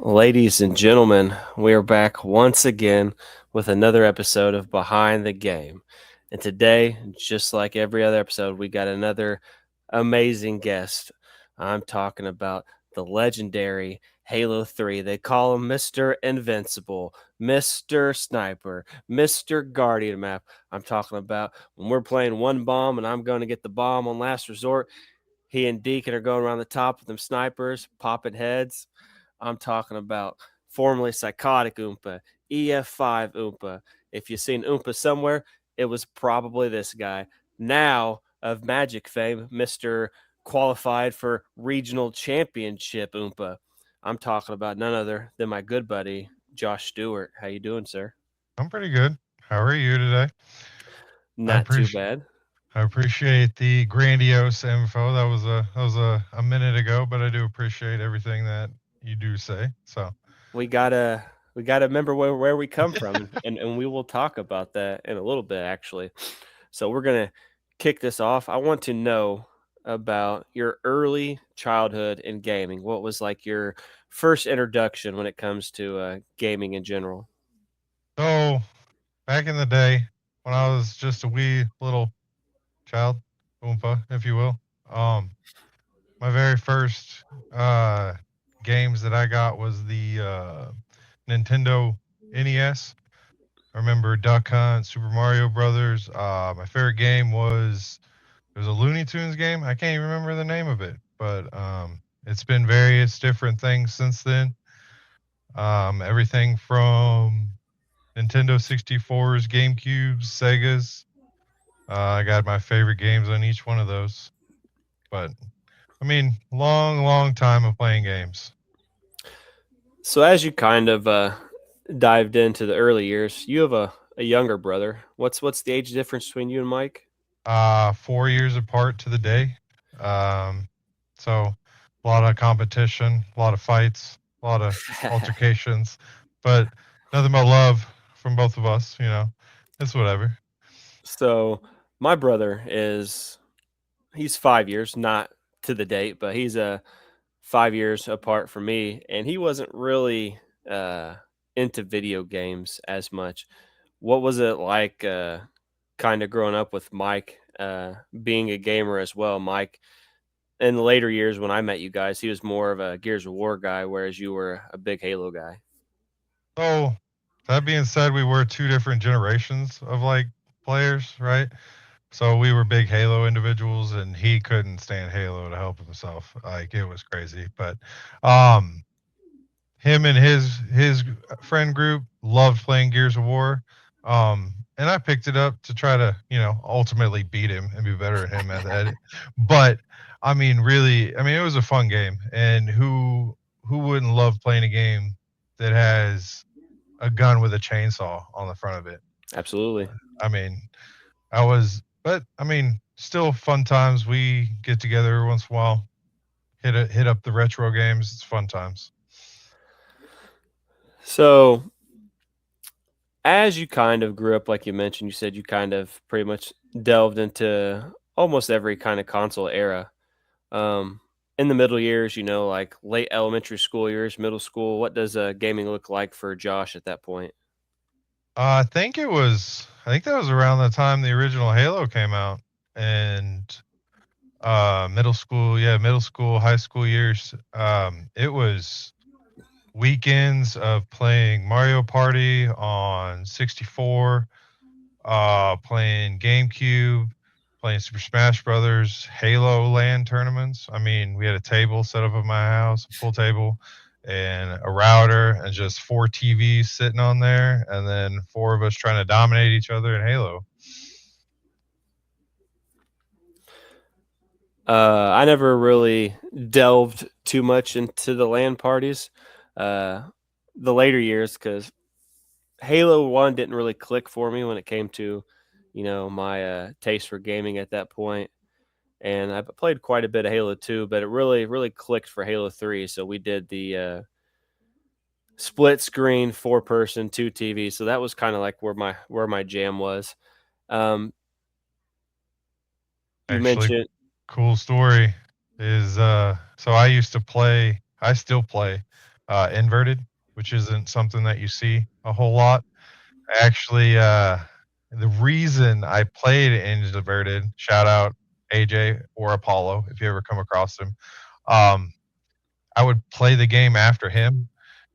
Ladies and gentlemen, we are back once again with another episode of Behind the Game. And today, just like every other episode, we got another amazing guest. I'm talking about the legendary Halo 3. They call him Mr. Invincible, Mr. Sniper, Mr. Guardian Map. I'm talking about when we're playing one bomb and I'm going to get the bomb on last resort. He and Deacon are going around the top with them snipers, popping heads. I'm talking about formerly Psychotic Oompa, EF5 Oompa. If you've seen Oompa somewhere, it was probably this guy. Now of Magic fame, Mr. Qualified for Regional Championship Oompa. I'm talking about none other than my good buddy, Josh Stewart. How you doing, sir? I'm pretty good. How are you today? I Not too appreciate bad. I appreciate the grandiose info. That was a minute ago, but I do appreciate everything that you do say. So We gotta remember where we come from, and we will talk about that in a little bit actually. So we're gonna kick this off. I want to know about your early childhood in gaming. What was like your first introduction when it comes to gaming in general? so back in the day when I was just a wee little child, oompa, if you will, um, my very first games that I got was the Nintendo NES. I remember Duck Hunt, Super Mario Brothers. My favorite game was It was a Looney Tunes game. I can't even remember the name of it, but it's been various different things since then. Everything from Nintendo 64s, GameCubes, Segas. I got my favorite games on each one of those. But I mean, long, long time of playing games. So as you kind of dived into the early years, you have a younger brother. What's the age difference between you and Mike? 4 years apart to the day. Um, so a lot of competition, a lot of fights, a lot of altercations, but nothing but love from both of us. It's whatever. So my brother is he's 5 years, not to the date, but he's 5 years apart from me, and he wasn't really uh, into video games as much. What was it like, kind of growing up with Mike, being a gamer as well? Mike, in the later years when I met you guys, he was more of a Gears of War guy, whereas you were a big Halo guy. So that being said, we were two different generations of like players, right? So we were big Halo individuals, and he couldn't stand Halo to help himself. Like it was crazy, but um, him and his friend group loved playing Gears of War. And I picked it up to try to, ultimately beat him and be better at him at that. But I mean, really, I mean, it was a fun game, and who wouldn't love playing a game that has a gun with a chainsaw on the front of it? Absolutely. I mean, but I mean, still fun times. We get together every once in a while, hit up the retro games. It's fun times. So as you kind of grew up, like you mentioned, you said you kind of pretty much delved into almost every kind of console era. Um, in the middle years, like late elementary school years, middle school, what does gaming look like for Josh at that point? I think that was around the time the original Halo came out, and middle school, high school years. It was weekends of playing Mario Party on 64, playing GameCube, playing Super Smash Brothers, Halo LAN tournaments. I mean, we had a table set up at my house, a pool table, and a router, and just four TVs sitting on there, and then four of us trying to dominate each other in Halo. I never really delved too much into the LAN parties. Uh, the later years, because Halo One didn't really click for me when it came to, my taste for gaming at that point. And I played quite a bit of Halo 2, but it really clicked for Halo 3. So we did the split screen, four person, two TVs. So that was kind of like where my jam was. Um, you Actually, mentioned cool story is so I used to play, I still play inverted, which isn't something that you see a whole lot. Actually, the reason I played inverted, shout out AJ or Apollo if you ever come across him. Um, I would play the game after him,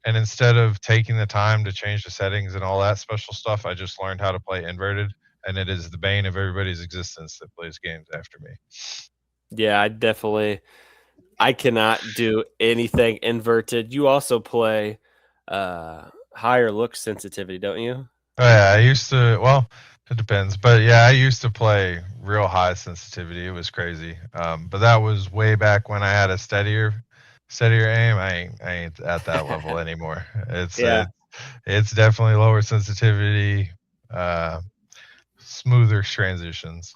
and instead of taking the time to change the settings and all that special stuff, I just learned how to play inverted, and it is the bane of everybody's existence that plays games after me. Yeah, I cannot do anything inverted. You also play higher look sensitivity, don't you? Oh yeah, I used to. Well, it depends, but yeah, I used to play real high sensitivity. It was crazy. But that was way back when I had a steadier aim. I ain't at that level anymore. It's Yeah, it's definitely lower sensitivity, uh, smoother transitions.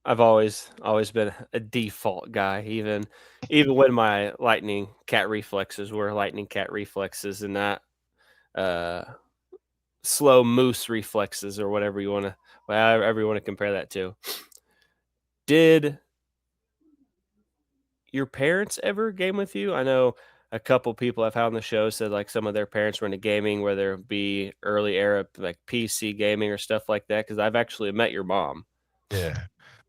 I've always been a default guy, even when my lightning cat reflexes were lightning cat reflexes and not uh slow moose reflexes or whatever you want to compare that to. Did your parents ever game with you? I know a couple people I've had on the show said like some of their parents were into gaming, whether it be early era like PC gaming or stuff like that. Because I've actually met your mom. Yeah.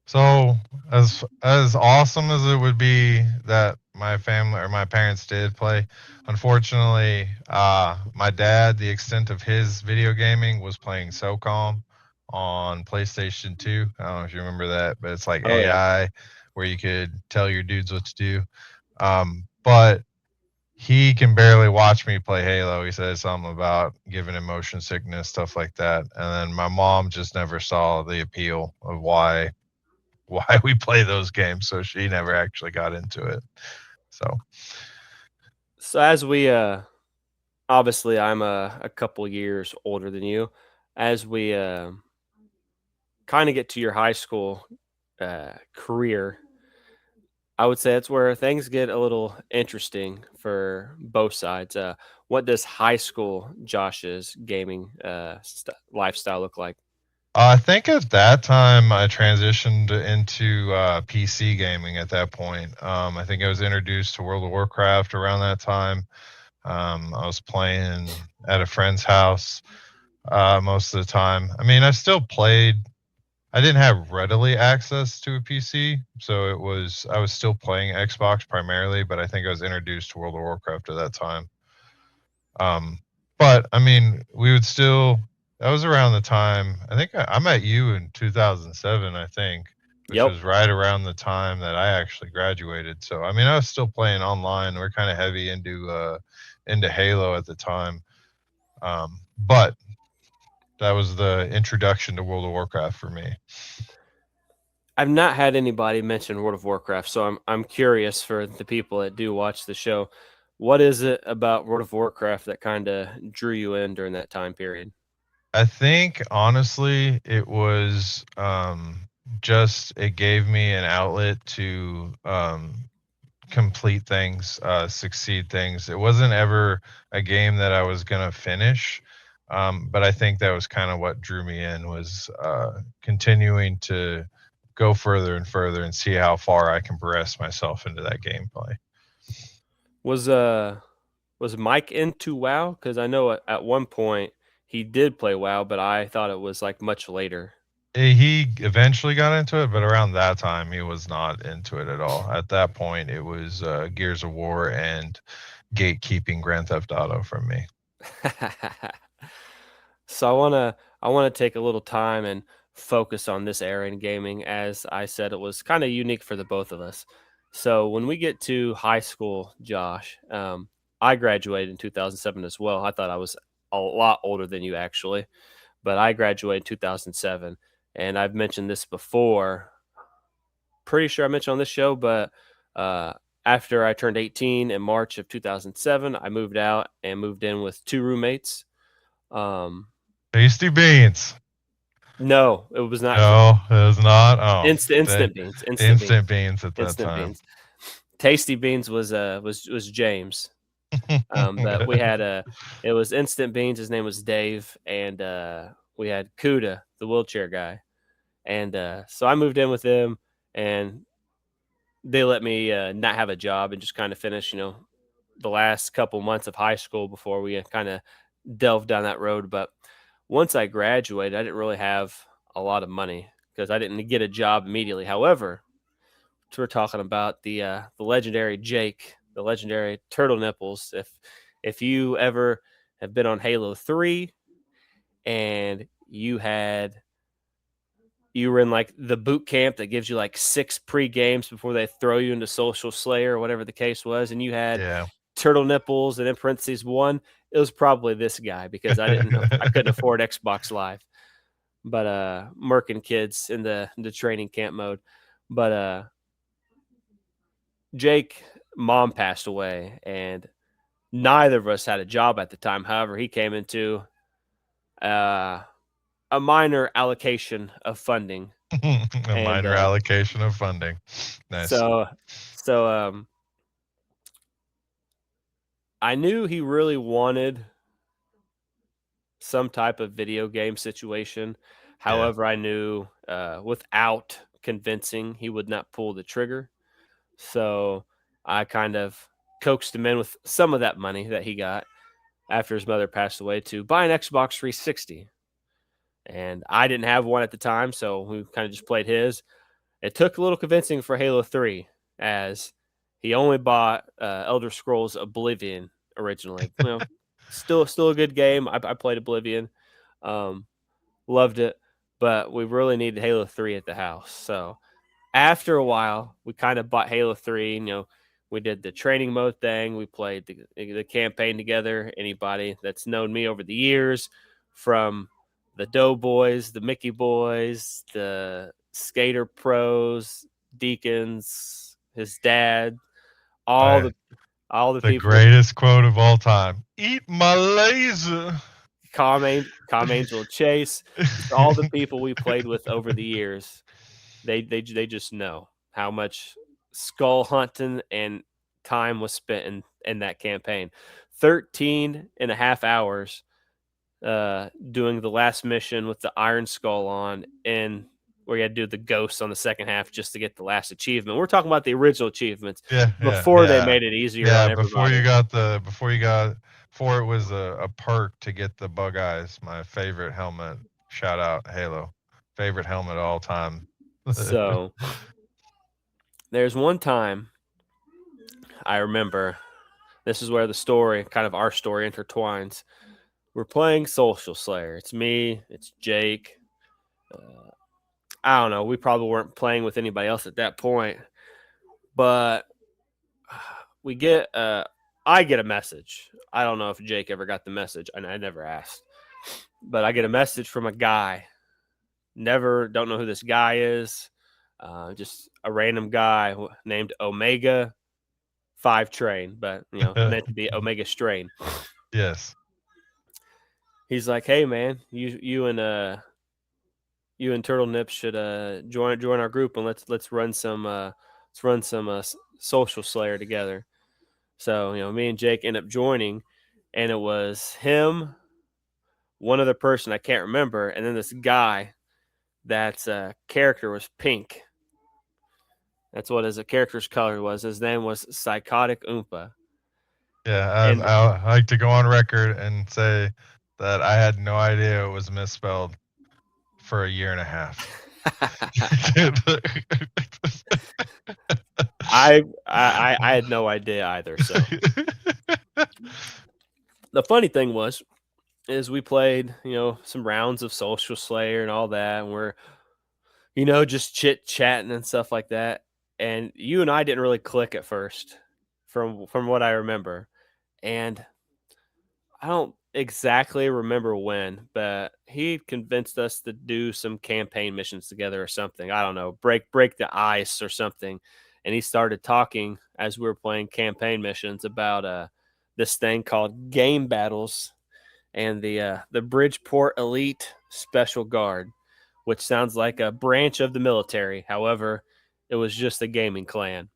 So as awesome as it would be that my family or my parents did play, unfortunately, my dad, the extent of his video gaming was playing SOCOM on PlayStation 2. I don't know if you remember that, but it's like Oh yeah. AI where you could tell your dudes what to do. But he can barely watch me play Halo. He said something about giving him motion sickness, stuff like that. And then my mom just never saw the appeal of why we play those games, so she never actually got into it. So So as we obviously I'm a couple years older than you. As we kind of get to your high school career, I would say that's where things get a little interesting for both sides. What does high school Josh's gaming lifestyle look like? I think at that time I transitioned into PC gaming. At that point, I think I was introduced to World of Warcraft around that time. I was playing at a friend's house most of the time. I mean, I still played. I didn't have readily access to a PC, so I was still playing Xbox primarily, but I think I was introduced to World of Warcraft at that time. Um, but I mean, we would still. That was around the time. I think I met you in 2007. I think, which Yep. was right around the time that I actually graduated. So I mean, I was still playing online. We're kind of heavy into Halo at the time. But that was the introduction to World of Warcraft for me. I've not had anybody mention World of Warcraft, so I'm curious for the people that do watch the show. What is it about World of Warcraft that kind of drew you in during that time period? I think honestly, it was just it gave me an outlet to complete things, succeed things. It wasn't ever a game that I was gonna finish, but I think that was kind of what drew me in was continuing to go further and further and see how far I can progress myself into that gameplay. Was was Mike into WoW? Because I know at one point he did play WoW, but I thought it was like much later. He eventually got into it, but around that time he was not into it at all. At that point, it was Gears of War and gatekeeping Grand Theft Auto from me. So I wanna take a little time and focus on this era in gaming. As I said, it was kind of unique for the both of us. So when we get to high school, Josh, I graduated in 2007 as well. I thought I was a lot older than you actually, but I graduated in 2007, and I've mentioned this before. Pretty sure I mentioned on this show, but uh, after I turned 18 in March of 2007, I moved out and moved in with two roommates. Um, Tasty beans. no, it was not No, it was not. Oh, the instant beans, instant beans at that instant time. beans. Tasty beans was James. But we had it was instant beans. His name was Dave, and we had Kuda, the wheelchair guy, and so I moved in with them, and they let me not have a job and just kind of finish, the last couple months of high school before we kind of delved down that road. But once I graduated, I didn't really have a lot of money because I didn't get a job immediately. However, we're talking about the legendary Jake, the legendary Turtle Nipples. If you ever have been on Halo 3 and you were in like the boot camp that gives you like 6 pre-games before they throw you into Social Slayer or whatever the case was, and you had Yeah. Turtle Nipples and in parentheses one, it was probably this guy because I couldn't afford Xbox Live. But murking kids in the training camp mode. But Jake mom passed away and neither of us had a job at the time. However, he came into uh, a minor allocation of funding. A And minor allocation of funding. Nice. so so I knew he really wanted some type of video game situation. Yeah. However, I knew without convincing, he would not pull the trigger. So I kind of coaxed him in with some of that money that he got after his mother passed away to buy an Xbox 360. And I didn't have one at the time, so we kind of just played his. It took a little convincing for Halo 3, as he only bought Elder Scrolls Oblivion originally. Still a good game. I played Oblivion, um, loved it, but we really needed Halo 3 at the house. So after a while, we kind of bought Halo 3. We did the training mode thing. We played the campaign together. Anybody that's known me over the years, from the Doughboys, the Mickey Boys, the Skater Pros, Deacons, his dad, all I, the all the the people, greatest quote of all time. Eat my laser. Calm Angel Chase, just all the people we played with over the years. They just know how much skull hunting and time was spent in that campaign. 13 and a half hours doing the last mission with the Iron Skull on, and where you had to do the ghosts on the second half just to get the last achievement. We're talking about the original achievements Yeah, yeah, before they yeah. made it easier on Yeah, before you everybody. got before it was a perk to get the bug eyes, my favorite helmet. Shout out Halo. Favorite helmet of all time. So there's one time I remember, this is where the story, kind of our story, intertwines. We're playing Social Slayer. It's me, it's Jake. Uh, I don't know. We probably weren't playing with anybody else at that point, but we get I get a message. I don't know if Jake ever got the message, and I never asked. But I get a message from a guy. Never, don't know who this guy is. Just a random guy named Omega 5 Train, but meant to be Omega Strain. Yes. He's like, "Hey man, you and Turtle Nip should join our group and let's run some Social Slayer together." So me and Jake end up joining, and it was him, one other person I can't remember, and then this guy that's character was pink. That's what his character's color was. His name was Psychotic Oompa, Yeah, and I like to go on record and say that I had no idea it was misspelled for a year and a half. I had no idea either. So the funny thing was, is we played some rounds of Social Slayer and all that, and we're just chit chatting and stuff like that. And you and I didn't really click at first, from what I remember. And I don't exactly remember when, but he convinced us to do some campaign missions together or something. I don't know, break the ice or something. And he started talking as we were playing campaign missions about this thing called game battles and the Bridgeport Elite Special Guard, which sounds like a branch of the military. However, it was just a gaming clan.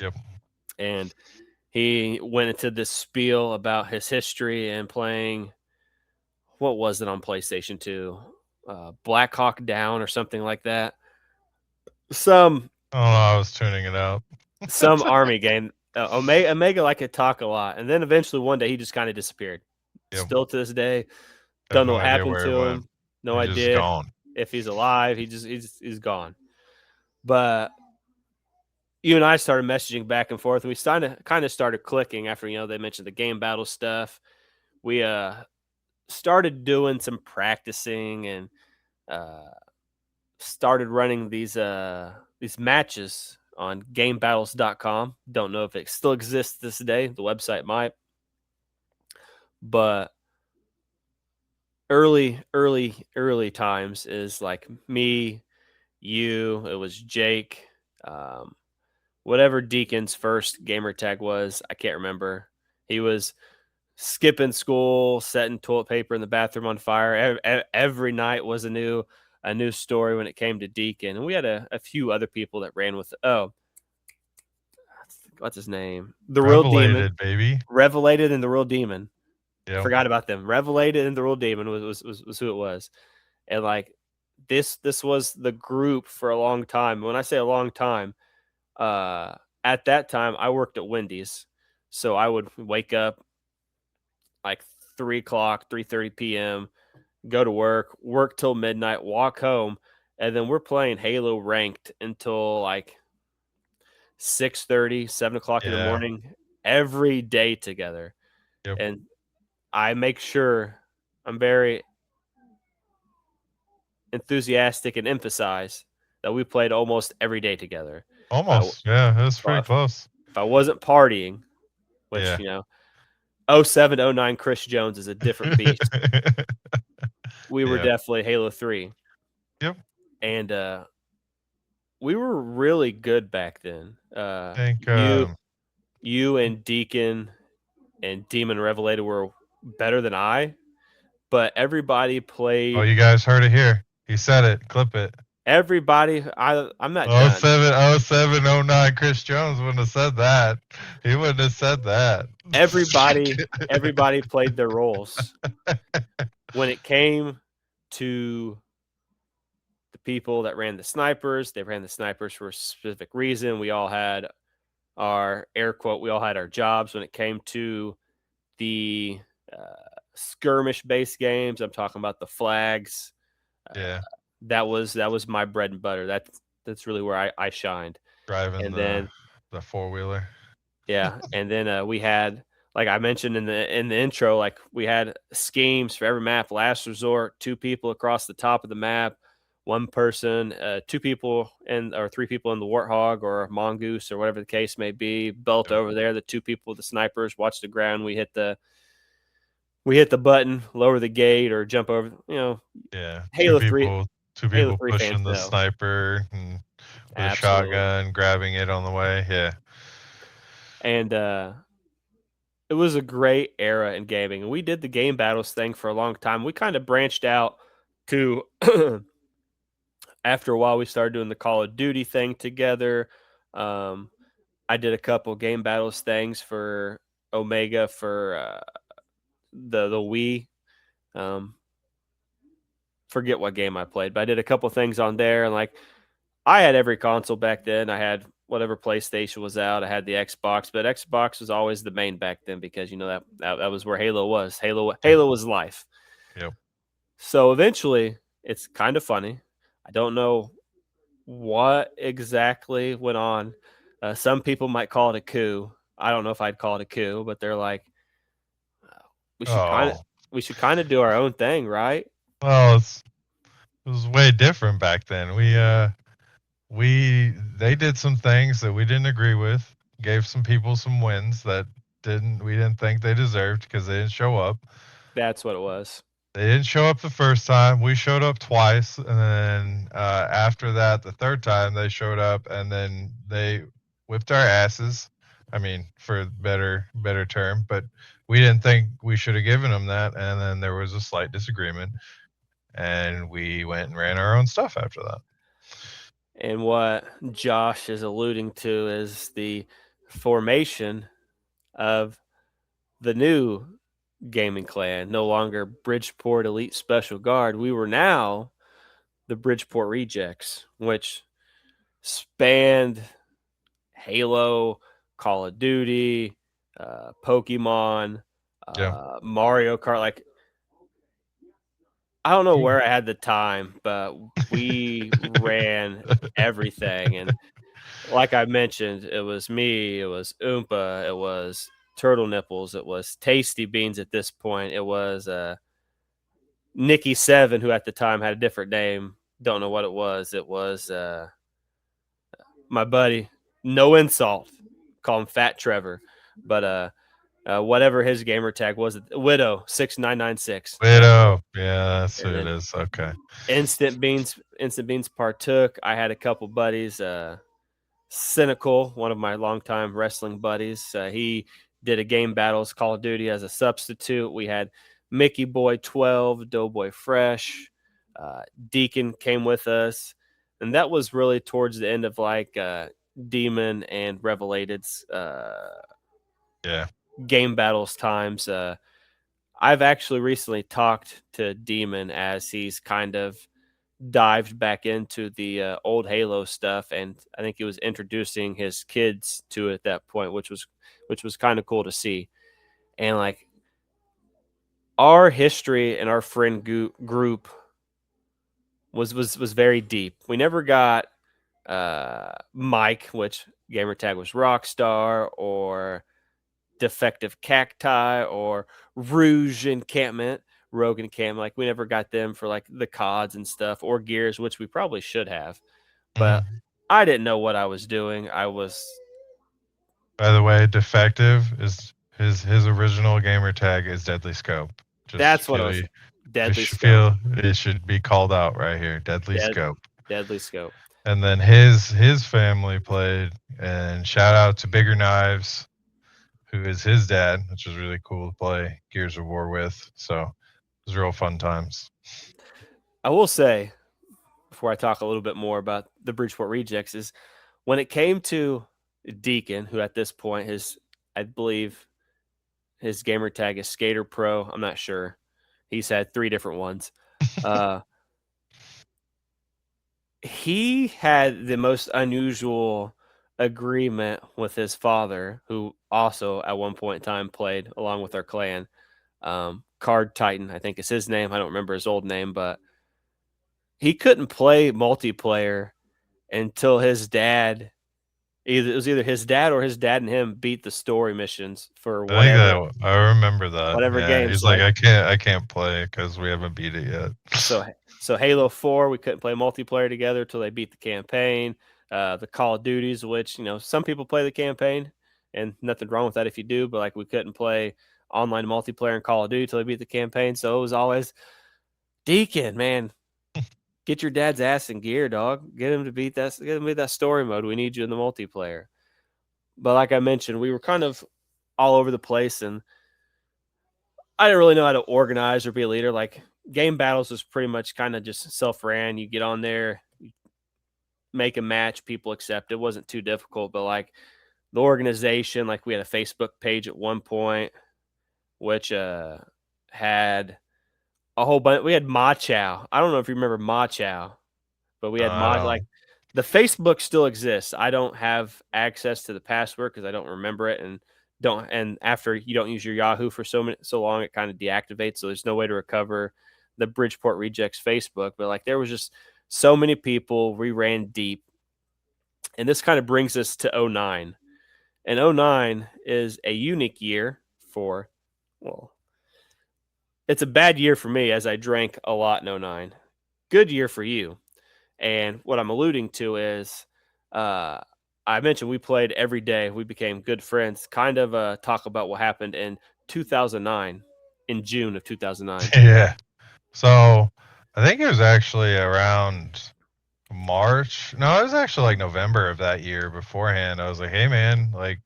Yep. And he went into this spiel about his history and playing, what was it on PlayStation 2? Black Hawk Down or something like that. Some Oh, I was tuning it out. some army game. Omega like could talk a lot, and then eventually one day he just kind of disappeared. Yep. Still to this day, Have don't know no what idea happened where he to went. him. No He's just idea gone. if he's alive. He's gone. But you and I started messaging back and forth. And we kind of started clicking after they mentioned the game battle stuff. We started doing some practicing and uh, started running these matches on gamebattles.com. Don't know if it still exists this day. The website might, but early times is like me, you, it was Jake, um, whatever Deacon's first gamer tag was, I can't remember. He was skipping school, setting toilet paper in the bathroom on fire. Every night was a new story when it came to Deacon, and we had a few other people that ran with. Oh, what's his name? The Real Demon, Revelated, baby. Revelated, and the Real Demon. Yep. Forgot about them. Revelated and the Real Demon was who it was, and like this was the group for a long time. When I say a long time, uh, at that time I worked at Wendy's, so I would wake up like 3 o'clock, 3:30 p.m., go to work till midnight, walk home, and then we're playing Halo ranked until like 6:30, 7 o'clock in the Yeah. morning every day together. Yep. And I make sure I'm very enthusiastic and emphasize that we played almost every day together. If I, Almost. Yeah, that's pretty if, close. if I wasn't partying, which, Yeah. 07, '09 Chris Jones is a different beast. We were Yeah. definitely Halo 3. Yep. And we were really good back then. I think You and Deacon and Demon Revelator were better than I, but everybody oh, played. you guys heard it here. He said it. Clip it. Everybody, I'm not Oh done. seven, oh seven, oh nine. Chris Jones wouldn't have said that. He wouldn't have said that. Everybody played their roles. When it came to the people that ran the snipers, they ran the snipers for a specific reason. We all had our air quote. We all had our jobs. When it came to the skirmish based games, I'm talking about the flags. Uh, Yeah. that was my bread and butter. That's really where I shined. Driving And then the four wheeler. yeah, and then we had, like I mentioned in the intro, like we had schemes for every map. Last resort, two people across the top of the map, one person, two people or three people in the warthog or mongoose or whatever the case may be. Belt Yep. over there, the two people with the snipers watch the ground. We hit the button, lower the gate, or jump over. Yeah. Halo three, Two Halo people three fans pushing the know sniper and with a absolutely. shotgun, grabbing it on the way. Yeah. And it was a great era in gaming. And we did the game battles thing for a long time. We kind of branched out to after a while we started doing the Call of Duty thing together. Um, I did a couple game battles things for Omega for the Wii. Um, forget what game I played, but I did a couple things on there. And like I had every console back then. I had whatever PlayStation was out. I had the Xbox, but Xbox was always the main back then because that was where Halo was. Yep. Halo was life. Yep. So eventually, it's kind of funny. I don't know what exactly went on. Some people might call it a coup. I don't know if I'd call it a coup, but they're like, we should kind of Oh. we should kind of do our own thing, right? Well, it was way different back then. We they did some things that we didn't agree with. Gave some people some wins that didn't we didn't think they deserved because they didn't show up. That's what it was. They didn't show up the first time. We showed up twice, and then after that, the third time they showed up, and then they whipped our asses. I mean, for better term, but we didn't think we should have given them that, and then there was a slight disagreement, and we went and ran our own stuff after that. And what Josh is alluding to is the formation of the new gaming clan, no longer Bridgeport Elite Special Guard. We were now the Bridgeport Rejects, which spanned Halo, Call of Duty, Pokemon, Yeah. Mario Kart. Like I don't know where I had the time, but we ran everything. And like I mentioned, it was me, it was Oompa, it was Turtle Nipples, it was Tasty Beans at this point, it was Nikki Seven, who at the time had a different name. Don't know what it was. It was my buddy. No insult, call him Fat Trevor, but whatever his gamer tag was, Widow 6996. That's it. Widow. Yeah, that's who And it then is. Okay. Instant Beans partook. I had a couple buddies. Cynical, one of my longtime wrestling buddies. He did a game battles Call of Duty as a substitute. We had Mickey Boy 12, Doughboy Fresh, Deacon came with us, and that was really towards the end of like Demon and Revelated's Yeah. game battles times. I've actually recently talked to Demon as he's kind of dived back into the old Halo stuff, and I think he was introducing his kids to it at that point, which was kind of cool to see. And like our history and our friend group was very deep. We never got Mike, which gamertag was Rockstar, or Defective Cacti, or Rouge Encampment, Rogue Encampment. Like we never got them for like the CODs and stuff, or Gears, which we probably should have. But Mhm. I didn't know what I was doing. I was By the way, defective is his original gamer tag is Deadly Scope. Just that's what I feel was you Deadly just Scope. feel it should be called out right here. Deadly Dead Scope. Deadly Scope. And then his family played, and shout out to Bigger Knives, who is his dad, which was really cool to play Gears of War with. So it was real fun times. I will say, before I talk a little bit more about the Bridgeport Rejects, is when it came to Deacon, who at this point I believe his gamer tag is Skater Pro. I'm not sure. He's had three different ones. Uh, he had the most unusual agreement with his father, who also at one point in time played along with our clan. Card Titan, I think is his name. I don't remember his old name, but he couldn't play multiplayer until his dad. It was either his dad or his dad and him beat the story missions for I think whatever that I remember that. Yeah, games. he's So like, like I can't play because we haven't beat it yet. so so Halo 4, we couldn't play multiplayer together until they beat the campaign. The Call of Duties, which some people play the campaign, and nothing wrong with that if you do, but like we couldn't play online multiplayer in Call of Duty until they beat the campaign. So it was always Deacon, man, get your dad's ass in gear, dog. Get him to beat that. Get him to beat that story mode. We need you in the multiplayer. But like I mentioned, we were kind of all over the place, and I didn't really know how to organize or be a leader. Like game battles was pretty much kind of just self ran. You get on there, make a match, people accept. It wasn't too difficult, but like the organization, like we had a Facebook page at one point, which had a whole bunch. We had Ma Chow. I don't know if you remember Ma Chow, but we had I Ma like don't. the Facebook still exists. I don't have access to the password because I don't remember it, and don't. And after you don't use your Yahoo for so long, it kind of deactivates. So there's no way to recover the Bridgeport Rejects Facebook. But like there was just so many people. We ran deep, and this kind of brings us to '09. And '09 is a unique year for, well, it's a bad year for me as I drank a lot in '09. Good year for you. And what I'm alluding to is, uh, I mentioned we played every day. We became good friends. Kind of talk about what happened in 2009, in June of 2009. Yeah. So I think it was actually around March. No, it was actually like November of that year beforehand. I was like, hey man, like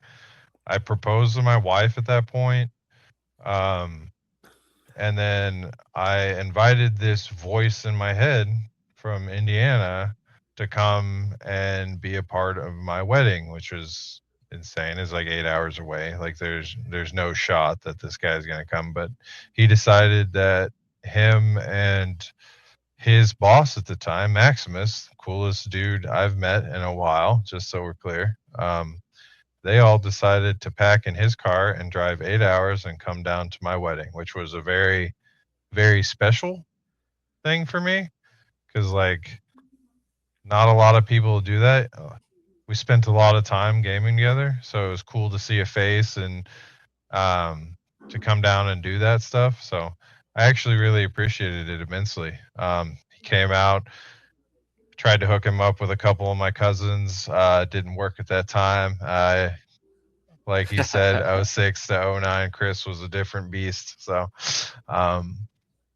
I proposed to my wife at that point. Um, and then I invited this voice in my head from Indiana to come and be a part of my wedding, which was insane. It's like 8 hours away. Like there's no shot that this guy's gonna come. But he decided that him and his boss at the time, Maximus, coolest dude I've met in a while, just so we're clear. they all decided to pack in his car and drive 8 hours and come down to my wedding, which was a very, very special thing for me because, like, not a lot of people do that. We spent a lot of time gaming together, so it was cool to see a face and um, to come down and do that stuff. So I actually really appreciated it immensely. He came out, tried to hook him up with a couple of my cousins. Didn't work at that time. Like he said, '06 to '09, Chris was a different beast. So, um,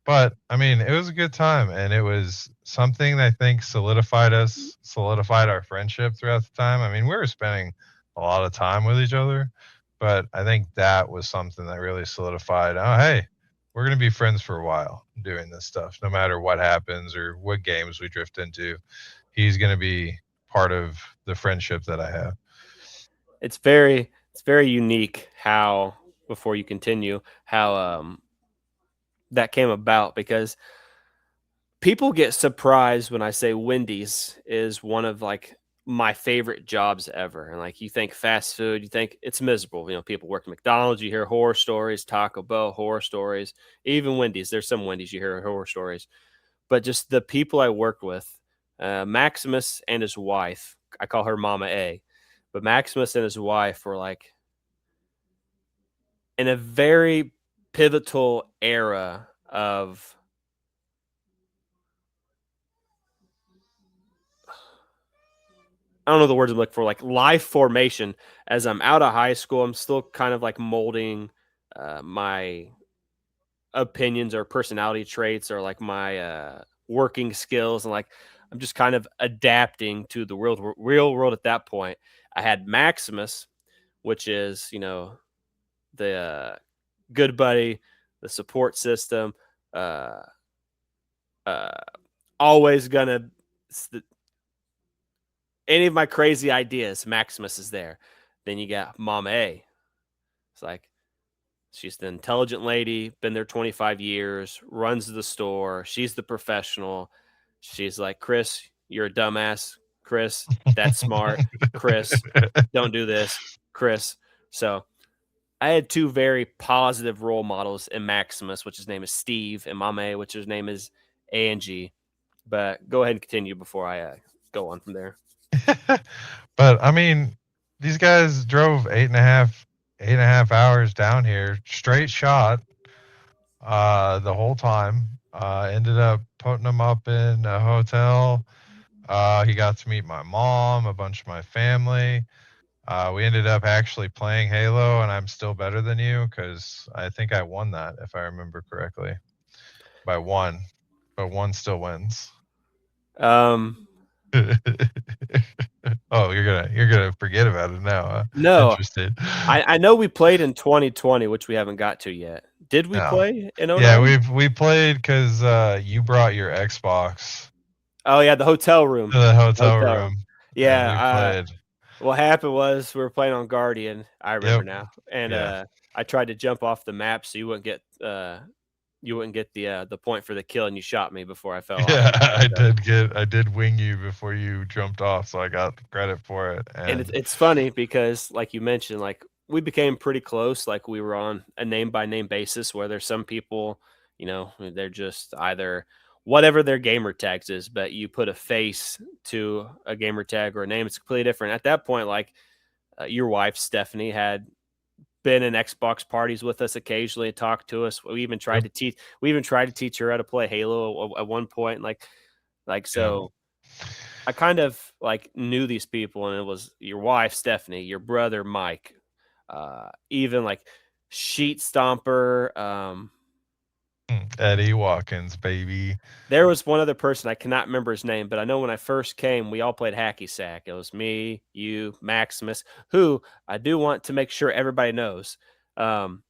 but I mean, it was a good time, and it was something that I think solidified our friendship throughout the time. I mean, we were spending a lot of time with each other, but I think that was something that really solidified. Oh, hey, we're gonna be friends for a while doing this stuff, no matter what happens or what games we drift into. He's gonna be part of the friendship that I have. It's very unique how, before you continue, how that came about, because people get surprised when I say Wendy's is one of like my favorite jobs ever. And like, you think fast food, you think it's miserable. You know, people work at McDonald's, you hear horror stories, Taco Bell horror stories, even Wendy's. There's some Wendy's you hear horror stories, but just the people I work with, Maximus and his wife, I call her Mama A, but Maximus and his wife were like in a very pivotal era of, I don't know the words I'm looking for, like life formation. As I'm out of high school, I'm still kind of like molding my opinions or personality traits or like my working skills, and like I'm just kind of adapting to the real world at that point. I had Maximus, which is, the good buddy, the support system, uh, uh, always gonna any of my crazy ideas, Maximus is there. Then you got Mama A. It's like she's the intelligent lady, been there 25 years, runs the store. She's the professional. She's like, Chris, you're a dumbass. Chris, that's smart. Chris, don't do this. Chris. So I had two very positive role models in Maximus, which his name is Steve, and Mama A, which his name is Angie. But go ahead and continue before I go on from there. But I mean, these guys drove 8.5 hours down here, straight shot, the whole time. Ended up putting him up in a hotel. He got to meet my mom, a bunch of my family. We ended up actually playing Halo, and I'm still better than you because I think I won that, if I remember correctly, by one. But one still wins. Um, Oh, you're gonna forget about it now, huh? no, Interesting. I know we played in 2020, which we haven't got to yet. Did we No. play in Yeah, '09? we played because you brought your Xbox Oh yeah, the hotel room. to the The hotel hotel room. room, and Yeah, we played. what happened was we were playing on Guardian, I remember Yep. now, and, Yeah. I tried to jump off the map so you wouldn't get the point for the kill, and you shot me before I fell off Yeah, the map, so I did wing you before you jumped off, so I got the credit for it, and it's and it's funny because, like you mentioned, like, we became pretty close, like, we were on a name-by-name basis where there's some people, they're just either whatever their gamer tags is, but you put a face to a gamer tag or a name, it's completely different. At that point, like, your wife, Stephanie, had been in Xbox parties with us occasionally, talked to us. yep, We even tried to teach her how to play Halo at one point, yep. so I kind of like knew these people, and it was your wife, Stephanie, your brother, Mike, even like Sheet Stomper. Eddie Watkins, baby. There was one other person, I cannot remember his name, but I know when I first came, we all played hacky sack. It was me, you, Maximus, who I do want to make sure everybody knows. Um,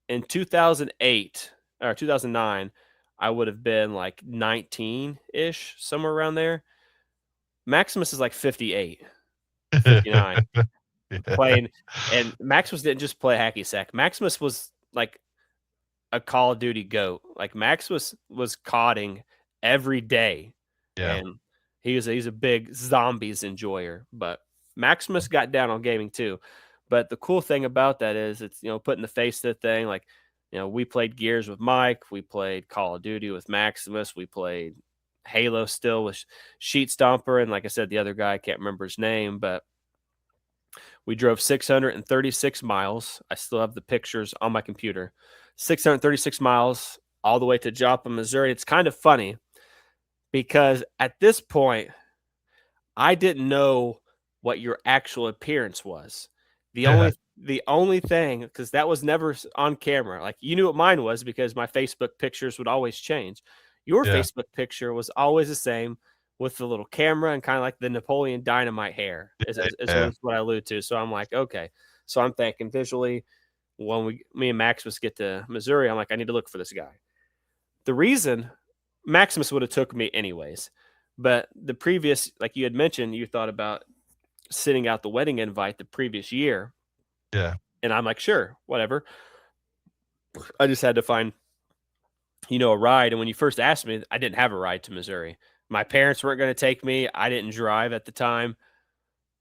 in 2008 or 2009, I would have been like 19 ish, somewhere around there. Maximus is like 58 or 59 Yeah, playing, and Maximus didn't just play hacky sack. Maximus was like a Call of Duty goat. Like Maximus was cotting every day, yeah. and he's a big zombies enjoyer. But Maximus got down on gaming too. But the cool thing about that is it's, putting the face to the thing. Like, we played Gears with Mike. We played Call of Duty with Maximus. We played Halo still with Sheet Stomper. And like I said, the other guy, I can't remember his name, but we drove 636 miles. I still have the pictures on my computer. 636 miles all the way to Joplin, Missouri. It's kind of funny because at this point, I didn't know what your actual appearance was. The Yeah, only thing, because that was never on camera. Like, you knew what mine was because my Facebook pictures would always change. Your yeah, Facebook picture was always the same with the little camera and kind of like the Napoleon Dynamite hair is yeah, what I allude to. So I'm like, okay. So I'm thinking visually when me and Maximus get to Missouri, I'm like, I need to look for this guy. The reason Maximus would have took me anyways, but the previous, like you had mentioned, you thought about sitting out the wedding invite the previous year, yeah. and I'm like, sure, whatever. I just had to find, a ride. And when you first asked me, I didn't have a ride to Missouri. My parents weren't going to take me. I didn't drive at the time.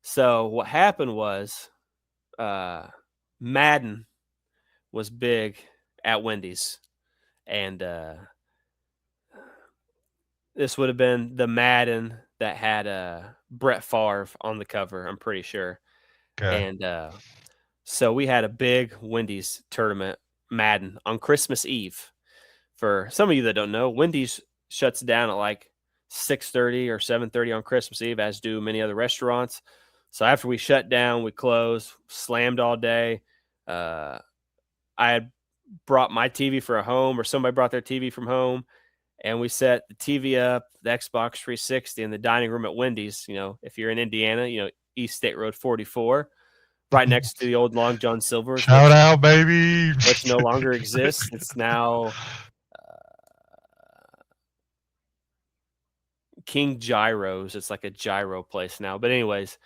So what happened was, uh, Madden was big at Wendy's, and this would have been the Madden that had Brett Favre on the cover, I'm pretty sure. Okay, And so we had a big Wendy's tournament, Madden, on Christmas Eve. For some of you that don't know, Wendy's shuts down at like 6:30 or 7:30 on Christmas Eve, as do many other restaurants. So after we shut down, we closed, slammed all day. Uh, I had brought my TV for a home, or somebody brought their TV from home, and we set the TV up, the Xbox 360 in the dining room at Wendy's. If you're in Indiana, East State Road 44, right next to the old Long John Silver's, shout out, baby. which no longer exists. It's now King Gyro's. It's like a gyro place now. But anyways,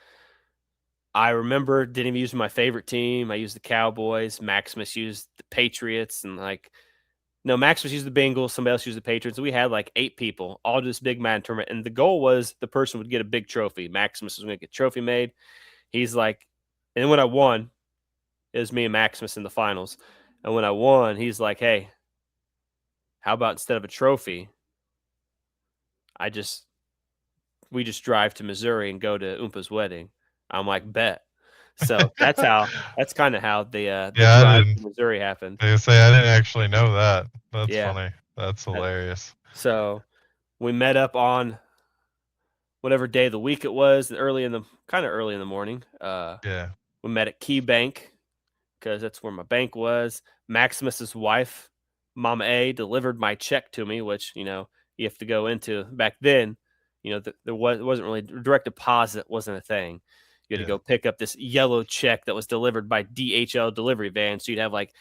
I remember didn't even use my favorite team. I used the Cowboys. Maximus used the Patriots, and like no, Maximus used the Bengals. Somebody else used the Patriots. We had like 8 people, all do this big Madden tournament, and the goal was the person would get a big trophy. Maximus was going to get a trophy made. He's like, and then when I won, it was me and Maximus in the finals. And when I won, he's like, "Hey, how about instead of a trophy, I just we just drive to Missouri and go to Oompa's wedding?" I'm like, "Bet." So that's kind of how the Yeah, I drive didn't. to Missouri happened. They say I didn't actually know that. That's Yeah. funny. That's Uh, hilarious. So we met up on whatever day of the week it was, kind of early in the morning. Yeah, We met at Key Bank because that's where my bank was. Maximus's wife, Mama A, delivered my check to me, which you have to go into back then. There wasn't really direct deposit wasn't a thing. You had to yeah. go pick up this yellow check that was delivered by DHL delivery van. So you'd have like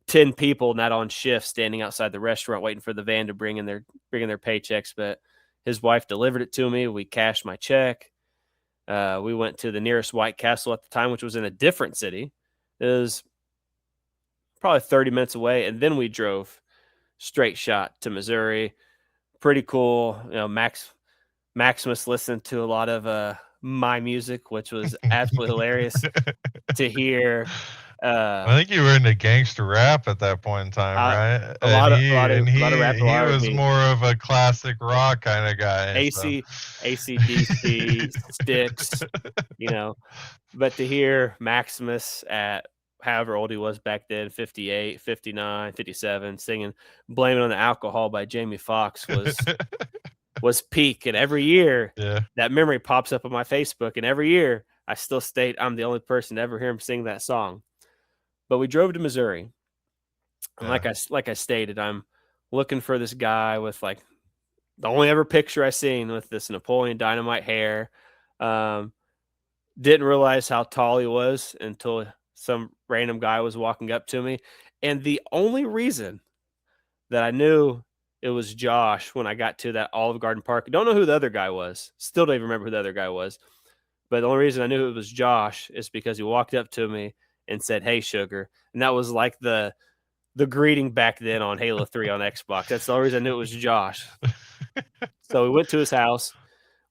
10 people not on shift standing outside the restaurant waiting for the van to bring in their paychecks. But his wife delivered it to me. We cashed my check. We went to the nearest White Castle at the time, which was in a different city. It was probably 30 minutes away, and then we drove straight shot to Missouri. Pretty cool. Maximus listened to a lot of my music, which was absolutely hilarious to hear. I Uh, think you were into gangster rap at that point in time, I, right? a And lot of a he lot of and a lot of he rap, a he lot of was me. more of a classic rock kind of guy. So AC ACDC, Sticks, you know. But to hear Maximus at however old he was back then, 58, 59, 57, singing "Blame It on the Alcohol" by Jamie Foxx was peak. And every year yeah, that memory pops up on my Facebook, and every year I still state I'm the only person to ever hear him sing that song. But we drove to Missouri, and yeah. like I stated, I'm looking for this guy with like the only ever picture I seen with this Napoleon Dynamite hair. Um, didn't realize how tall he was until some random guy was walking up to me. And the only reason that I knew it was Josh when I got to that Olive Garden Park, don't know who the other guy was. Still don't even remember who the other guy was. But the only reason I knew it was Josh is because he walked up to me and said, "Hey, sugar." And that was like the greeting back then on Halo 3 on Xbox. That's the only reason I knew it was Josh. So we went to his house.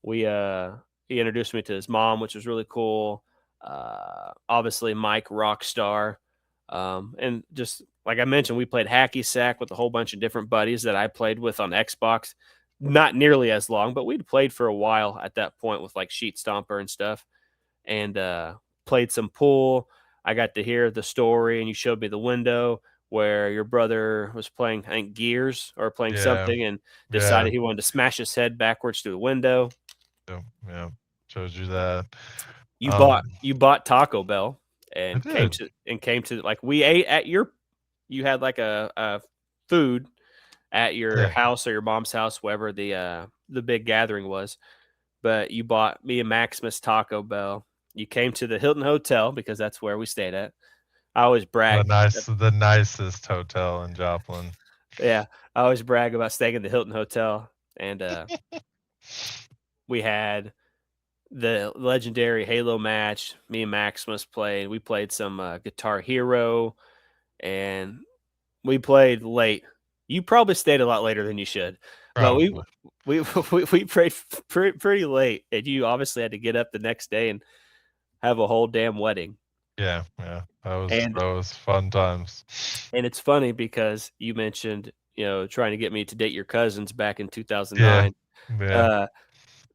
We He introduced me to his mom, which was really cool. Obviously Mike Rockstar, and just like I mentioned, we played hacky sack with a whole bunch of different buddies that I played with on Xbox. Not nearly as long, but we'd played for a while at that point with like Sheet Stomper and stuff, and played some pool. I got to hear the story, and you showed me the window where your brother was playing, I think, Gears or playing Yeah, something, and yeah, decided he wanted to smash his head backwards through the window. yeah, yeah. Showed you that. You bought Um, you bought Taco Bell I and did. came to like we ate at your you had like a food at your Yeah, house or your mom's house, wherever the big gathering was. But you bought me and Maximus Taco Bell. You came to the Hilton Hotel because that's where we stayed at. I always brag. the nicest hotel in Joplin. Yeah, I always brag about staying in the Hilton Hotel, and we had the legendary Halo match. Me and Maximus played. We played some Guitar Hero, and we played late. You probably stayed a lot later than you should, but Probably. we prayed pretty late, and you obviously had to get up the next day and have a whole damn wedding. Yeah, yeah. And That was fun times. it's funny because you mentioned, trying to get me to date your cousins back in Yeah, 2009. yeah. Uh,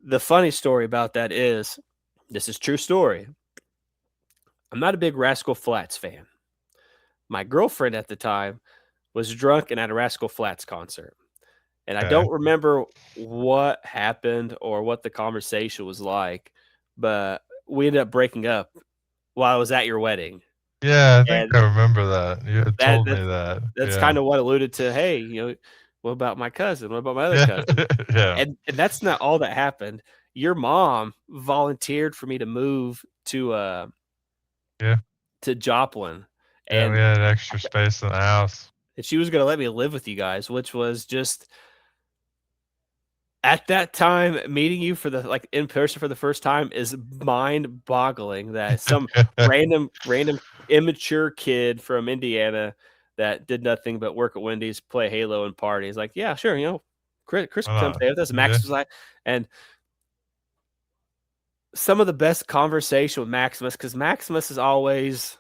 the funny story about that is, this is true story. I'm not a big Rascal Flatts fan. My girlfriend at the time was drunk and at a Rascal Flatts concert. And I Okay. don't remember what happened or what the conversation was like, but we ended up breaking up while I was at your wedding. Yeah, I think And I remember that. You had that told me that's that. that's Yeah. kind of what alluded to, hey, what about my cousin? What about my other Yeah. cousin? Yeah. And that's not all that happened. Your mom volunteered for me to move Yeah. to Joplin, Yeah, we and had extra space in the house. she was gonna let me live with you guys, which was just at that time, meeting you for the like in person for the first time is mind boggling that some random immature kid from Indiana that did nothing but work at Wendy's, play Halo and party is like, yeah, sure, Chris Why can come not? stay with us. Yeah. Max was like, and some of the best conversation with Maximus, because Maximus is always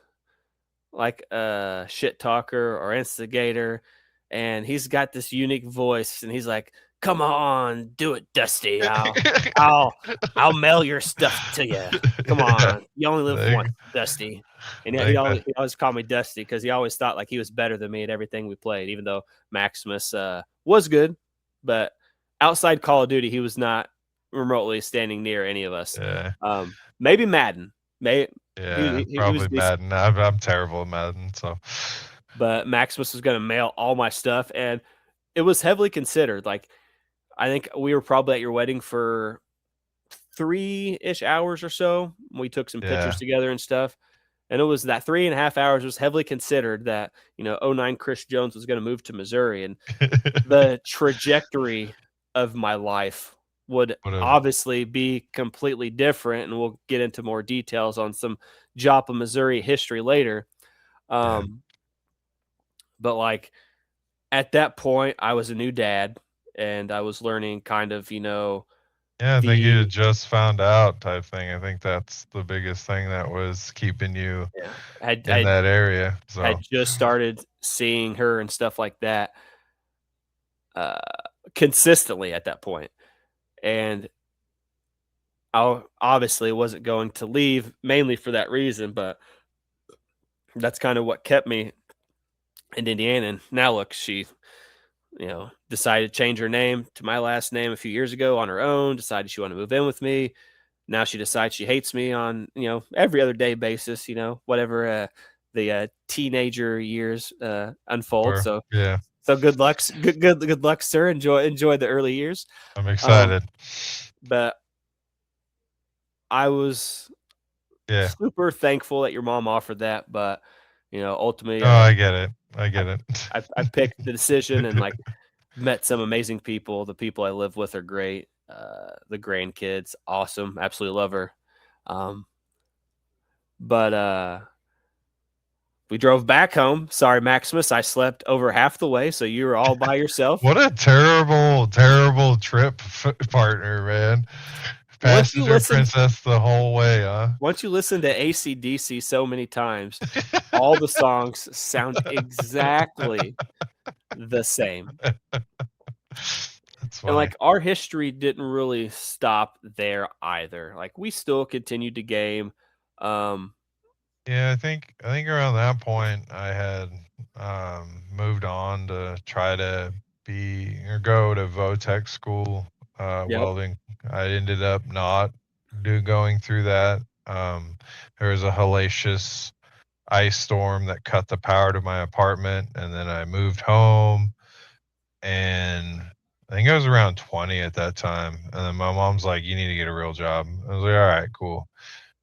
like a shit talker or instigator, and he's got this unique voice, and he's like, "Come on, do it, Dusty. I'll, I'll mail your stuff to you. Come Yeah. on, you only live once, Like, Dusty." And like that. he always called me Dusty because he always thought like he was better than me at everything we played, even though Maximus was good, but outside Call of Duty, he was not remotely standing near any of us. Yeah. Maybe Madden. May Yeah. he was Probably decent, Madden. I'm terrible at Madden, so but Maximus was going to mail all my stuff, and it was heavily considered. Like I think we were probably at your wedding for 3-ish hours or so. We took some pictures yeah. together and stuff, and it was that 3.5 hours was heavily considered that '09 Chris Jones was going to move to Missouri, and the trajectory of my life would Would have. obviously be completely different, and we'll get into more details on some Joplin, Missouri history later. Yeah. Um, but like at that point, I was a new dad, and I was learning kind of, Yeah, I think you the had just found out type thing. I think that's the biggest thing that was keeping you yeah, in that area. had So just started seeing her and stuff like that uh, consistently at that point, and I obviously wasn't going to leave mainly for that reason, but that's kind of what kept me in Indiana. And now look, she decided to change her name to my last name a few years ago on her own, decided she wanted to move in with me. Now she decides she hates me on, every other day basis, whatever the teenager years unfold. or yeah, So good luck, good luck, sir. Enjoy the early years. I'm Um, excited. but I was Yeah. super thankful that your mom offered that, but ultimately Oh, I get it. I I get it. I picked the decision, and like met some amazing people. The people I live with are great. The grandkids, awesome. Absolutely love her. Um, but we drove back home. Sorry, Maximus. I slept over half the way, so you were all by yourself. What a terrible, terrible trip partner, man. once you Passenger listen princess the whole way, huh? once you listen to AC/DC so many times, all the songs sound exactly the same. That's And, funny. like, our history didn't really stop there either. Like, we still continued to game. Um, Yeah, I think around that point I had moved on to try to be or go to Votech school, yep. welding. I ended up not going through that. There was a hellacious ice storm that cut the power to my apartment, and then I moved home, and I think I was around 20 at that time, and then my mom's like, "You need to get a real job." I was like, "All right, cool."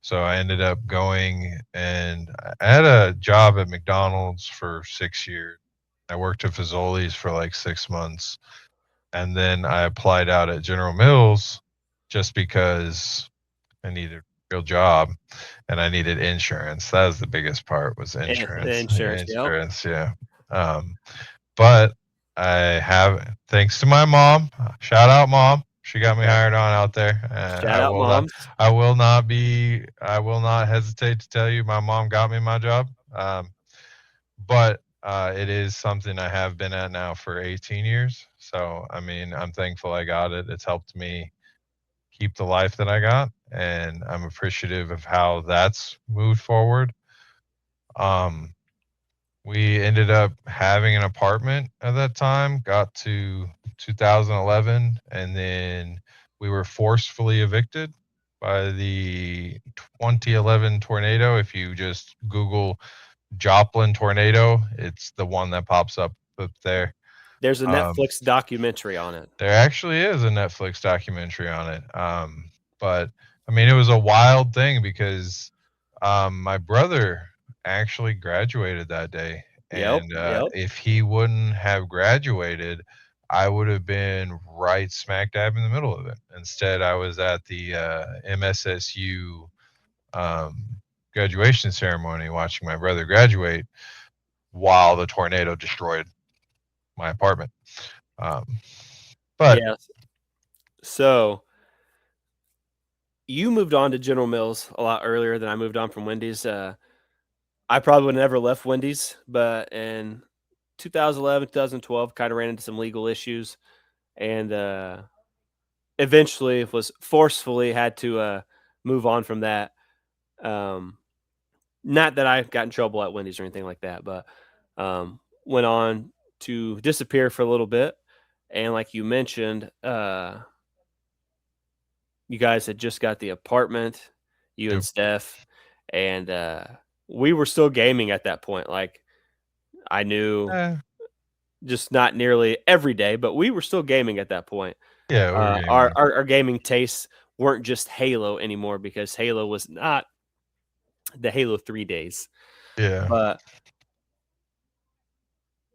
So I ended up going, and I had a job at McDonald's for 6 years. I worked at Fazoli's for like 6 months, and then I applied out at General Mills just because I needed a real job and I needed insurance. That was the biggest part, was And the insurance. insurance, yep. Insurance, yeah. Um, but I have, thanks to my mom, shout out mom. She got me Yep. hired on out there. Shout out moms. I will not hesitate to tell you my mom got me my job. But it is something I have been at now for 18 years. So, I mean, I'm thankful I got it. It's helped me keep the life that I got, and I'm appreciative of how that's moved forward. Um, we ended up having an apartment at that time, got to 2011, and then we were forcefully evicted by the 2011 tornado. If you just Google Joplin tornado, it's the one that pops up there. There's a Um, Netflix documentary on it. there actually is a Netflix documentary on it. But I mean, it was a wild thing because my brother actually graduated that day, Yep, and yep. if he wouldn't have graduated, I would have been right smack dab in the middle of it. Instead, I was at the MSSU um, graduation ceremony watching my brother graduate while the tornado destroyed my apartment. Um, but Yes. So, you moved on to General Mills a lot earlier than I moved on from Wendy's. I probably would never left Wendy's, but in 2011, 2012, kinda ran into some legal issues and, eventually was forcefully had to, move on from that. Um, Not that I got in trouble at Wendy's or anything like that, but, went on to disappear for a little bit, and like you mentioned, you guys had just got the apartment, you and yep, Steph, and, we were still gaming at that point, like, I knew eh, just not nearly every day, but we were still gaming at that point. yeah, we were Our gaming. our our gaming tastes weren't just Halo anymore because Halo was not the Halo 3 days, Yeah, but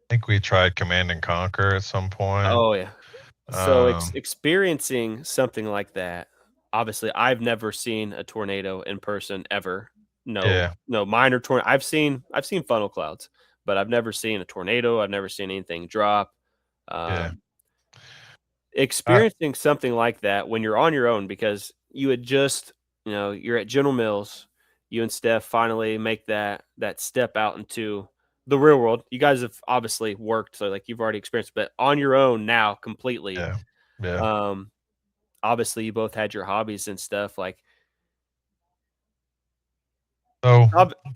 I think we tried Command and Conquer at some point. oh, yeah. So, Um, experiencing something like that, obviously, I've never seen a tornado in person ever. No yeah, no minor tornado. I've seen funnel clouds, but I've never seen a tornado, I've never seen anything drop. yeah. Um, I Experiencing something like that when you're on your own because you had just you're at General Mills, you and Steph finally make that step out into the real world. You guys have obviously worked, so, like, you've already experienced, but on your own now completely. yeah, yeah. Um, Obviously, you both had your hobbies and stuff, like So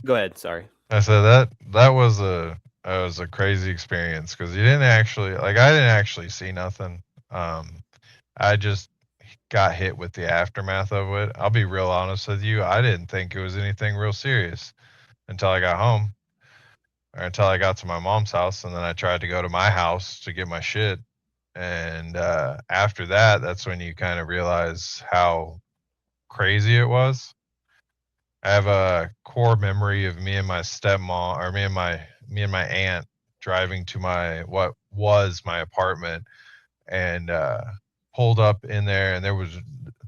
go ahead, sorry. I said that was a crazy experience because you didn't actually like I didn't actually see nothing. Um, I just got hit with the aftermath of it. I'll be real honest with you. I didn't think it was anything real serious until I got home or until I got to my mom's house, and then I tried to go to my house to get my shit. And after that, that's when you kind of realize how crazy it was. I have a core memory of me and my stepmom, or me and my aunt driving to my what was my apartment, and pulled up in there, and there was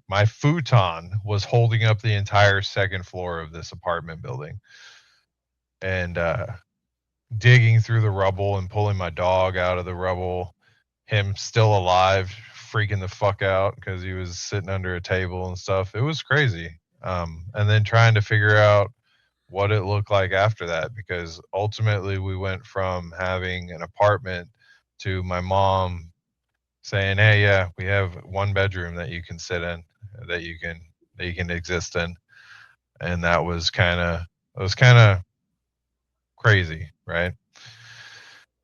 my futon was holding up the entire second floor of this apartment building, and digging through the rubble and pulling my dog out of the rubble, him still alive, freaking the fuck out because he was sitting under a table and stuff. It was crazy. And then trying to figure out what it looked like after that, because ultimately we went from having an apartment to my mom saying, "Hey, yeah, we have one bedroom that you can sit in, that you can that you can exist in," and that was kind of crazy, right?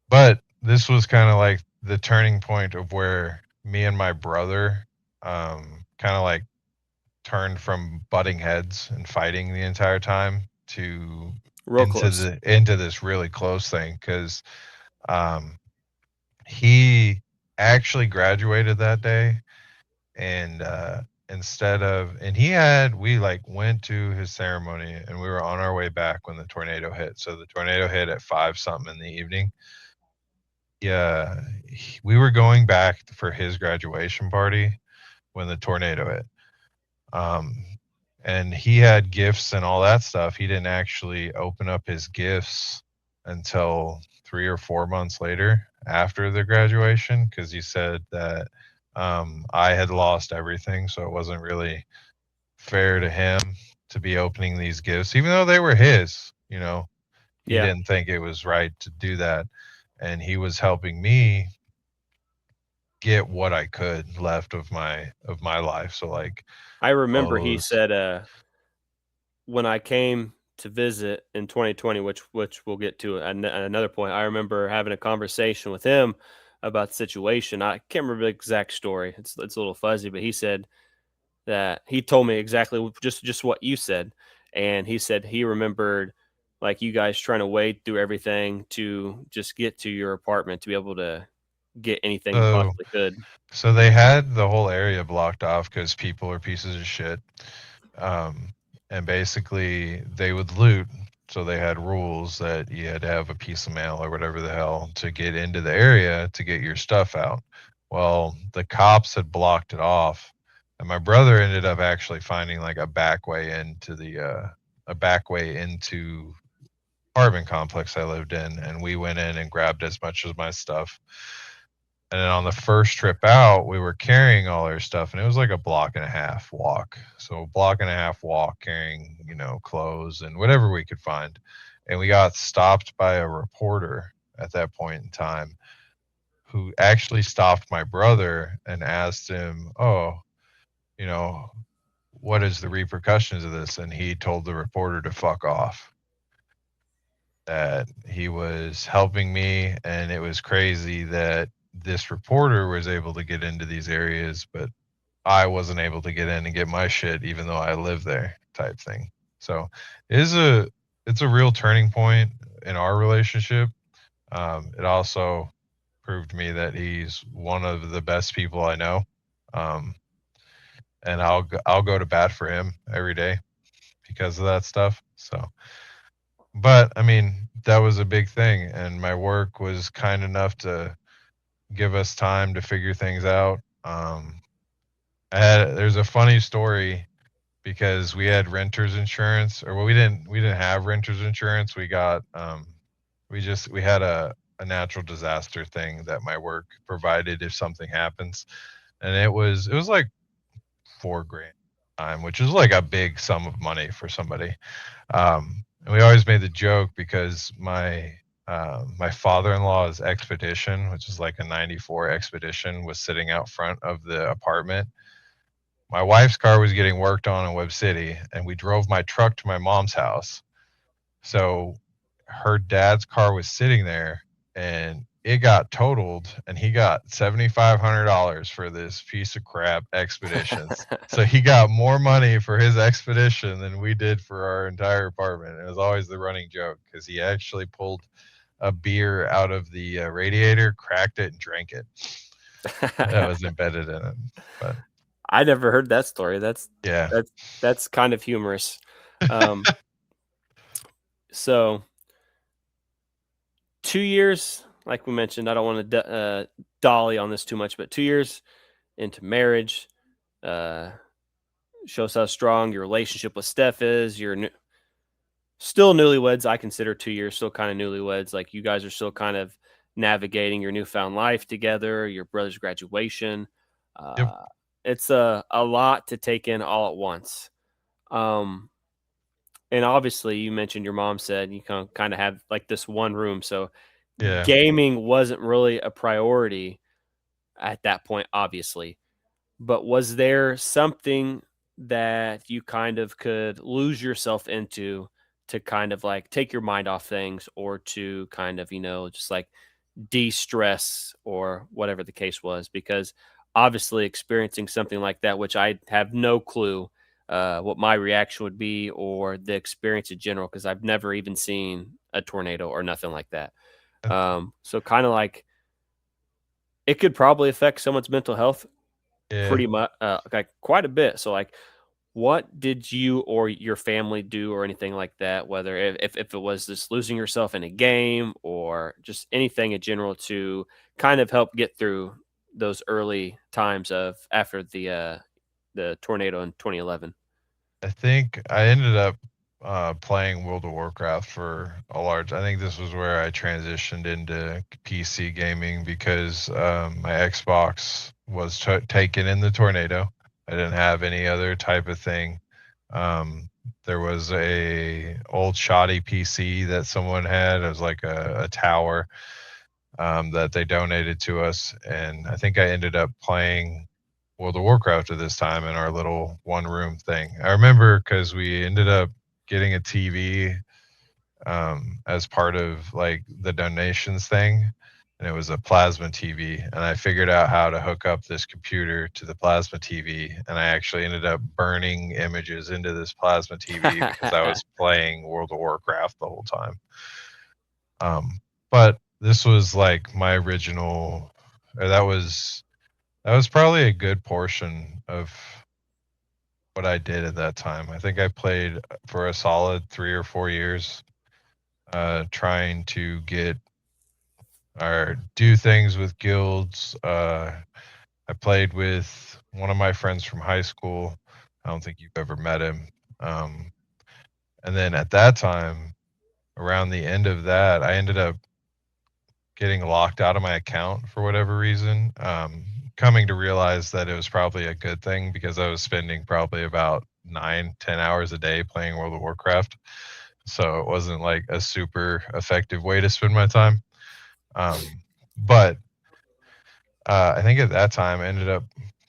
But this was kind of like the turning point of where me and my brother kind of like turned from butting heads and fighting the entire time to Real close. into this really close thing, because um, he actually graduated that day, and we like went to his ceremony and we were on our way back when the tornado hit. So the tornado hit at 5 something in the evening. Yeah, we were going back for his graduation party when the tornado hit. Um, and he had gifts and all that stuff. He didn't actually open up his gifts until 3 or 4 months later after the graduation, because he said that I had lost everything, so it wasn't really fair to him to be opening these gifts, even though they were his. He Yeah. didn't think it was right to do that, and he was helping me get what I could left of my life. So like I remember he clothes. said, when I came to visit in 2020, which we'll get to at another point, I remember having a conversation with him about the situation. I can't remember the exact story. It's a little fuzzy, but he said that he told me exactly just what you said, and he said he remembered like you guys trying to wade through everything to just get to your apartment to be able to get anything you So possibly could. so they had the whole area blocked off because people are pieces of shit. Um, and basically they would loot. So they had rules that you had to have a piece of mail or whatever the hell to get into the area to get your stuff out. Well, the cops had blocked it off, and my brother ended up actually finding like a back way into apartment complex I lived in, and we went in and grabbed as much of my stuff. And then on the first trip out, we were carrying all our stuff, and it was like a block and a half walk. So, a block and a half walk carrying, clothes and whatever we could find. And we got stopped by a reporter at that point in time, who actually stopped my brother and asked him, "Oh, you know, what is the repercussions of this?" And he told the reporter to fuck off. That he was helping me, and it was crazy that this reporter was able to get into these areas, but I wasn't able to get in and get my shit even though I live there, type thing. So it is a it's a real turning point in our relationship. It also proved to me that he's one of the best people I know. Um, and I'll go to bat for him every day because of that stuff. So, but I mean, that was a big thing, and my work was kind enough to give us time to figure things out. There's a funny story, because we had renters insurance, or well, we didn't have renters insurance. We had a natural disaster thing that my work provided if something happens, and it was like 4 grand time, which is like a big sum of money for somebody. And we always made the joke because my father-in-law's Expedition, which is like a '94 Expedition, was sitting out front of the apartment. My wife's car was getting worked on in Webb City, and we drove my truck to my mom's house. So her dad's car was sitting there, and it got totaled, and he got $7,500 for this piece of crap Expeditions. So he got more money for his Expedition than we did for our entire apartment. It was always the running joke, because he actually pulled a beer out of the radiator, cracked it, and drank it. That was embedded in it. But I never heard that story. yeah. That's that's kind of humorous. Um, so 2 years, like we mentioned, I don't want to dolly on this too much, but 2 years into marriage uh, shows how strong your relationship with Steph is. You're still newlyweds. I consider 2 years still kind of newlyweds. Like you guys are still kind of navigating your newfound life together, your brother's graduation. Yep. Uh, it's a lot to take in all at once. Um, and obviously, you mentioned your mom said you kind of have like this one room, so Yeah. gaming wasn't really a priority at that point, obviously. But was there something that you kind of could lose yourself into to kind of like take your mind off things or to kind of, just like de-stress or whatever the case was? Because obviously experiencing something like that, which I have no clue what my reaction would be or the experience in general, because I've never even seen a tornado or nothing like that. I- So kind of like it could probably affect someone's mental health Yeah. pretty much, like quite a bit. So like, what did you or your family do or anything like that? Whether if it was just losing yourself in a game or just anything in general to kind of help get through those early times of after the tornado in 2011. I think I ended up playing World of Warcraft for a large. I think this was where I transitioned into PC gaming because my Xbox was taken in the tornado. I didn't have any other type of thing. Um, there was a old shoddy PC that someone had. It was like a tower that they donated to us, and I think I ended up playing World of Warcraft at this time in our little one room thing. I remember because we ended up getting a TV as part of like the donations thing, and it was a plasma TV. And I figured out how to hook up this computer to the plasma TV, and I actually ended up burning images into this plasma TV because I was playing World of Warcraft the whole time. But this was like my original. Or that was probably a good portion of what I did at that time. I think I played for a solid 3 or 4 years, trying to get or do things with guilds. I played with one of my friends from high school. I don't think you've ever met him. Um, and then at that time, around the end of that, I ended up getting locked out of my account for whatever reason. Coming to realize that it was probably a good thing because I was spending probably about 9, 10 hours a day playing World of Warcraft. So it wasn't like a super effective way to spend my time. But I think at that time I ended up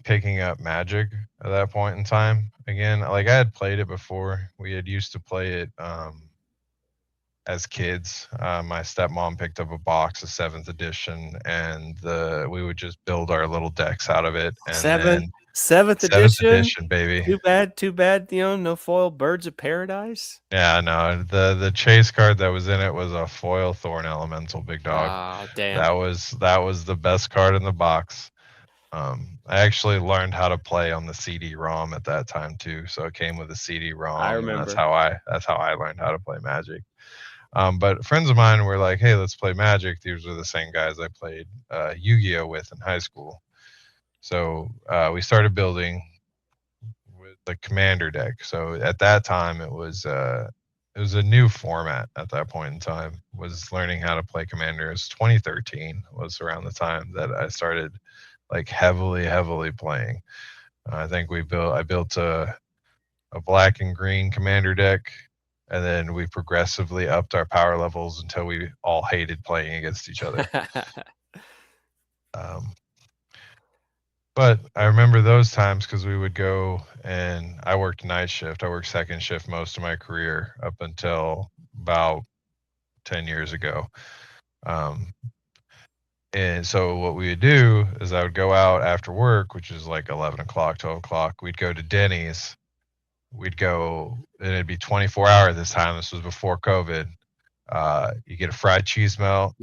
picking up Magic at that point in time. Again, like I had played it before. We had used to play it as kids. My stepmom picked up a box of seventh edition, and we would just build our little decks out of it. And Seventh then seventh seventh edition. edition, baby. Too bad. No foil birds of paradise. Yeah, no, the chase card that was in it was a foil thorn elemental, big dog. Ah, damn. That was the best card in the box. I actually learned how to play on the CD-ROM at that time too, so it came with a I CD-ROM, and that's remember. how I learned how to play Magic. But friends of mine were like, "Hey, let's play Magic." These were the same guys I played Yu-Gi-Oh with in high school. So we started building with the Commander deck. So at that time, it was a new format at that point in time. Was learning how to play Commander. It was 2013 was around the time that I started like heavily playing. I think I built a black and green Commander deck, and then we progressively upped our power levels until we all hated playing against each other. Um, but I remember those times because we would go and I worked night shift. I worked second shift most of my career up until about 10 years ago. Um, and so what we would do is I would go out after work, which is like 11 o'clock, 12 o'clock. We'd go to Denny's. We'd go, and it'd be 24-hour this time. This was before COVID. You get a fried cheese melt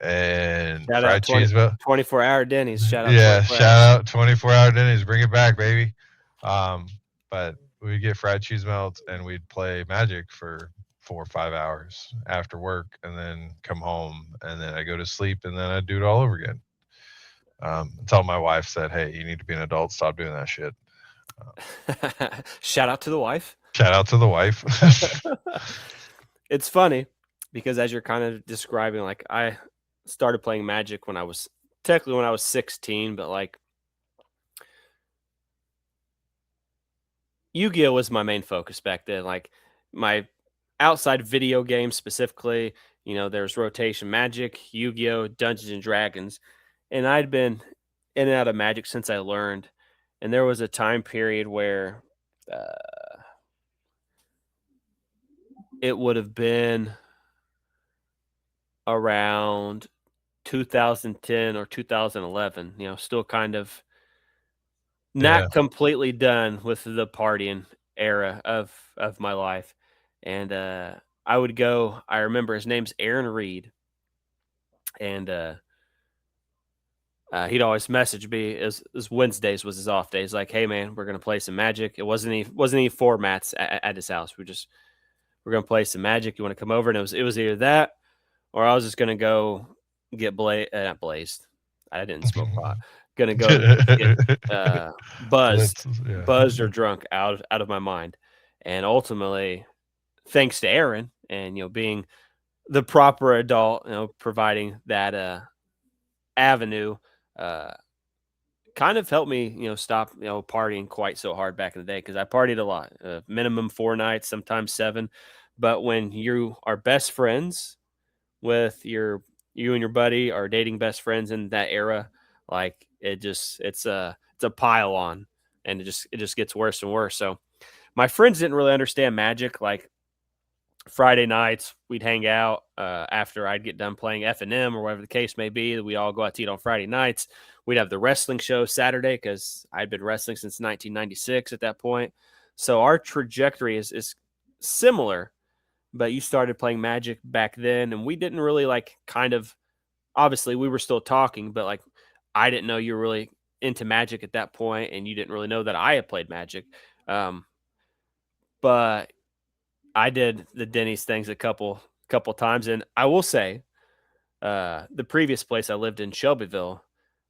and Shout out fried cheese melt. 24-hour Denny's. Shout out Yeah, 24 hour. shout out 24-hour Denny's. Bring it back, baby. But we'd get fried cheese melts and we'd play Magic for 4 or 5 hours after work, and then come home, and then I go to sleep, and then I do it all over again. Until my wife said, "Hey, you need to be an adult. Stop doing that shit." Uh, Shout out to the wife. Shout out to the wife. It's funny because as you're kind of describing, I started playing Magic when I was technically when I was 16, but like Yu-Gi-Oh was my main focus back then. Like my outside video games specifically, there's rotation Magic, Yu-Gi-Oh, Dungeons and Dragons, and I'd been in and out of Magic since I learned. And there was a time period where it would have been around 2010 or 2011. Still kind of Yeah. not completely done with the partying era of my life, and I would go. I remember his name's Aaron Reed, and he'd always message me. As Wednesdays was his off days. Like, hey man, we're gonna play some Magic. It wasn't any formats at his house. We're gonna play some Magic. You want to come over? And it was either that or I was just gonna go get not blazed. I didn't smoke pot. Gonna go get buzzed, Blitzes, yeah. buzzed or drunk out of my mind. And ultimately, thanks to Aaron and being the proper adult, providing that avenue, uh, kind of helped me, stop, partying quite so hard back in the day because I partied a lot, minimum 4 nights, sometimes seven. But when you are best friends with you and your buddy are dating best friends in that era, like it's a pile on, and it just gets worse and worse. So my friends didn't really understand Magic. Like Friday nights, we'd hang out after I'd get done playing F&M or whatever the case may be. We all go out to eat on Friday nights. We'd have the wrestling show Saturday because I'd been wrestling since 1996 at that point. So our trajectory is similar, but you started playing Magic back then, and we didn't really like kind of obviously we were still talking, but like I didn't know you were really into Magic at that point, and you didn't really know that I had played Magic. Um, but I did the Denny's things a couple times, and I will say, the previous place I lived in, Shelbyville,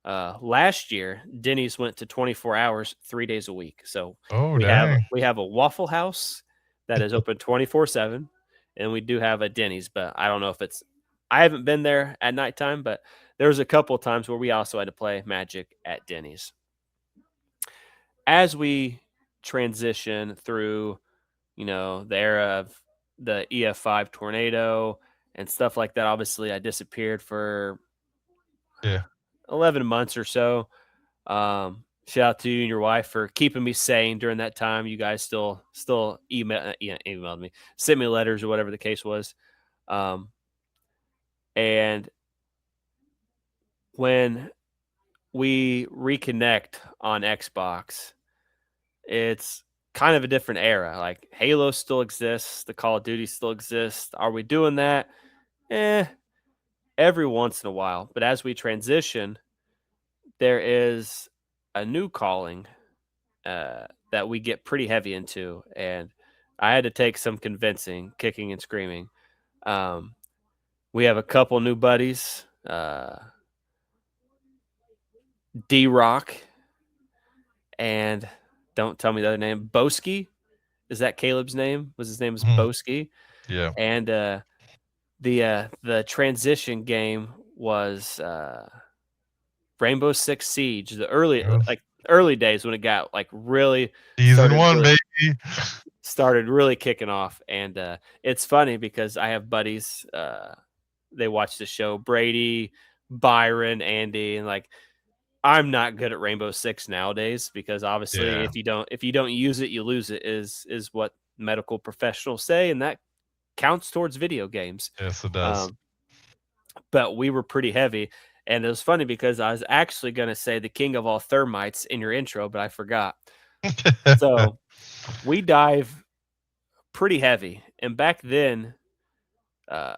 last year, Denny's went to 24 hours, 3 days a week. So Oh, we have dang. we have a Waffle House that is open 24/7, and we do have a Denny's, but I don't know if it's. I haven't been there at nighttime, but there was a couple times where we also had to play Magic at Denny's. As we transition through the era of the EF5 tornado and stuff like that. Obviously, I disappeared for Yeah. 11 months or so. Shout out to you and your wife for keeping me sane during that time. You guys still emailed me, sent me letters or whatever the case was. And when we reconnect on Xbox, it's kind of a different era. Like Halo still exists, the Call of Duty still exists. Are we doing that? Eh, every once in a while. But as we transition, there is a new calling that we get pretty heavy into, and I had to take some convincing, kicking and screaming. Um, we have a couple new buddies, D Rock, and don't tell me the other name, Boski. Is that Caleb's name? Was his name was Mhm. Boski? Yeah. And the transition game was Rainbow Six Siege, the It was early days when it got like really season started 1, really baby. started really kicking off. And it's funny because I have buddies, they watch the show, Brady, Byron, Andy, and like I'm not good at Rainbow Six nowadays because obviously Yeah. if you don't use it, you lose it is what medical professionals say, and that counts towards video games. Yes, it does. Um, but we were pretty heavy. And it was funny because I was actually going to say the king of all thermites in your intro, but I forgot. So we dive pretty heavy. And back then, uh,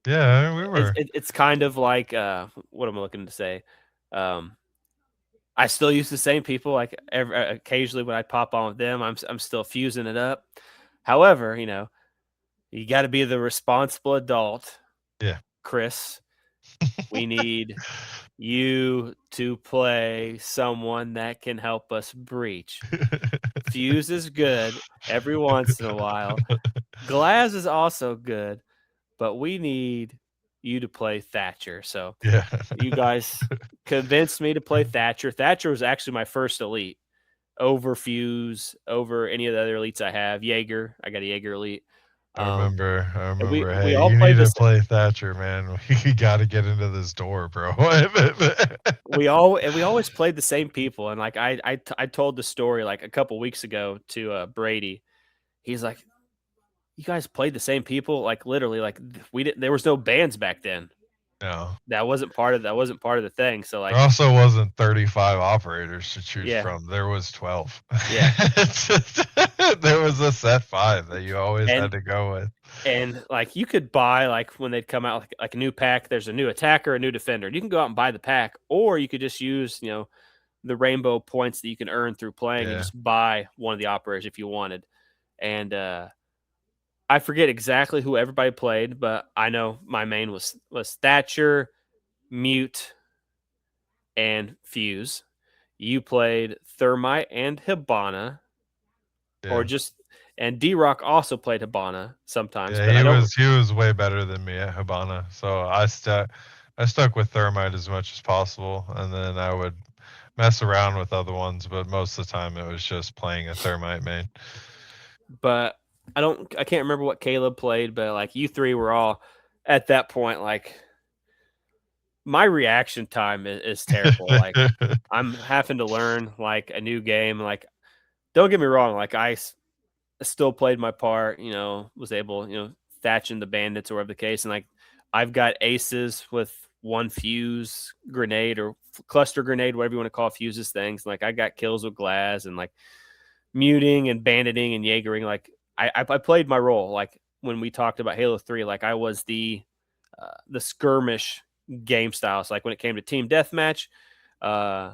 Yeah, we it's, were. it, it's kind of like what am I looking to say? Um, I still use the same people. Like occasionally when I pop on with them, I'm still fusing it up. However, you got to be the responsible adult, Yeah. Chris. We need you to play someone that can help us breach. Fuse is good every once in a while. Glass is also good, but we need you to play Thatcher. So Yeah. you guys convinced me to play Thatcher. Thatcher was actually my first elite. over Fuse, over any of the other elites I have. Jaeger, I got a Jaeger elite. I Um, remember. I and we remember. we Hey, all you need played to this. play Thatcher, man. We got to get into this door, bro. We always played the same people, and like I told the story like a couple weeks ago to Brady. He's like, "You guys played the same people, like literally, like we didn't. There was no bands back then. No. That wasn't part of the thing. So There like, also wasn't 35 operators to choose yeah, from. There was 12. yeah, There was a set five that you always had and to go with. like you could buy like when they'd come out like a new pack. There's a new attacker, a new defender. You can go out and buy the pack, or you could just use the rainbow points that you can earn through playing and Yeah. just buy one of the operators if you wanted. And I forget exactly who everybody played, but I know my main was Thatcher, Mute, and Fuse. You played Thermite and Hibana, or Yeah. just and D Rock also played Hibana sometimes, Yeah, but I don't. he was way better than me at Habana. So I stuck with Thermite as much as possible, and then I would mess around with other ones, but most of the time it was just playing a Thermite main. But I can't remember what Caleb played, but like you three were all at that point. Like my reaction time is terrible. Like I'm having to learn like a new game. Like don't get me wrong, like still played my part, was able, thatching the bandits or whatever the case. And like I've got aces with one fuse grenade or cluster grenade, whatever you want to call fuses things. Like I got kills with glass and like muting and banditing and Jaegering. Like I played my role. Like when we talked about Halo 3, like I was the skirmish game styles. Like when it came to team deathmatch, uh,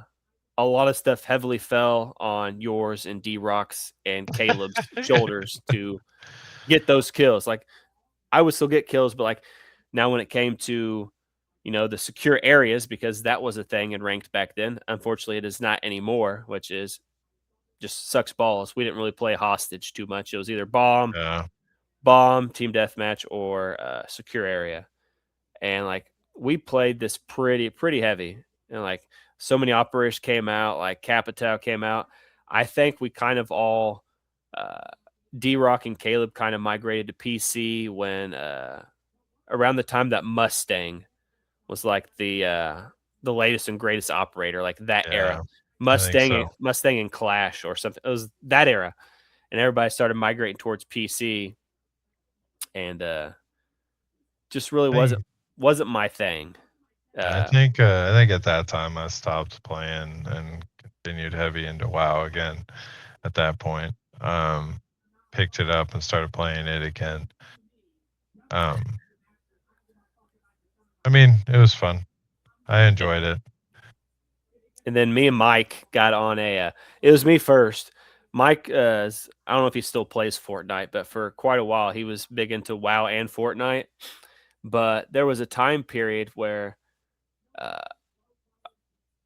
a lot of stuff heavily fell on yours and D Rock's and Caleb's shoulders to get those kills. Like I would still get kills, but like now when it came to the secure areas, because that was a thing in ranked back then. Unfortunately, it is not anymore, which is just sucks balls. We didn't really play hostage too much. It was either Yeah. bomb, team deathmatch, or secure area. And like we played this pretty heavy, and like so many operators came out, like Capital came out. I think we kind of all uh, D Rock and Caleb kind of migrated to PC when around the time that Mustang was like the latest and greatest operator, like that era. Yeah. I think so. Mustang and Clash or something. It was that era, and everybody started migrating towards PC, and just really I think wasn't my thing. Uh, I think at that time I stopped playing and continued heavy into WoW again at that point. Picked it up and started playing it again. Um, I mean, it was fun. I enjoyed it. and then me and Mike got on it was me first. Mike, I don't know if he still plays Fortnite, but for quite a while he was big into WoW and Fortnite. But there was a time period where uh,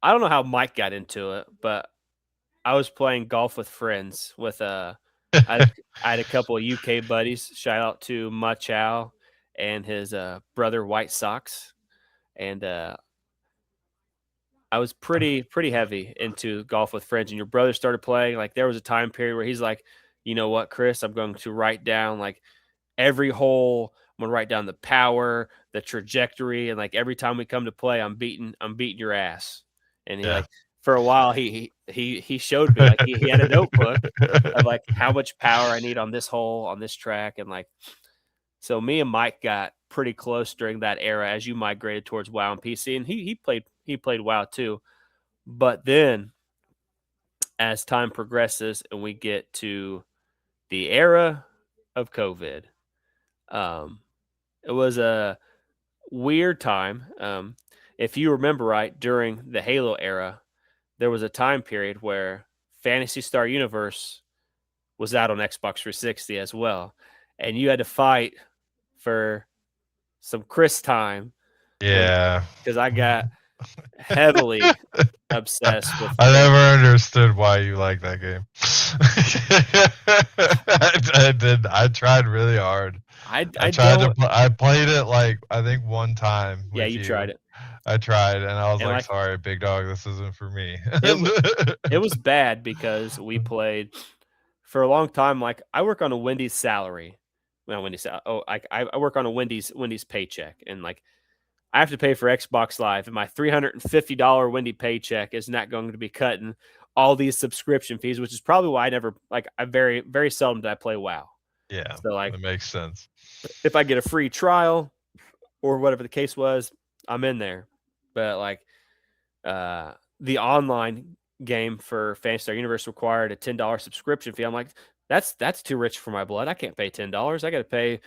I don't know how Mike got into it, but I was playing golf with friends with I had a, I had a couple of UK buddies. Shout out to Machow and his brother White Sox, and I was pretty heavy into golf with friends. And your brother started playing. Like there was a time period where he's like, you know what, Chris, I'm going to write down like every hole. I'm gonna write down the power, the trajectory, and like every time we come to play, I'm beating your ass. And he Yeah. like for a while he showed me like he had a notebook of like how much power I need on this hole on this track, and like so me and Mike got pretty close during that era as you migrated towards WoW and PC, and he played WoW too. But then as time progresses and we get to the era of COVID, um, it was a weird time. If you remember right, during the Halo era, there was a time period where Fantasy Star Universe was out on Xbox 360 as well, and you had to fight for some Chris time when Yeah. because I got heavily obsessed with I Chris. never understood why you like that game. I did. I tried really hard. I don't. I played it like I think one time Yeah, with you tried you. it, I tried and I was and like, like "Sorry, big dog, this isn't for me." it was bad because we played for a long time. Like I work on a Wendy's salary. Well, Wendy's. Oh, I work on a Wendy's paycheck, and like I have to pay for Xbox Live, and my $350 Wendy paycheck is not going to be cutting all these subscription fees, which is probably why I never like. I very seldom do I play WoW. Yeah, So like, that makes sense. if I get a free trial or whatever the case was, I'm in there. But like, the online game for Phantasy Star Universe required a $10 subscription fee. I'm like, that's too rich for my blood. I can't pay $10. I got to pay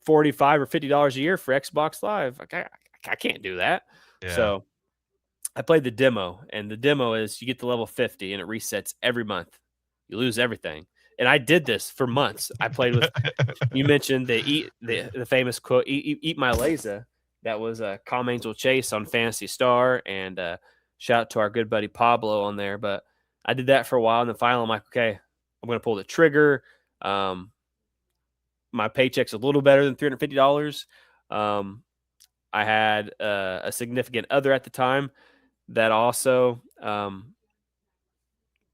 45 or $50 a year for Xbox Live. Like I can't do that. Yeah. So I played the demo, and the demo is you get to level 50 and it resets every month. You lose everything. And I did this for months. I played with you mentioned the famous quote eat my laser. That was Calm Angel Chase on Fantasy Star, and shout out to our good buddy Pablo on there. But I did that for a while, and then finally I'm like, okay, I'm gonna pull the trigger. Um, my paycheck's a little better than $350. Um, I had a significant other at the time that also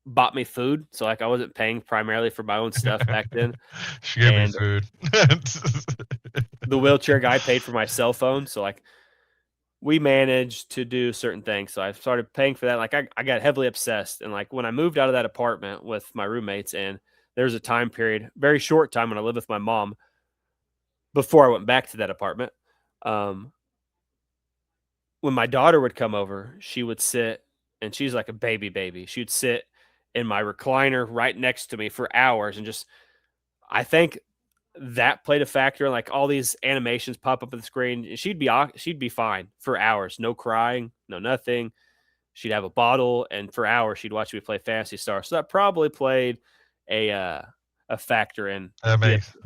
bought me food, so like I wasn't paying primarily for my own stuff back then, She gave me and food. the wheelchair guy paid for my cell phone, so like we managed to do certain things. So I started paying for that. Like I got heavily obsessed. And like when I moved out of that apartment with my roommates, and there was a time period, very short time when I lived with my mom before I went back to that apartment. Um, when my daughter would come over, she would sit, and she's like a baby. She'd sit in my recliner right next to me for hours and just, I think that played a factor. Like all these animations pop up on the screen, and she'd be fine for hours, no crying, no nothing. She'd have a bottle, and for hours she'd watch me play Fantasy Star. So that probably played a uh, a factor in That makes the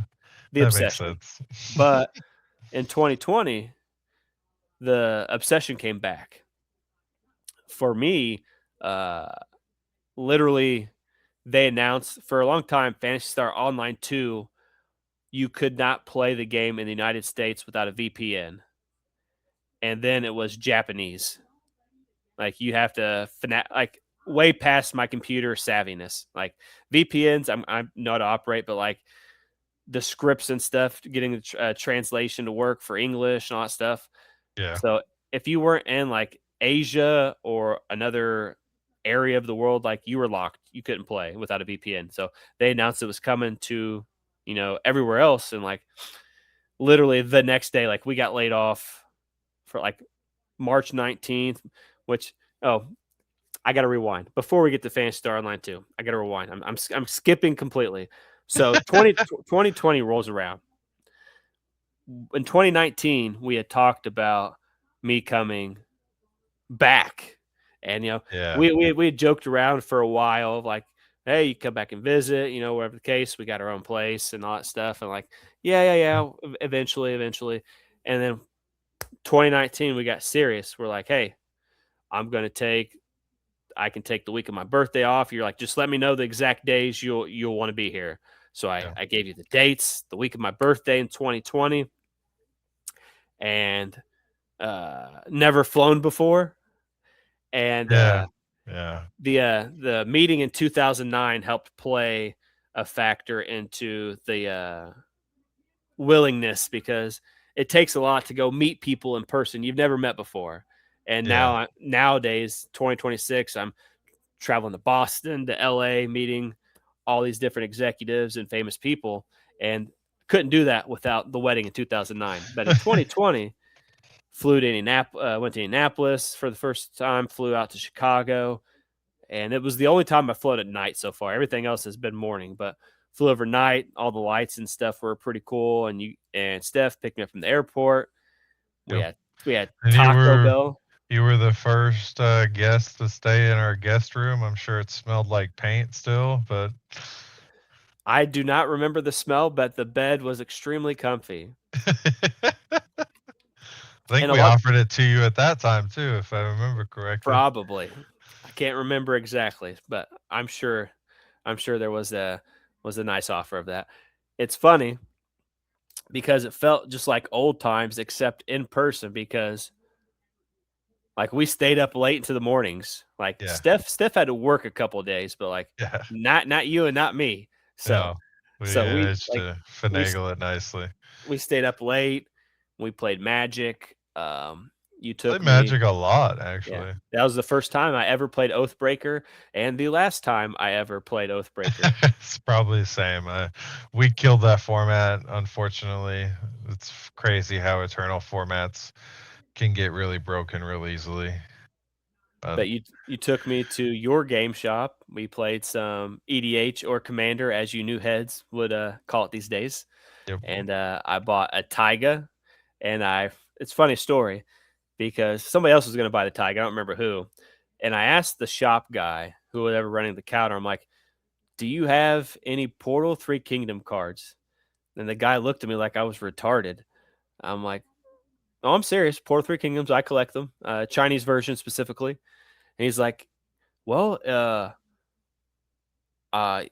that makes obsession. sense. But in 2020, the obsession came back for me. Uh, Literally, they announced for a long time Fantasy Star Online 2, you could not play the game in the United States without a VPN. And then it was Japanese. Like you have to like way past my computer savviness. Like VPNs, I know how to operate, but like the scripts and stuff, getting the translation to work for English and all that stuff. Yeah. So if you weren't in like Asia or another area of the world, like you were locked. You couldn't play without a VPN. So they announced it was coming to, everywhere else. And like literally the next day, like we got laid off for like March 19th, which, oh, I got to rewind before we get to Fantasy Star Online 2. I got to rewind. I'm skipping completely. So 2020 rolls around. In 2019, we had talked about me coming back. And Yeah. we had joked around for a while of like, hey, you come back and visit, whatever the case, we got our own place and all that stuff. And like, yeah. Eventually. And then 2019, we got serious. We're like, hey, I can take the week of my birthday off. You're like, just let me know the exact days you'll want to be here. So Yeah. I gave you the dates, the week of my birthday in 2020, and never flown before. And Yeah. Yeah. the meeting in 2009 helped play a factor into the willingness, because it takes a lot to go meet people in person you've never met before. And Yeah. nowadays, 2026, I'm traveling to Boston, to LA, meeting all these different executives and famous people, and couldn't do that without the wedding in 2009. But in 2020, went to Indianapolis for the first time, flew out to Chicago, and it was the only time I flown at night so far. Everything else has been morning, but flew overnight. All the lights and stuff were pretty cool. And Steph picked me up from the airport. We Yep. had we had And Taco Bell. you were the first guest to stay in our guest room. I'm sure it smelled like paint still, but I do not remember the smell, but the bed was extremely comfy. I think And a we lot offered it to you at that time too, if I remember correctly. Probably. I can't remember exactly, but I'm sure there was a nice offer of that. It's funny. because it felt just like old times, except in person. Because like we stayed up late into the mornings. Like Yeah. Steph had to work a couple of days, but like Yeah. not you and not me. So No. We so we managed like to we finagle it nicely. we stayed up late. We played Magic. You Played took me. Magic a lot, Yeah, actually. that was the first time I ever played Oathbreaker, and the last time I ever played Oathbreaker. It's probably the same. We killed that format, unfortunately. It's crazy how Eternal formats can get really broken real easily. But But you took me to your game shop. We played some EDH or Commander, as you new heads would call it these days. yep. And I bought a Taiga, and it's a funny story because somebody else was going to buy the Taiga. I don't remember who. And I asked the shop guy who was ever running the counter. I'm like, "Do you have any Portal Three Kingdom cards?" And the guy looked at me like I was retarded. I'm like, "Oh, I'm serious. Portal Three Kingdoms. I collect them. Chinese version specifically." And he's like, "Well,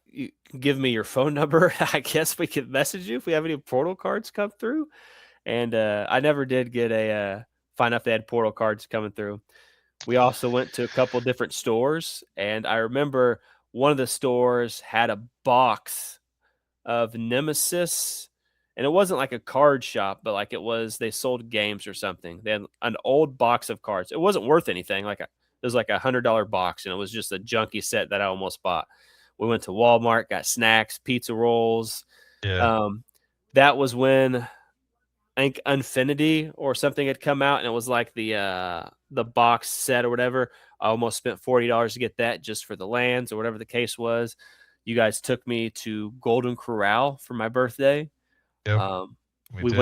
you can give me your phone number. I guess we could message you if we have any portal cards come through." And I never did get a find out if they had portal cards coming through. We also went to a couple different stores, and I remember one of the stores had a box of Nemesis, and it wasn't like a card shop, but like it was they sold games or something. They had an old box of cards. It wasn't worth anything. It was like $100 box, and it was just a junky set that I almost bought. We went to Walmart, got snacks, pizza rolls. Yeah. Um, that was when I think Infinity or something had come out, and it was like the box set or whatever. I almost spent $40 to get that just for the lands or whatever the case was. You guys took me to Golden Corral for my birthday. Yep. Um, We did. we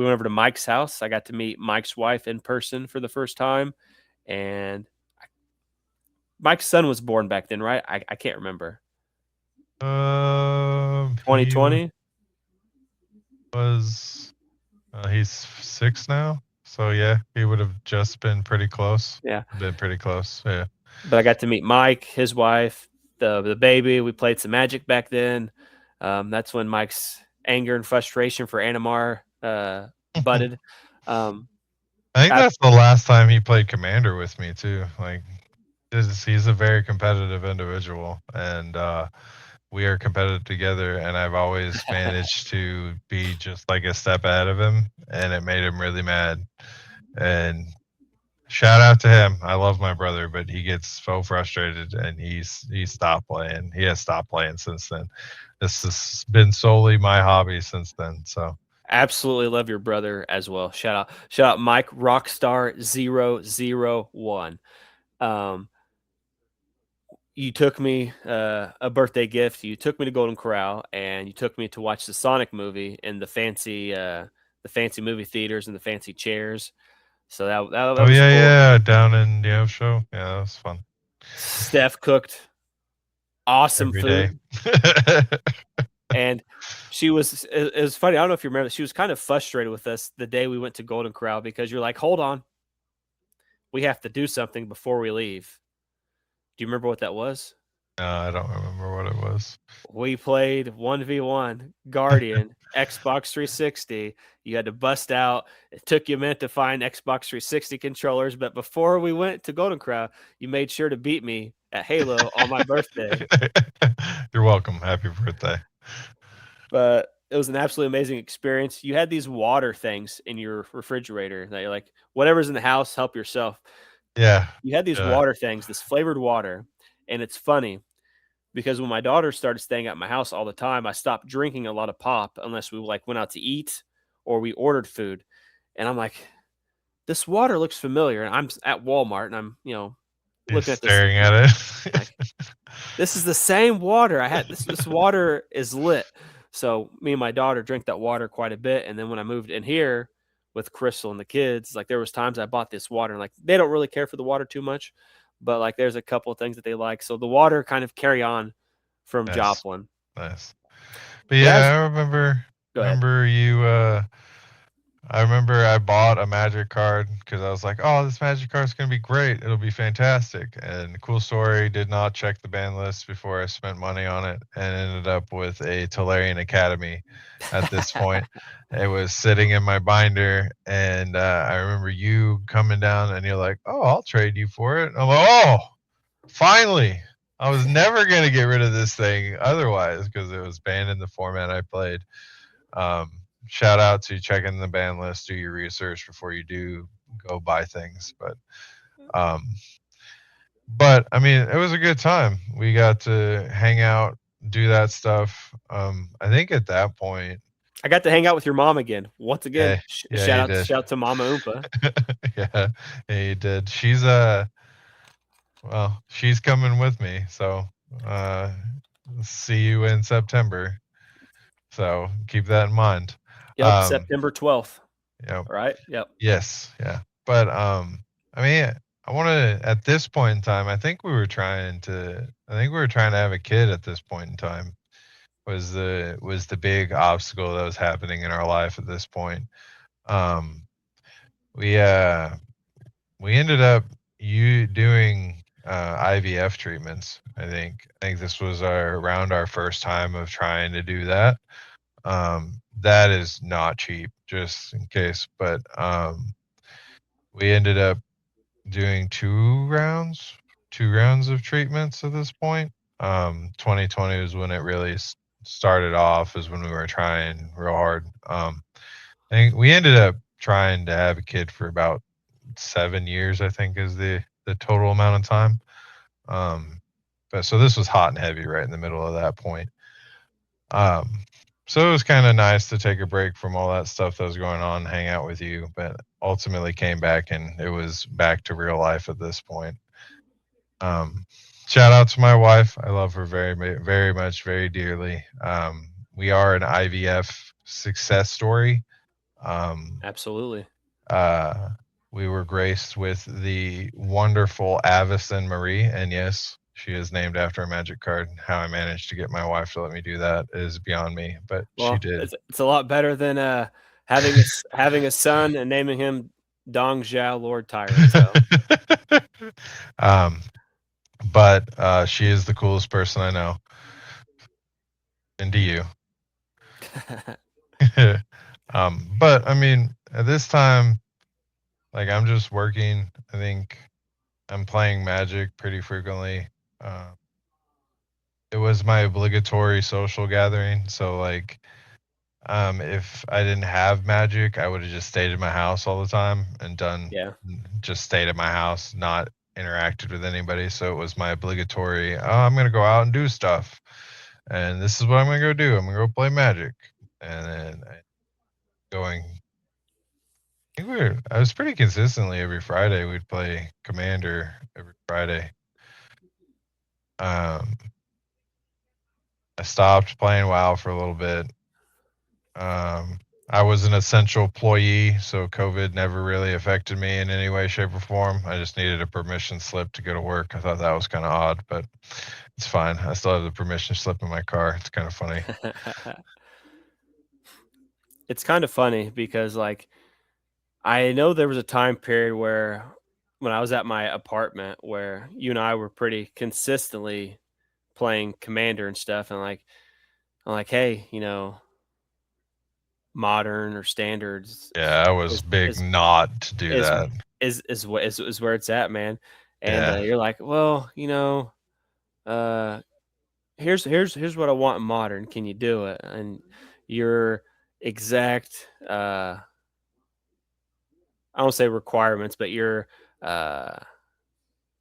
went over to Mike's house. I got to meet Mike's wife in person for the first time, and Mike's son was born back then, right? I can't remember. He 2020. was he's 6 now. So yeah, he would have just been pretty close. Yeah, Been pretty close. Yeah. but I got to meet Mike, his wife, the baby. We played some Magic back then. That's when Mike's anger and frustration for Animar budded. Um, I think I, that's the last time he played Commander with me too. Like he's a very competitive individual, and we are competitive together, and I've always managed to be just like a step ahead of him, and it made him really mad. And shout out to him. I love my brother, but he gets so frustrated, and he stopped playing. He has stopped playing since then. This has been solely my hobby since then. So absolutely love your brother as well. Shout out, Mike Rockstar 001. Um, you took me a birthday gift. You took me to Golden Corral, and you took me to watch the Sonic movie in the fancy movie theaters and the fancy chairs. So that oh was yeah, cool. yeah, down in the O show. Yeah, that was fun. Steph cooked awesome Every day. food, and it was funny. I don't know if you remember. She was kind of frustrated with us the day we went to Golden Corral because you're like, hold on, we have to do something before we leave. Do you remember what that was? No, I don't remember what it was. We played 1v1 Guardian Xbox 360. You had to bust out. It took you a minute to find Xbox 360 controllers, but before we went to Golden Crown, you made sure to beat me at Halo on my birthday. You're welcome. Happy birthday. But it was an absolutely amazing experience. You had these water things in your refrigerator that you're like, whatever's in the house, help yourself. Yeah. You had these Yeah. water things, this flavored water, and it's funny because when my daughter started staying at my house all the time, I stopped drinking a lot of pop unless we like went out to eat or we ordered food. And I'm like, this water looks familiar. And I'm at Walmart and I'm, He's looking at this staring thing. at Like, it. this is the same water I had. This water is lit. So me and my daughter drink that water quite a bit. And then when I moved in here with Crystal and the kids, like there was times I bought this water and like they don't really care for the water too much, but like there's a couple of things that they like. So the water kind of carry on from Nice. Joplin. Nice. But But yeah, as I remember Go ahead. remember you I remember I bought a magic card because I was like, "Oh, this magic card is gonna be great. It'll be fantastic." And cool story, did not check the ban list before I spent money on it, and ended up with a Tolarian Academy. At this point, it was sitting in my binder, and I remember you coming down, and you're like, "Oh, I'll trade you for it." I'm like, "Oh, finally!" I was never gonna get rid of this thing otherwise because it was banned in the format I played. Um, Shout out to checking the ban list, do your research before you do go buy things. Um, but I mean, it was a good time. We got to hang out, do that stuff. I think at that point, I got to hang out with your mom again. Once again, hey, yeah, shout you out did. shout out to Mama Oompa. Yeah, yeah, you did. She's well, she's coming with me, so uh, see you in September. So keep that in mind. Yep, Um, September 12th. you know, All right. Yep. Yes, yeah. But I mean, I want to at this point in time, I think we were trying to have a kid at this point in time was the big obstacle that was happening in our life at this point. Um we we ended up you doing IVF treatments. I think this was our around our first time of trying to do that. That is not cheap, just in case, but we ended up doing two rounds of treatments at this point. 2020 was when it really started off, is when we were trying real hard. I think we ended up trying to have a kid for about 7 years, I think is the total amount of time. Um, but so this was hot and heavy right in the middle of that point. Um, so it was kind of nice to take a break from all that stuff that was going on, hang out with you, but ultimately came back and it was back to real life at this point. Um, Shout out to my wife. I love her very much, very dearly. We are an IVF success story. Um, Absolutely. uh, we were graced with the wonderful Avison Marie, and yes, she is named after a magic card. How I managed to get my wife to let me do that is beyond me, but she Well, did. it's a lot better than having a son and naming him Dong Zhao Lord Tyrant. So um, but she is the coolest person I know. Into you. But I mean, at this time, like I'm just working. I think I'm playing Magic pretty frequently. Uh, it was my obligatory social gathering, so like, if I didn't have Magic, I would have just stayed in my house all the time and done yeah. just stayed at my house, not interacted with anybody. So it was my obligatory. Oh, I'm gonna go out and do stuff, and this is what I'm gonna go do. I'm gonna go play Magic, and then going I was pretty consistently every Friday we'd play Commander every Friday. Um, I stopped playing WoW for a little bit. Um, I was an essential employee, so COVID never really affected me in any way, shape, or form. I just needed a permission slip to go to work. I thought that was kind of odd, but it's fine. I still have the permission slip in my car. It's kind of funny. It's kind of funny because like I know there was a time period where when I was at my apartment where you and I were pretty consistently playing Commander and stuff, and like I'm like, hey, modern or standards Yeah, I was is big is not to do is that. is where it's at, man. And Yeah, you're like, well, uh, here's what I want in modern. Can you do it? And your exact I don't say requirements, but your uh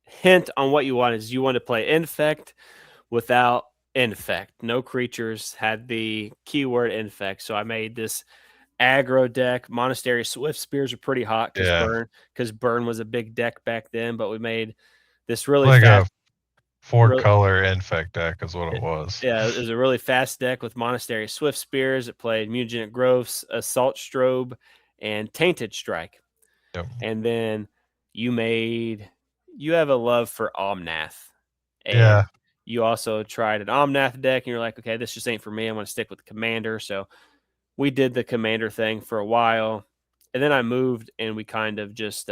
hint on what you want is you want to play infect without infect. No creatures had the keyword infect. So I made this aggro deck. Monastery Swift Spears are pretty hot yeah, because burn was a big deck back then, but we made this really like fast a four really color infect deck is what it it, was. yeah, it was a really fast deck with Monastery Swift Spears. It played Mutagenic Growths, Assault Strobe, and Tainted Strike. Yep. And then you made you have a love for Omnath, and Yeah, you also tried an Omnath deck, and you're like, okay, this just ain't for me. I'm going to stick with the Commander. So we did the Commander thing for a while. and then I moved, and we kind of just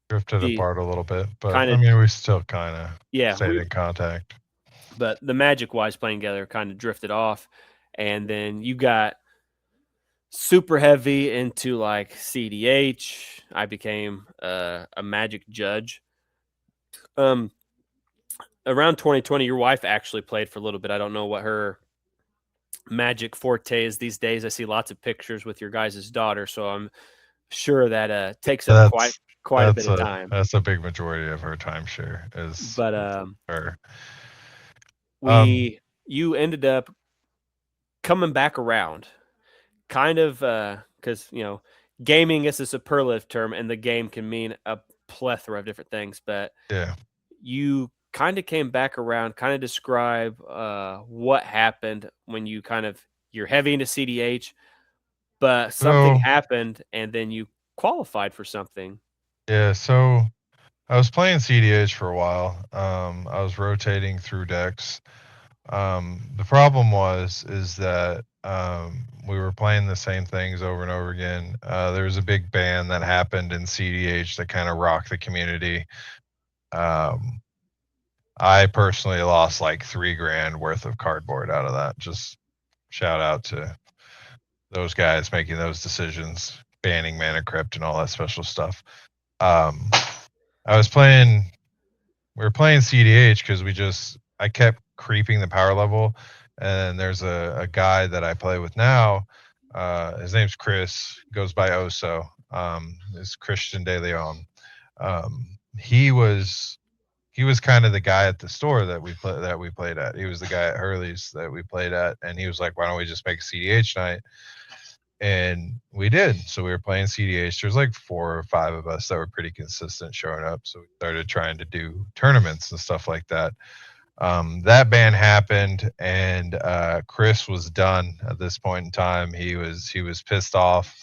Drifted the apart a little bit, but kind I of mean, we still kind of yeah stayed we in contact. but the Magic wise playing together kind of drifted off, and then you got super heavy into like CDH. I became a Magic judge. Um, Around 2020, your wife actually played for a little bit. I don't know what her Magic forte is these days. I see lots of pictures with your guys' daughter, so I'm sure that takes up quite That's quite a bit that's of a time. that's a big majority of her timeshare But is her. Um, we you ended up coming back around, kind of because gaming is a superlative term, and the game can mean a plethora of different things. But yeah. you kind of came back around. Kind of describe what happened when you're heavy into CDH, but something So happened, and then you qualified for something. yeah, so I was playing CDH for a while. I was rotating through decks. The problem is that we were playing the same things over and over again. There was a big ban that happened in CDH that kind of rocked the community. Um, I personally lost like 3 grand worth of cardboard out of that. Just shout out to those guys making those decisions, banning Mana Crypt and all that special stuff. Um, I was playing we were playing CDH because I kept creeping the power level, and there's a guy that I play with now. His name's Chris, goes by Oso. Is Christian De Leon. He was kind of the guy at the store that we played at. He was the guy at Hurley's that we played at, and he was like, "Why don't we just make a CDH night?" And we did. So we were playing CDH. There's like 4 or 5 of us that were pretty consistent showing up. So we started trying to do tournaments and stuff like that. That ban happened, and Chris was done at this point in time. He was pissed off,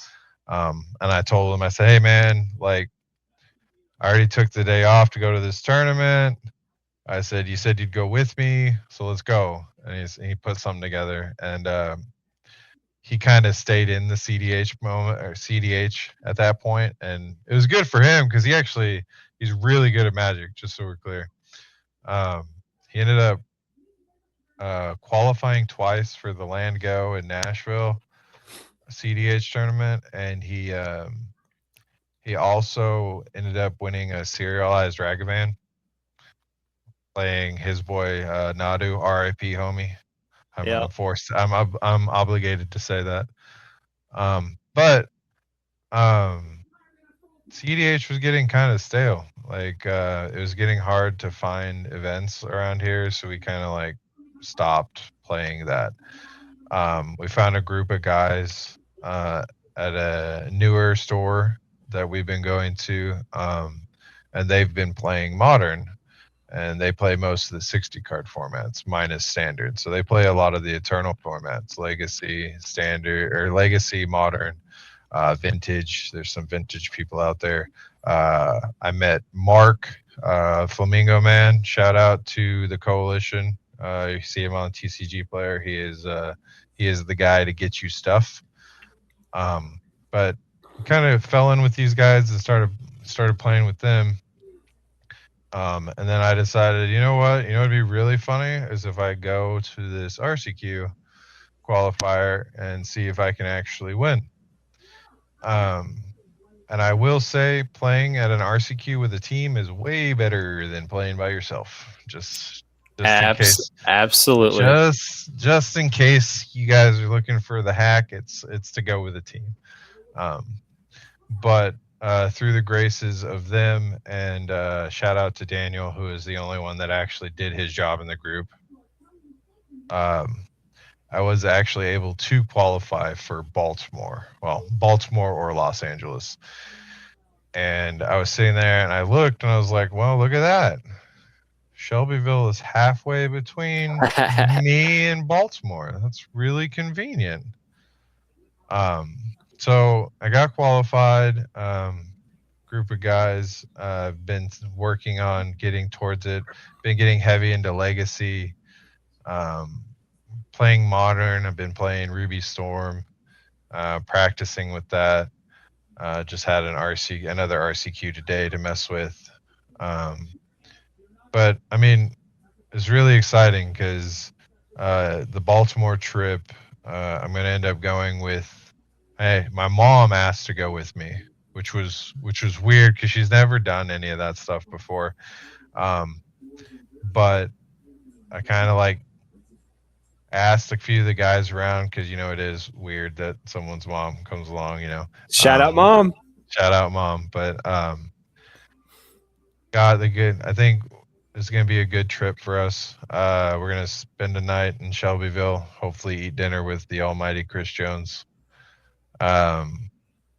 and I told him, I said, "Hey man, like I already took the day off to go to this tournament." I said, "You said you'd go with me, so let's go." And he put something together, and he kind of stayed in the CDH moment or CDH at that point, and it was good for him because he's really good at Magic. Just so we're clear, um, he ended up qualifying twice for the Land Go in Nashville CDH tournament, and he also ended up winning a serialized Ragavan, playing his boy Nadu, R.I.P. homie. Yeah. I'm obligated to say that. But CDH was getting kind of stale. Like it was getting hard to find events around here, so we kind of like stopped playing that. We found a group of guys at a newer store that we've been going to, and they've been playing modern, and they play most of the 60 card formats minus standard. So they play a lot of the eternal formats, legacy, standard, or legacy, modern, vintage. There's some vintage people out there. I met Mark, Flamingo Man. Shout out to the coalition. You see him on TCG Player. He is the guy to get you stuff. Um, but kind of fell in with these guys and started playing with them. And then I decided, you know what? You know what'd be really funny is if I go to this RCQ qualifier and see if I can actually win. Um, and I will say, playing at an RCQ with a team is way better than playing by yourself. Just in case, Absolutely. just in case you guys are looking for the hack, it's to go with a team. Um, but through the graces of them, and shout out to Daniel, who is the only one that actually did his job in the group. Um, I was actually able to qualify for Baltimore. Well, Baltimore or Los Angeles. And I was sitting there and I looked and I was like, well, look at that. Shelbyville is halfway between me and Baltimore. That's really convenient. Um, so I got qualified. Group of guys. Been working on getting towards it. Been getting heavy into Legacy. Um, Playing Modern. I've been playing Ruby Storm. Practicing with that. Just had another RCQ today to mess with. Um, but I mean, it's really exciting because the Baltimore trip, I'm going to end up going with. Hey, my mom asked to go with me, which was weird because she's never done any of that stuff before. Um, but I kind of like asked a few of the guys around because it is weird that someone's mom comes along. Shout out, mom. Shout out mom, but God, the good. I think it's gonna be a good trip for us. We're gonna spend a night in Shelbyville. Hopefully, eat dinner with the almighty Chris Jones. Um,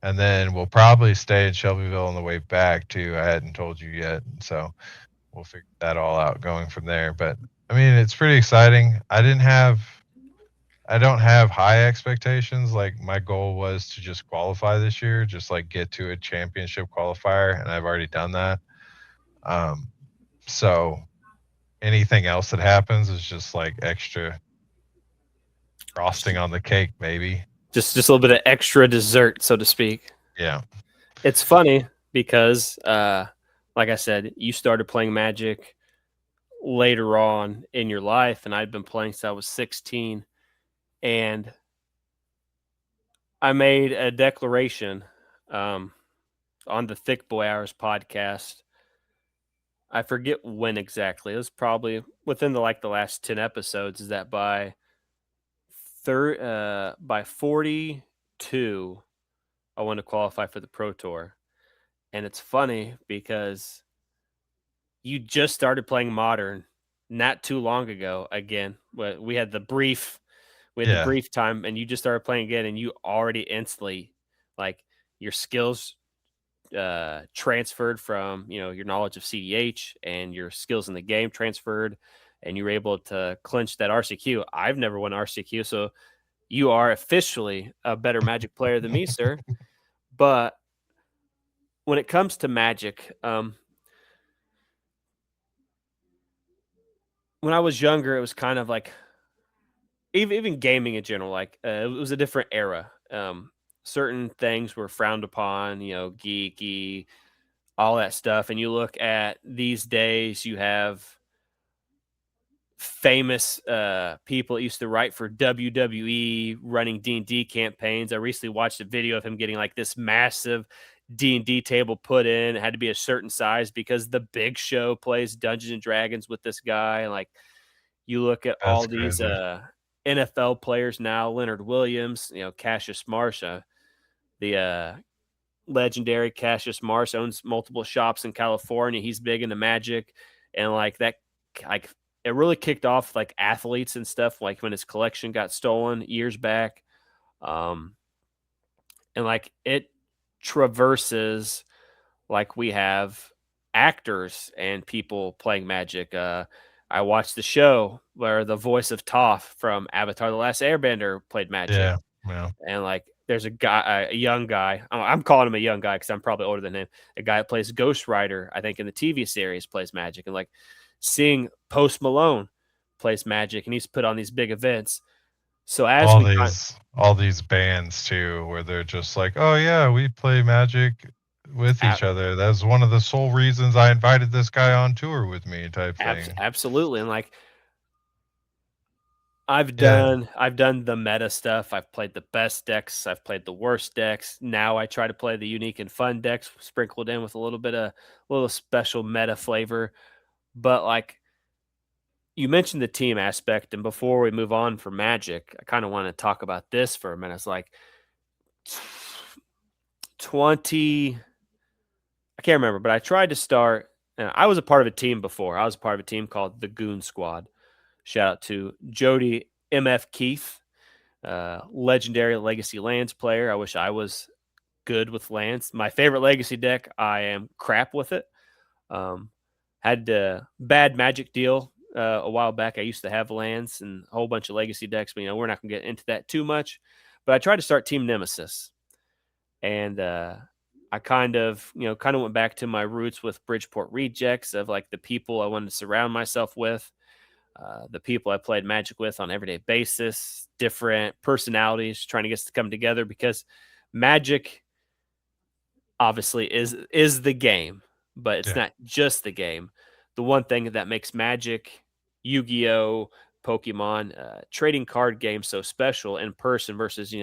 and then we'll probably stay in Shelbyville on the way back too. I hadn't told you yet, so we'll figure that all out going from there. But I mean, it's pretty exciting. I don't have high expectations. Like my goal was to just qualify this year, just like get to a championship qualifier, and I've already done that. Um, so anything else that happens is just like extra frosting on the cake, baby. Just a little bit of extra dessert, so to speak. Yeah. It's funny because, like I said, you started playing Magic later on in your life, and I'd been playing since I was 16. And I made a declaration um, on the Thick Boy Hours podcast. I forget when exactly. It was probably within the last 10 episodes. Is that by 42, I want to qualify for the Pro Tour. And it's funny because you just started playing Modern not too long ago. Again, we had the brief Yeah. time, and you just started playing again, and you already instantly, like, your skills transferred from your knowledge of CDH, and your skills in the game transferred, and you were able to clinch that RCQ. I've never won RCQ, so you are officially a better Magic player than me, sir. But when it comes to Magic, when I was younger, it was kind of like even gaming in general. Like it was a different era. Certain things were frowned upon, geeky, all that stuff. And you look at these days, you have famous people that used to write for WWE running D&D campaigns. I recently watched a video of him getting like this massive D&D table put in. It had to be a certain size because the Big Show plays Dungeons and Dragons with this guy. And like you look at That's all these crazy. NFL players now, Leonard Williams, Cassius Marsh, the legendary Cassius Marsh owns multiple shops in California. He's big into Magic, and like that, like it really kicked off like athletes and stuff. Like when his collection got stolen years back, um, and like it traverses like we have actors and people playing Magic. I watched the show where the voice of Toph from Avatar: The Last Airbender played Magic. Yeah. Yeah. And like there's a guy, a young guy. I'm calling him a young guy because I'm probably older than him. A guy that plays Ghost Rider, I think in the TV series, plays Magic. And like seeing Post Malone plays Magic, and he's put on these big events. So as All we kind these bands too, where they're just like, oh yeah, we play Magic with of, each other. That's one of the sole reasons I invited this guy on tour with me, type thing. absolutely, and like Yeah. I've done the meta stuff. I've played the best decks. I've played the worst decks. Now I try to play the unique and fun decks, sprinkled in with a little special meta flavor. But like you mentioned the team aspect, and before we move on for Magic, I kind of want to talk about this for a minute. It's like 20, I can't remember, but I tried to start. I was a part of a team before. I was a part of a team called the Goon Squad. Shout out to Jody MF Keith, legendary Legacy Lands player. I wish I was good with lands. My favorite Legacy deck, I am crap with it. Um, had a bad Magic deal a while back. I used to have lands and a whole bunch of Legacy decks, but we're not going to get into that too much. But I tried to start Team Nemesis, and I kind of went back to my roots with Bridgeport Rejects of like the people I wanted to surround myself with, the people I played Magic with on an everyday basis, different personalities, trying to get us to come together because Magic obviously is the game, but it's Yeah. not just the game. The one thing that makes Magic, Yu-Gi-Oh, Pokemon, trading card games so special in person versus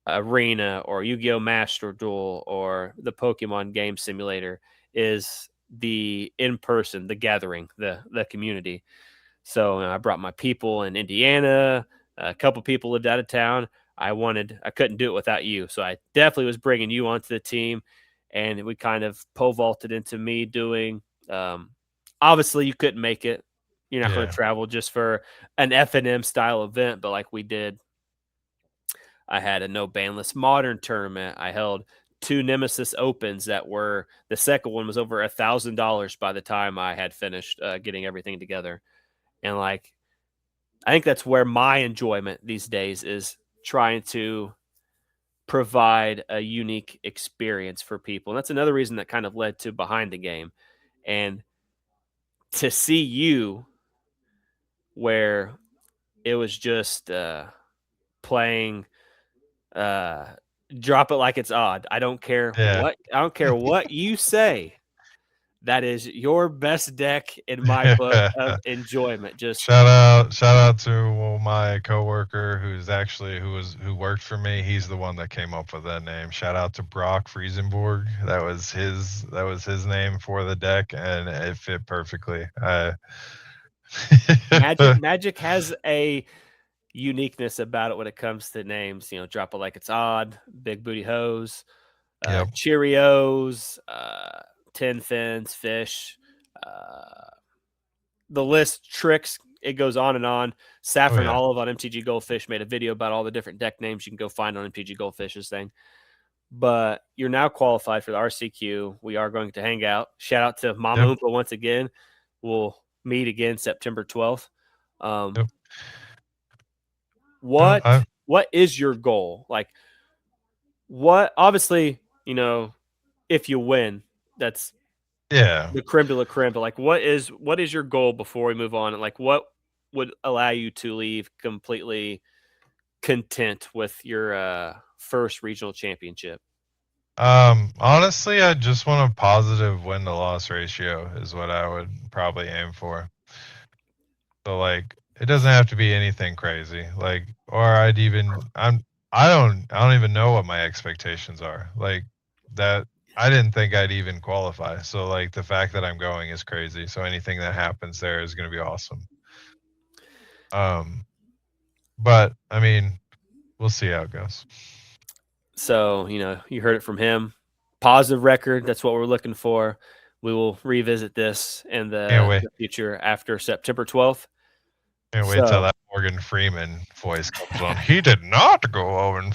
Arena or Yu-Gi-Oh Master Duel or the Pokemon game simulator is the in person, the gathering, the community. So I brought my people in Indiana. A couple people lived out of town. I couldn't do it without you. So I definitely was bringing you onto the team, and we kind of pole vaulted into me doing. Um, Obviously, you couldn't make it. You're not going to Yeah. travel just for an F&M style event, but like we did, I had a no ban list modern tournament. I held two Nemesis Opens that were the second one was over $1,000 by the time I had finished getting everything together. And like I think that's where my enjoyment these days is trying to provide a unique experience for people. And that's another reason that kind of led to behind the game. And to see you where it was just playing uh drop it like it's odd. Yeah. I don't care what you say. That is your best deck in my book of enjoyment. Just Shout out to my coworker who worked for me. He's the one that came up with that name. Shout out to Brock Friesenborg. That was his name for the deck, and it fit perfectly. Magic has a uniqueness about it when it comes to names. Drop it like it's odd, big booty hose, Yep. Cheerios, tin fins, fish. Uh, the list tricks. It goes on and on. Oh Saffron yeah. Olive on MTG Goldfish made a video about all the different deck names you can go find on MTG Goldfish's thing. But you're now qualified for the RCQ. We are going to hang out. Shout out to Mama Yep. Oompa once again. We'll meet again September 12th. Um, Yep. No, what what is your goal? Like what obviously, if you win, that's yeah. the creme de la creme. But like what is your goal before we move on? And like what would allow you to leave completely content with your first regional championship? Honestly, I just want a positive win to loss ratio is what I would probably aim for. So like it doesn't have to be anything crazy. Like or I don't even know what my expectations are. Like that I didn't think I'd even qualify. So like the fact that I'm going is crazy. So anything that happens there is going to be awesome. Um but I mean, we'll see how it goes. So, you heard it from him. Positive record. That's what we're looking for. We will revisit this in Can't the, wait. the future after September 12th. Can't wait till So, that Morgan Freeman voice comes on. He did not go over and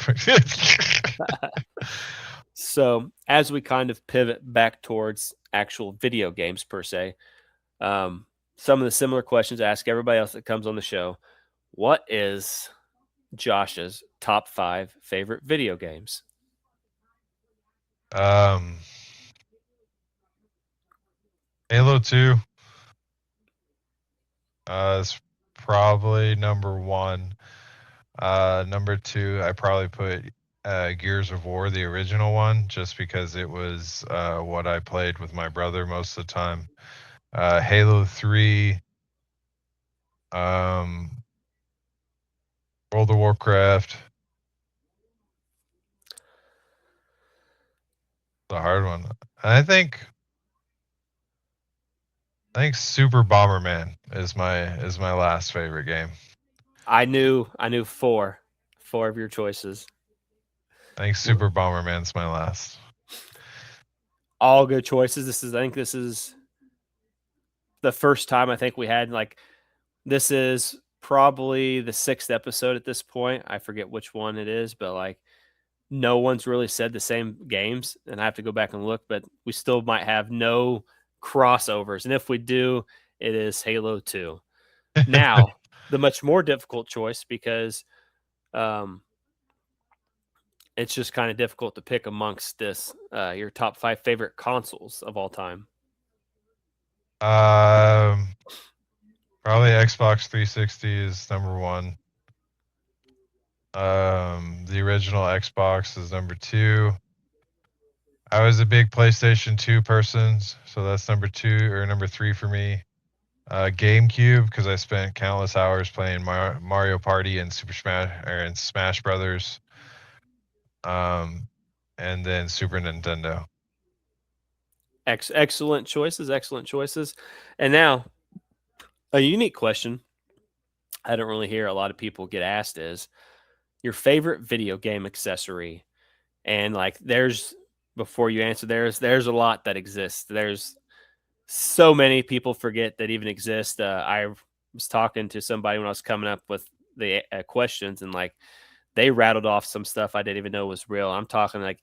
so as we kind of pivot back towards actual video games per se, some of the similar questions I ask everybody else that comes on the show. What is Josh's top 5 favorite video games? um Halo 2 is probably number one. Number two, I probably put Gears of War, the original one, just because it was what I played with my brother most of the time. Halo 3, um, World of Warcraft, the hard one. I think Super Bomberman is my last favorite game. I knew four of your choices. I think Super Bomberman's my last. All good choices. I think this is the first time I think we had like this is probably the sixth episode at this point. I forget which one it is, but like no one's really said the same games, and I have to go back and look. But we still might have no crossovers, and if we do, it is Halo 2. Now, the much more difficult choice because um, it's just kind of difficult to pick amongst this your top 5 favorite consoles of all time. um, Probably Xbox 360 is number one. The original Xbox is number two. I was a big PlayStation 2 person, so that's number 2 or number 3 for me. GameCube because I spent countless hours playing Mario Party and Super Smash or and Smash Brothers. Um, and then Super Nintendo. Excellent choices, excellent choices. And now a unique question I don't really hear a lot of people get asked is your favorite video game accessory. And like there's before you answer there's a lot that exists. There's so many people forget that even exist. I was talking to somebody when I was coming up with the questions, and like they rattled off some stuff I didn't even know was real. I'm talking like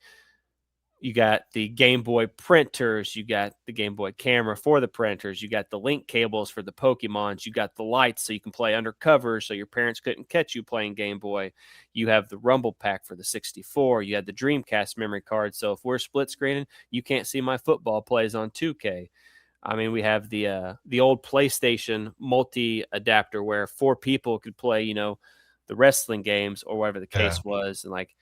you got the Game Boy printers, you got the Game Boy camera for the printers, you got the link cables for the Pokemons, you got the lights so you can play undercover so your parents couldn't catch you playing Game Boy. You have the Rumble Pack for the 64, you had the Dreamcast memory card. So if we're split screening, you can't see my football plays on 2K. I mean, we have the old PlayStation multi adapter where four people could play, the wrestling games or whatever the Yeah, case was, and like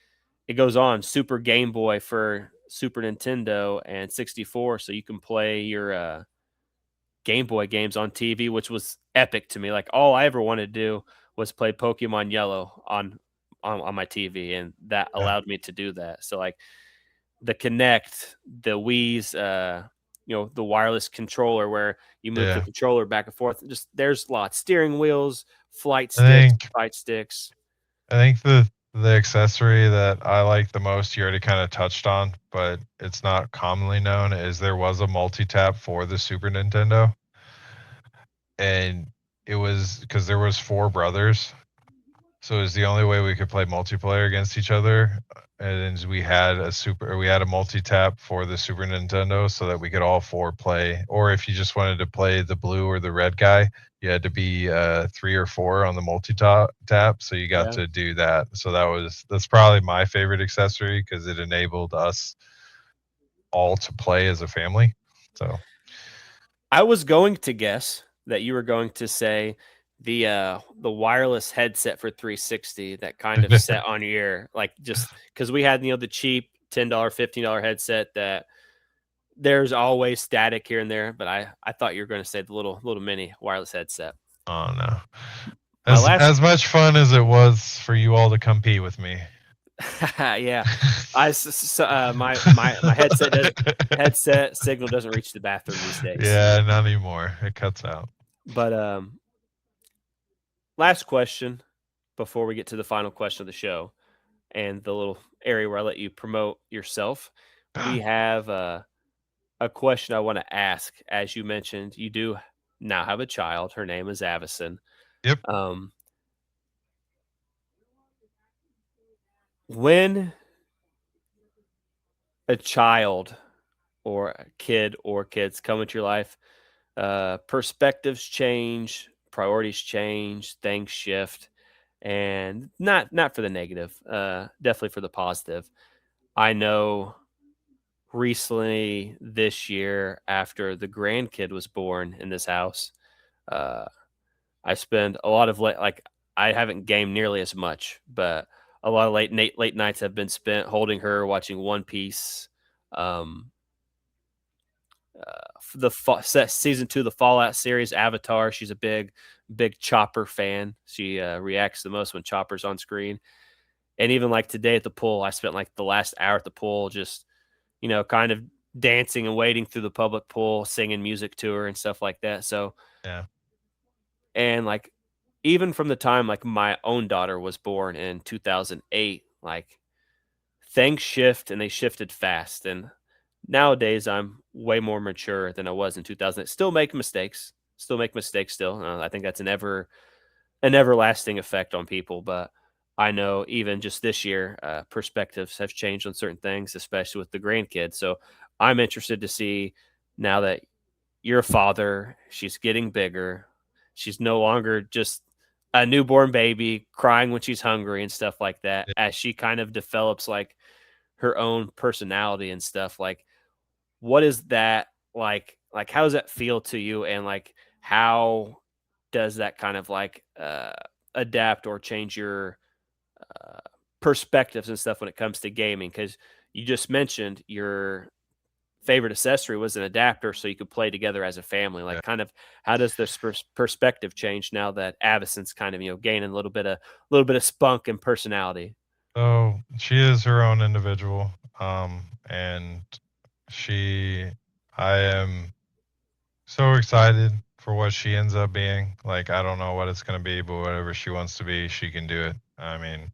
it goes on. Super Game Boy for Super Nintendo and 64, so you can play your Game Boy games on TV, which was epic to me. Like all I ever wanted to do was play Pokemon Yellow on my TV, and that yeah, allowed me to do that. So like the Connect, the Wii's, the wireless controller where you move the yeah. controller back and forth. Just there's lots steering wheels, flight I sticks, think fight sticks. I think the accessory that I like the most, you already kind of touched on, but it's not commonly known, is there was a multi-tap for the Super Nintendo, and it was because there was four brothers, so it was the only way we could play multiplayer against each other. And we had a multi tap for the Super Nintendo so that we could all four play. Or if you just wanted to play the blue or the red guy, you had to be 3 or 4 on the multi tap. So you got Yeah. to do that. So that's probably my favorite accessory because it enabled us all to play as a family. So I was going to guess that you were going to say the wireless headset for 360 that kind of set on your ear, like just because we had the cheap $10, $15 headset that there's always static here and there, but I thought you were going to say the little mini wireless headset. oh no. My last, As much fun as it was for you all to compete with me. yeah, my headset signal doesn't reach the bathroom these days. Yeah, not anymore. It cuts out. But last question before we get to the final question of the show and the little area where I let you promote yourself. We have a question I want to ask. As you mentioned, you do now have a child. Her name is Avison. Yep. Um, when a child or a kid or kids come into your life, perspectives change, priorities change, things shift, and not for the negative, definitely for the positive. I know recently this year after the grandkid was born in this house, uh, I spend a lot of like I haven't gamed nearly as much, but a lot of late nights have been spent holding her, watching One Piece. Um, season 2 of the Fallout series, Avatar. She's a big Chopper fan. She reacts the most when Chopper's on screen. And even like today at the pool, I spent like the last hour at the pool just kind of dancing and wading through the public pool, singing music to her and stuff like that. So, Yeah. and like even from the time like my own daughter was born in 2008, like things shift and they shifted fast. And nowadays I'm way more mature than I was in 2000. Still make mistakes still. I think that's an everlasting effect on people, but I know even just this year, perspectives have changed on certain things, especially with the grandkids. So I'm interested to see now that you're a father, she's getting bigger. She's no longer just a newborn baby crying when she's hungry and stuff like that. Yeah. As she kind of develops like her own personality and stuff, like what is that like? Like, how does that feel to you? And like, how does that kind of like adapt or change your uh, perspectives and stuff when it comes to gaming? Because you just mentioned favorite accessory was an adapter so you could play together as a family. Yeah. Like, kind of, how does this perspective change now that Addison's kind of gaining a little bit of spunk and personality? So she is her own individual, and she, I am so excited for what she ends up being. Like, I don't know what it's gonna be, but whatever she wants to be, she can do it. I mean,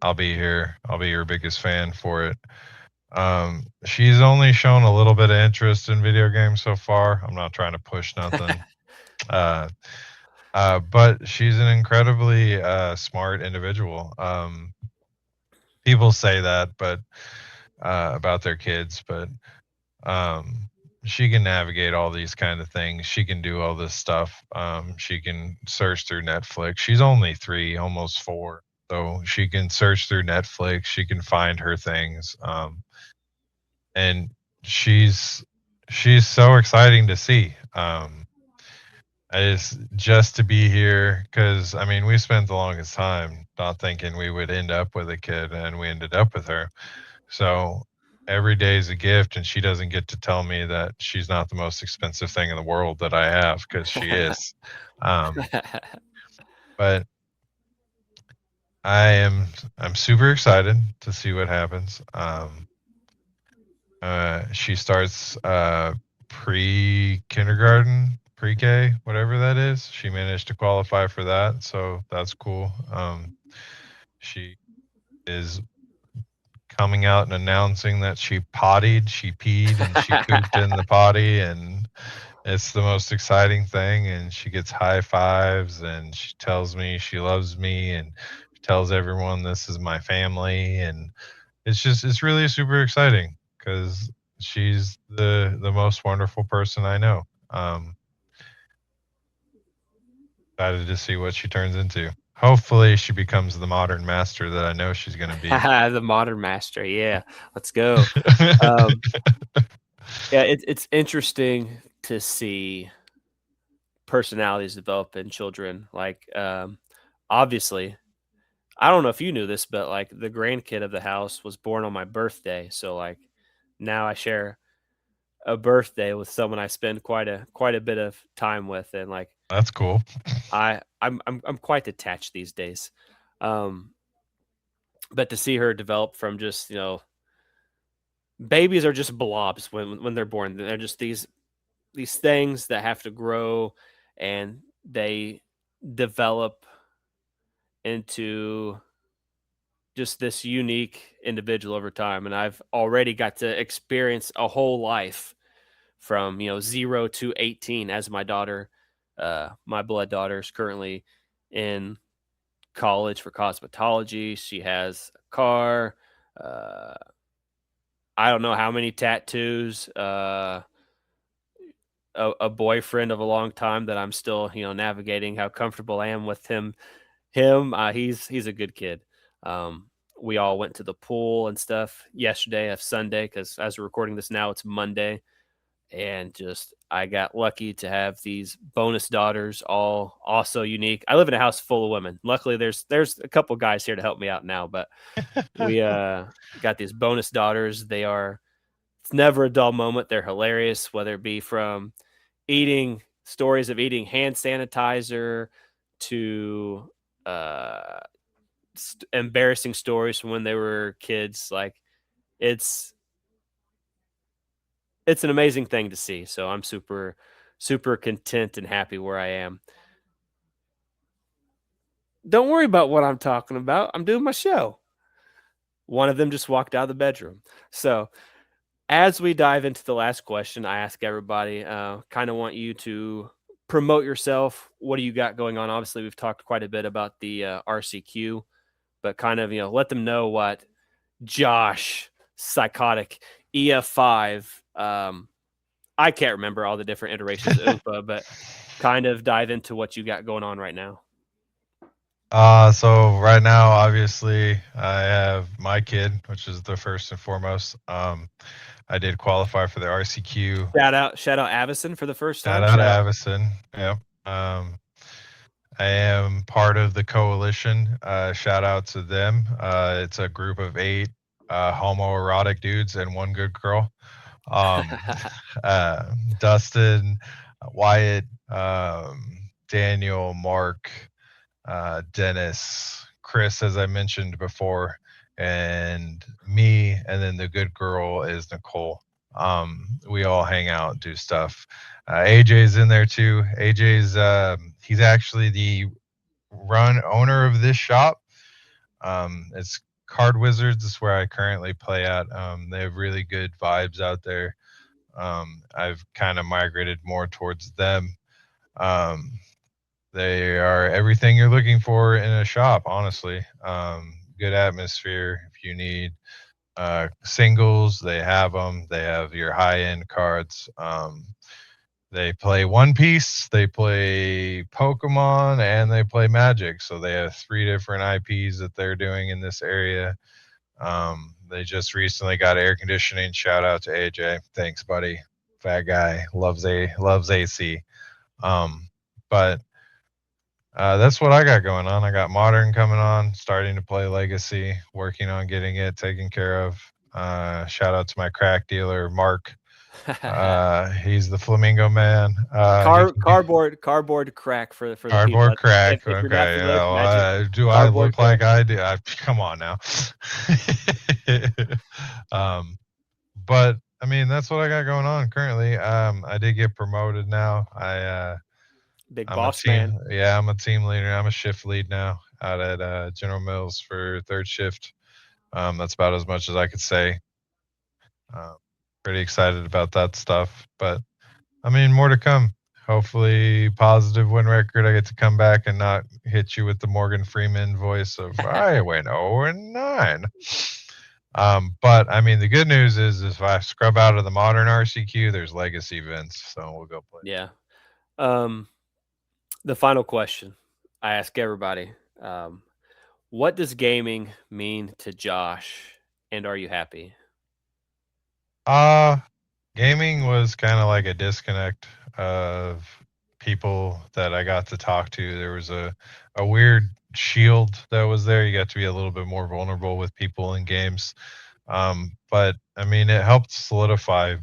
I'll be here. I'll be your biggest fan for it. She's only shown a little bit of interest in video games so far. I'm not trying to push nothing. Uh, but she's an incredibly smart individual. People say that, but about their kids, but um, she can navigate all these kind of things. She can do all this stuff. She can search through Netflix. She's only 3, almost 4, so she can search through Netflix. She can find her things, and she's she's so exciting to see. Just to be here because I mean we spent the longest time not thinking we would end up with a kid, and we ended up with her. So every day is a gift, and she doesn't get to tell me that she's not the most expensive thing in the world that I have because she is. Um, but I'm super excited to see what happens. She starts pre-kindergarten, pre-K, whatever that is. She managed to qualify for that, so that's cool. She is coming out and announcing that she pottied, she peed, and she pooped in the potty, and it's the most exciting thing. And she gets high fives, and she tells me she loves me, and she tells everyone this is my family, and it's really super exciting because she's the most wonderful person I know. Excited to see what she turns into. Hopefully, she becomes the modern master that I know she's going to be. The modern master, yeah, let's go. Um, yeah, it's interesting to see personalities develop in children. Like, obviously, I don't know if you knew this, but like the grandkid of the house was born on my birthday, so like now I share a birthday with someone I spend quite a bit of time with, and like That's cool. I'm quite attached these days. Um, but to see her develop from just babies are just blobs when they're born. They're just these things that have to grow, and they develop into just this unique individual over time. And I've already got to experience a whole life from 0 to 18 as my blood daughter is currently in college for cosmetology. She has a car. uh I don't know how many tattoos, a boyfriend of a long time that I'm still navigating how comfortable I am with he's a good kid. We all went to the pool and stuff yesterday of Sunday, because as we're recording this now, it's Monday. And just I got lucky to have these bonus daughters, all also unique. I live in a house full of women. Luckily, there's a couple guys here to help me out now, but we got these bonus daughters. It's never a dull moment. They're hilarious, whether it be from eating stories of eating hand sanitizer to uh embarrassing stories from when they were kids. Like, it's it's an amazing thing to see. So I'm super content and happy where I am. Don't worry about what I'm talking about. I'm doing my show. One of them just walked out of the bedroom. So, as we dive into the last question, I ask everybody, kind of want you to promote yourself. What do you got going on? Obviously, we've talked quite a bit about the RCQ, but kind of, let them know what Josh, Psychotic, EF5, I can't remember all the different iterations of Oompa, but kind of dive into what you got going on right now. So right now, obviously, I have my kid, which is the first and foremost. I did qualify for the RCQ. Shout out Avison for the first Shout time. out Shout out. Avison. Yep. I am part of the coalition. Shout out to them. It's a group of 8 homoerotic dudes and one good girl. Um, Dustin, Wyatt, Daniel, Mark, Dennis, Chris, as I mentioned before, and me, and then the good girl is Nicole. We all hang out and do stuff. AJ's in there too. AJ's he's actually the run owner of this shop. It's Card Wizards is where I currently play at. They have really good vibes out there. I've kind of migrated more towards them. Um, they are everything you're looking for in a shop, honestly. Good atmosphere. If you need singles, they have them. They have your high end cards. They play One Piece, they play Pokemon, and they play Magic. So they have three different IPs that they're doing in this area. They just recently got air conditioning. Shout out to AJ. Thanks, buddy. Fat guy loves AC. Um, but that's what I got going on. I got Modern coming on, starting to play Legacy, working on getting it taken care of. Shout out to my crack dealer, Mark. He's the Flamingo Man. He can get Cardboard crack for the people. cardboard crack. If you're not Okay, familiar with well, Magic, do I cardboard look like crack. I do? Come on now. um, but I mean, that's what I got going on currently. I did get promoted now. Big I'm a boss team. man. Yeah, I'm a team leader. I'm a shift lead now out at General Mills for third shift. That's about as much as I could say. Uh, Pretty excited about that stuff, but I mean, more to come. Hopefully, positive win record. I get to come back and not hit you with the Morgan Freeman voice of I went 0-9. But I mean, the good news is if I scrub out of the modern RCQ, there's legacy events, so we'll go play. Yeah. Um, the final question I ask everybody: um, what does gaming mean to Josh, and are you happy? Uh Gaming was kind of like a disconnect of people that I got to talk to. There was a weird shield that was there. You got to be a little bit more vulnerable with people in games. But I mean, it helped solidify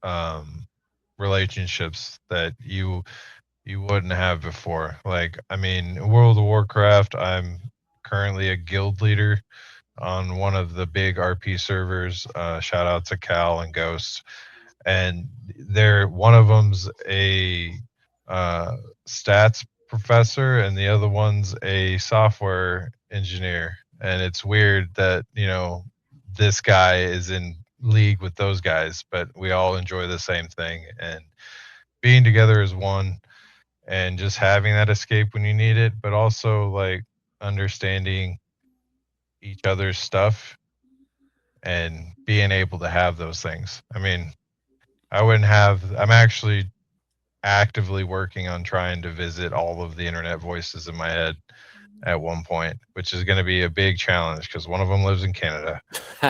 um, relationships that you wouldn't have before. Like, I mean, World of Warcraft, I'm currently a guild leader on one of the big RP servers. Shout out to Cal and Ghost, and they're one of them's a uh, stats professor, and the other one's a software engineer. And it's weird that this guy is in league with those guys, but we all enjoy the same thing. And being together as one, and just having that escape when you need it, but also like understanding each other's stuff and being able to have those things. I mean, I'm actually actively working on trying to visit all of the internet voices in my head at one point, which is going to be a big challenge because one of them lives in Canada.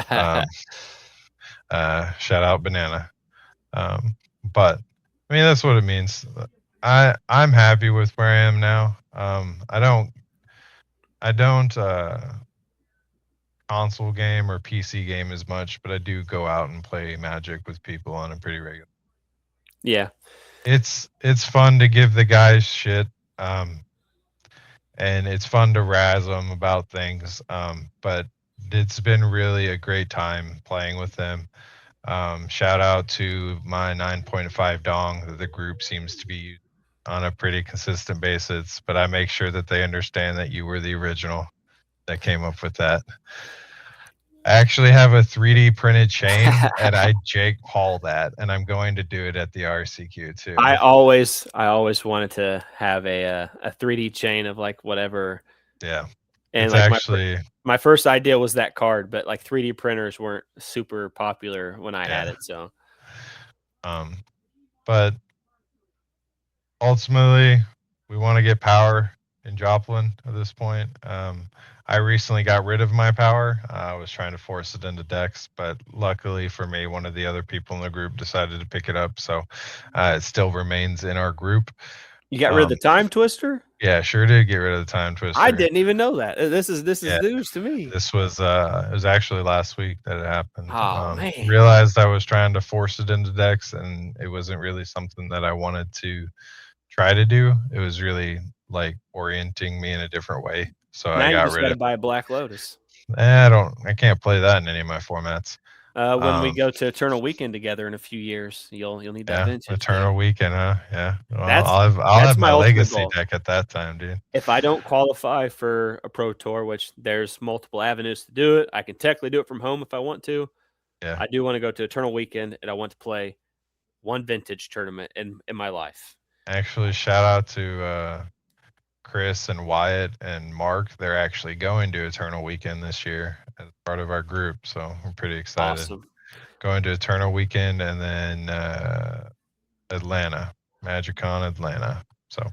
Um, Shout out Banana. But I mean, that's what it means. I'm happy with where I am now. I don't console game or PC game as much, but I do go out and play Magic with people on a pretty regular. Yeah. It's fun to give the guys shit, um, and it's fun to razz them about things. But it's been really a great time playing with them. Shout out to my 9.5 dong that the group seems to be using on a pretty consistent basis. But I make sure that they understand that you were the original that came up with that. I actually have a 3D printed chain, and I Jake Paul that, and I'm going to do it at the RCQ too. I always wanted to have a 3D chain of like whatever, Yeah, and it's like actually my first idea was that card, but like 3D printers weren't super popular when I had yeah. it. So Um, but ultimately, we want to get power in Joplin at this point. I recently got rid of my power. I was trying to force it into Dex, but luckily for me, one of the other people in the group decided to pick it up, so it still remains in our group. you got rid of Um, the time twister. Yeah, sure did get rid of the time I twister. didn't even know that. This is Yeah, news to me. it was actually last week that it happened. Oh man, Realized I was trying to force it into decks, and it wasn't really something that I wanted to try to do. It was really, like, orienting me in a different way, so now I you got just rid got to of buy a Black Lotus. I can't play that in any of my formats. When we Um, go to Eternal Weekend together in a few years, you'll need that yeah, vintage deck. Eternal Weekend, huh? Yeah. Well, That's I'll that's have my my ultimate legacy goal. deck at that time, dude. If I don't qualify for a pro tour, which there's multiple avenues to do it, I can technically do it from home if I want to. Yeah. I do want to go to Eternal Weekend, and I want to play one vintage tournament in my life. Actually, shout out to, Chris and Wyatt and Mark. They're actually going to Eternal Weekend this year as part of our group, so I'm pretty excited. Awesome, Going to Eternal Weekend and then Atlanta, MagicCon Atlanta. So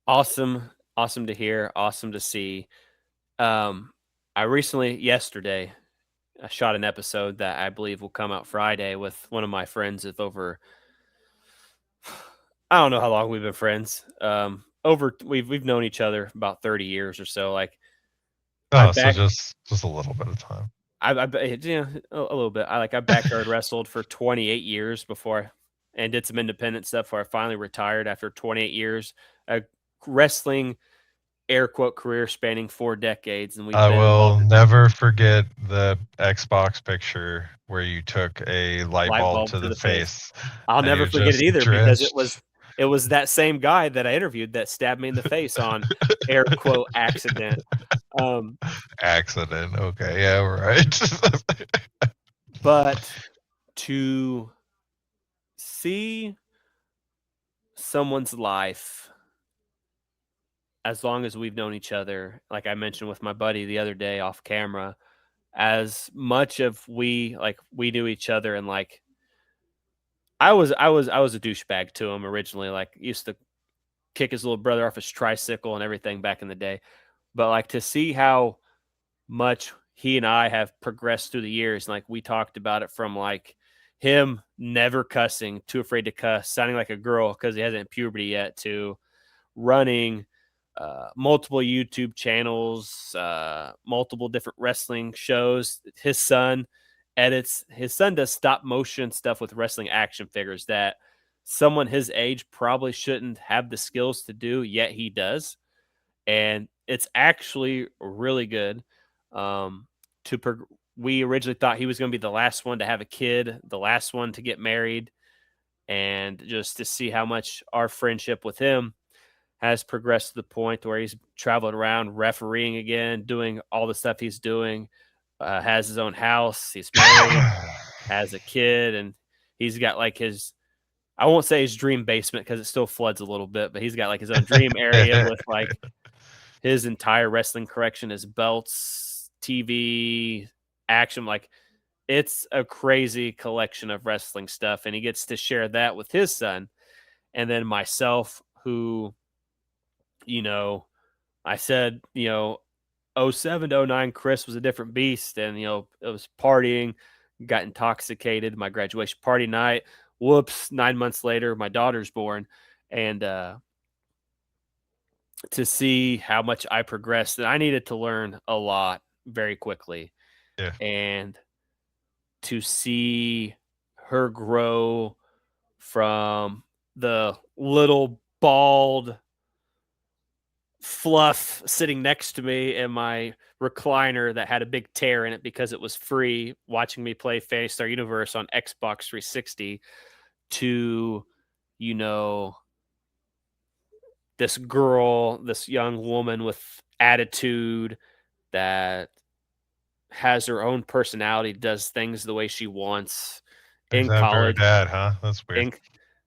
awesome, awesome to hear. Awesome to see. Um, I recently, yesterday, I shot an episode that I believe will come out Friday with one of my friends of over. I don't know how long we've been friends. Over we've known each other about 30 years or so. Like I oh, so back just a little bit of time. yeah, a little bit. I backyard wrestled for 28 years before and did some independent stuff before I finally retired after 28 years. A wrestling air quote career spanning 4 decades, and we've I been will involved in never forget the Xbox picture where you took a light light bulb bulb to to the the face. face I'll and never you're forget it just either because it drenched. was it was that same guy that I interviewed that stabbed me in the face on air quote accident. Um, Accident. Okay, yeah, right. but to see someone's life as long as we've known each other, like I mentioned with my buddy the other day off camera, as much of we knew each other and like I was a douchebag to him originally, like used to kick his little brother off his tricycle and everything back in the day. But like to see how much he and I have progressed through the years, like we talked about it from like him never cussing, too afraid to cuss, sounding like a girl because he hasn't puberty yet, to running multiple YouTube channels, multiple different wrestling shows. His son edits. His son does stop motion stuff with wrestling action figures that someone his age probably shouldn't have the skills to do, yet he does, and it's actually really good. Um, to prog- we originally thought he was going to be the last one to have a kid, the last one to get married, and just to see how much our friendship with him has progressed to the point where he's traveling around refereeing again, doing all the stuff he's doing, has his own house, he's married, has a kid, and he's got like his I won't say his dream basement because it still floods a little bit, but he's got like his own dream area with like his entire wrestling collection, his belts, TV, action. Like it's a crazy collection of wrestling stuff, and he gets to share that with his son, and then myself, who you know I said, '07 to '09, Chris was a different beast. And, it was partying, got intoxicated, my graduation party night. Whoops, 9 months later, my daughter's born. And to see how much I progressed, and I needed to learn a lot very quickly. Yeah, And to see her grow from the little bald fluff sitting next to me in my recliner that had a big tear in it because it was free watching me play Fantasy Star Universe on Xbox 360 to, you know, this girl, this young woman with attitude that has her own personality, does things the way she wants in except for her college. dad, huh? That's weird. In,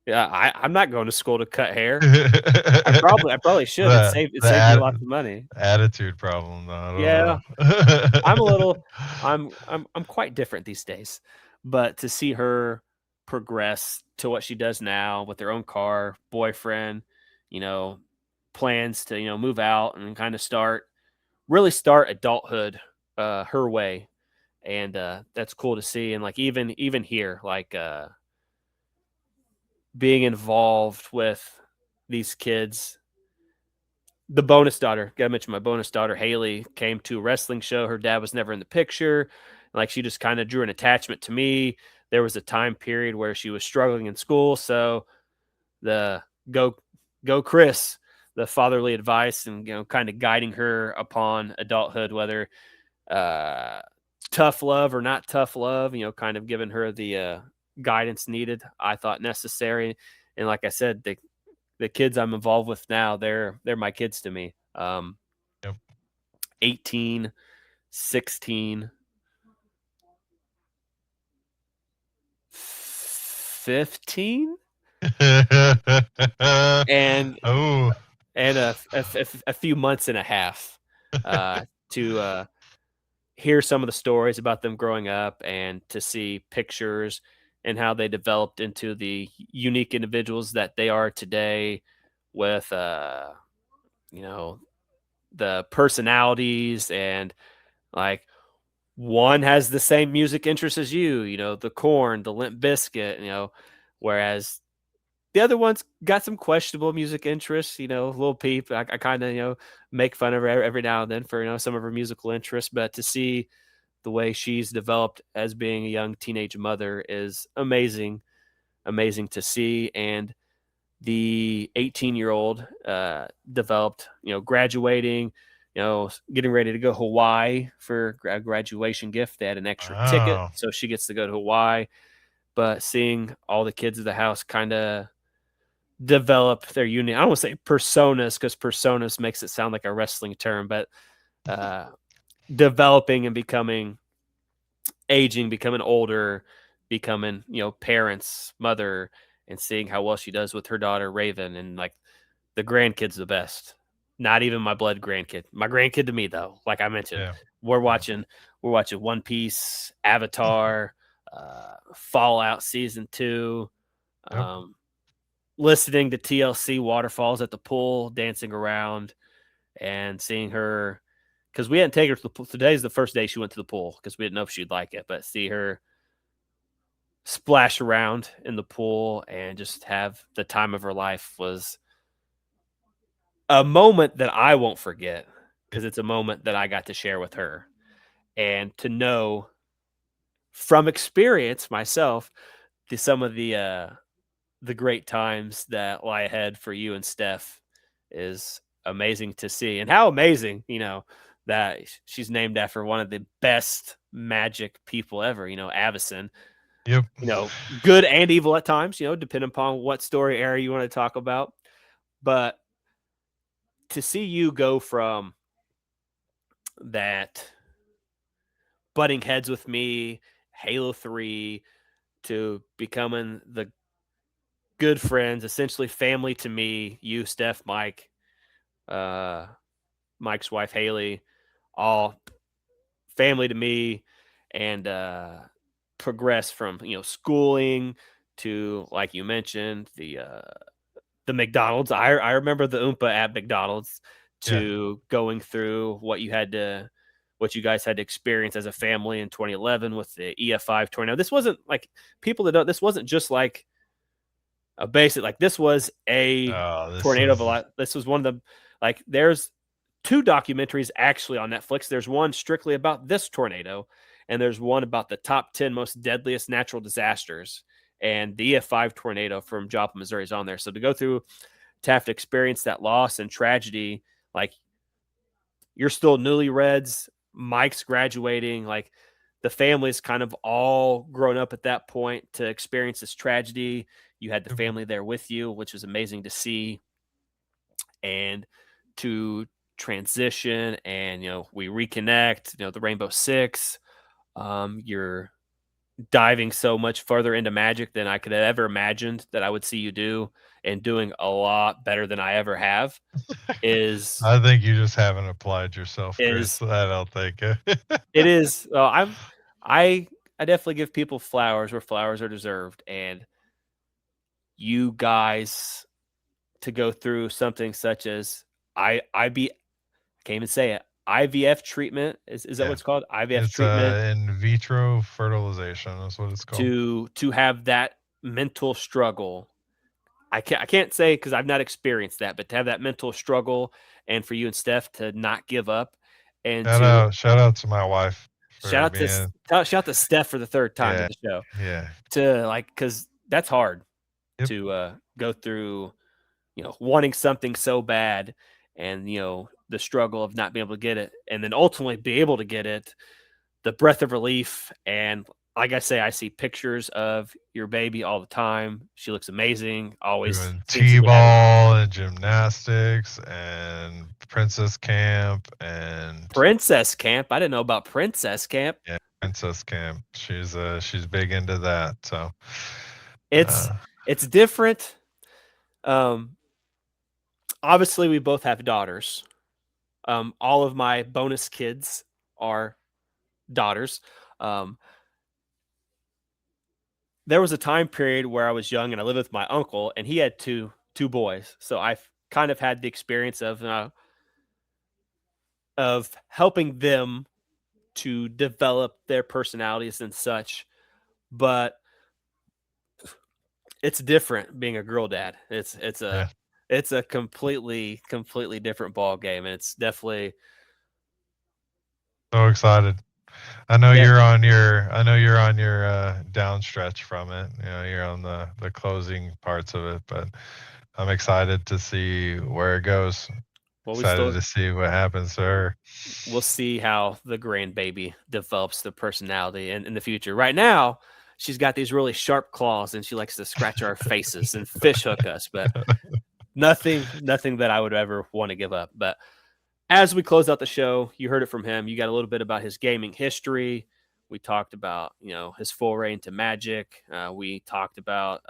yeah, I'm not going to school to cut hair. I probably should. It the saved it the saved me at, lots of money. attitude problem, though. Yeah, I I'm a don't know. little I'm quite different these days. But to see her progress to what she does now with her own car, boyfriend, you know, plans to, move out and kind of really start adulthood her way. And that's cool to see. And like even here, like being involved with these kids the bonus daughter. Gotta mention my bonus daughter Haley came to a wrestling show. Her dad was never in the picture. Like she just kind of drew an attachment to me. There was a time period where she was struggling in school, so the go go Chris, the fatherly advice and kind of guiding her upon adulthood, whether uh, tough love or not tough love, kind of giving her the guidance needed. I thought necessary, and like I said, the kids I'm involved with now, they're my kids to me. Yep. 18, 16, 15, and Oh. a few months and a half to hear some of the stories about them growing up and to see pictures and how they developed into the unique individuals that they are today with you know the personalities and like one has the same music interest as you, the corn, the limp biscuit, whereas the other one's got some questionable music interests, Lil Peep. I kind of, make fun of her every now and then for, some of her musical interests. But to see the way she's developed as being a young teenage mother is amazing, amazing to see. And the 18-year-old developed, graduating, getting ready to go Hawaii for a graduation gift. They had an extra ticket, Oh. so she gets to go to Hawaii. But seeing all the kids of the house kind of develop their unique, I don't want to say personas because personas makes it sound like a wrestling term, but uh, developing and becoming aging, becoming older, becoming, parents, mother, and seeing how well she does with her daughter Raven, and like the grandkid's the best. Not even my blood grandkid. My grandkid to me though, like I mentioned, Yeah. we're Yeah. watching we're watching One Piece, Avatar, Fallout season 2, Yep. um, listening to TLC waterfalls at the pool, dancing around, and seeing her because we hadn't taken her to the pool. Today's the first day she went to the pool because we didn't know if she'd like it, but see her splash around in the pool and just have the time of her life was a moment that I won't forget because it's a moment that I got to share with her. And to know from experience myself some of the great times that lie ahead for you and Steph is amazing to see. And how amazing, that she's named after one of the best magic people ever, Avison. Yep. Good and evil at times, depending upon what story area you want to talk about. But to see you go from that butting heads with me, Halo 3, to becoming the good friends, essentially family to me, you, Steph, Mike, uh, Mike's wife, Haley, all family to me, and progress from, schooling to, like you mentioned, the McDonald's. I remember the Oompa at McDonald's Yeah. to going through what you guys had to experience as a family in 2011 with the EF5 tornado. This wasn't like people that don't. This wasn't just like a basic. Like this was a Oh, this tornado of a was lot. This was one of the like. There's two documentaries actually on Netflix. There's one strictly about this tornado, and there's one about the top 10 most deadliest natural disasters. And the EF5 tornado from Joplin, Missouri is on there. So to go through to have to experience that loss and tragedy, like you're still newlyweds, Mike's graduating, like the family's kind of all grown up at that point to experience this tragedy. You had the yep. family there with you, which was amazing to see. And to transition and we reconnect, the Rainbow Six. You're diving so much further into magic than I could have ever imagined that I would see you do, and doing a lot better than I ever have is I think you just haven't applied yourself, is Chris. I don't think. it is I I definitely give people flowers where flowers are deserved, and you guys to go through something such as I can't even say it, IVF treatment, is that what Yeah. it's called, IVF It's treatment, in vitro fertilization. That's what it's called. to have that mental struggle. I can't say because I've not experienced that, but to have that mental struggle and for you and Steph to not give up and to Shout out to my wife shout for out to being shout out to Steph for the third time to yeah, the show yeah. to like because that's hard Yep. to go through, wanting something so bad and the struggle of not being able to get it and then ultimately be able to get it, the breath of relief. And like I say, I see pictures of your baby all the time. She looks amazing, always Doing seems to get added. T-ball and gymnastics and princess camp and Princess camp, I didn't know about princess camp. yeah, princess camp. She's big into that. So it's uh it's different. um Obviously we both have daughters. All of my bonus kids are daughters. um there was a time period where I was young and I lived with my uncle, and he had two boys. So I've kind of had the experience of helping them to develop their personalities and such. But it's different being a girl dad. yeah, It's a completely different ball game, and it's definitely so excited. yeah. I know you're on your down stretch from it. You know, you're on the closing parts of it, but I'm excited to see where it goes. Well, Excited to see what happens to her. we'll see how the grandbaby develops the personality in the future. Right now, she's got these really sharp claws, and she likes to scratch our faces and fish hook us. But nothing that I would ever want to give up. But as we close out the show, you heard it from him. You got a little bit about his gaming history. We talked about his foray into Magic. We talked about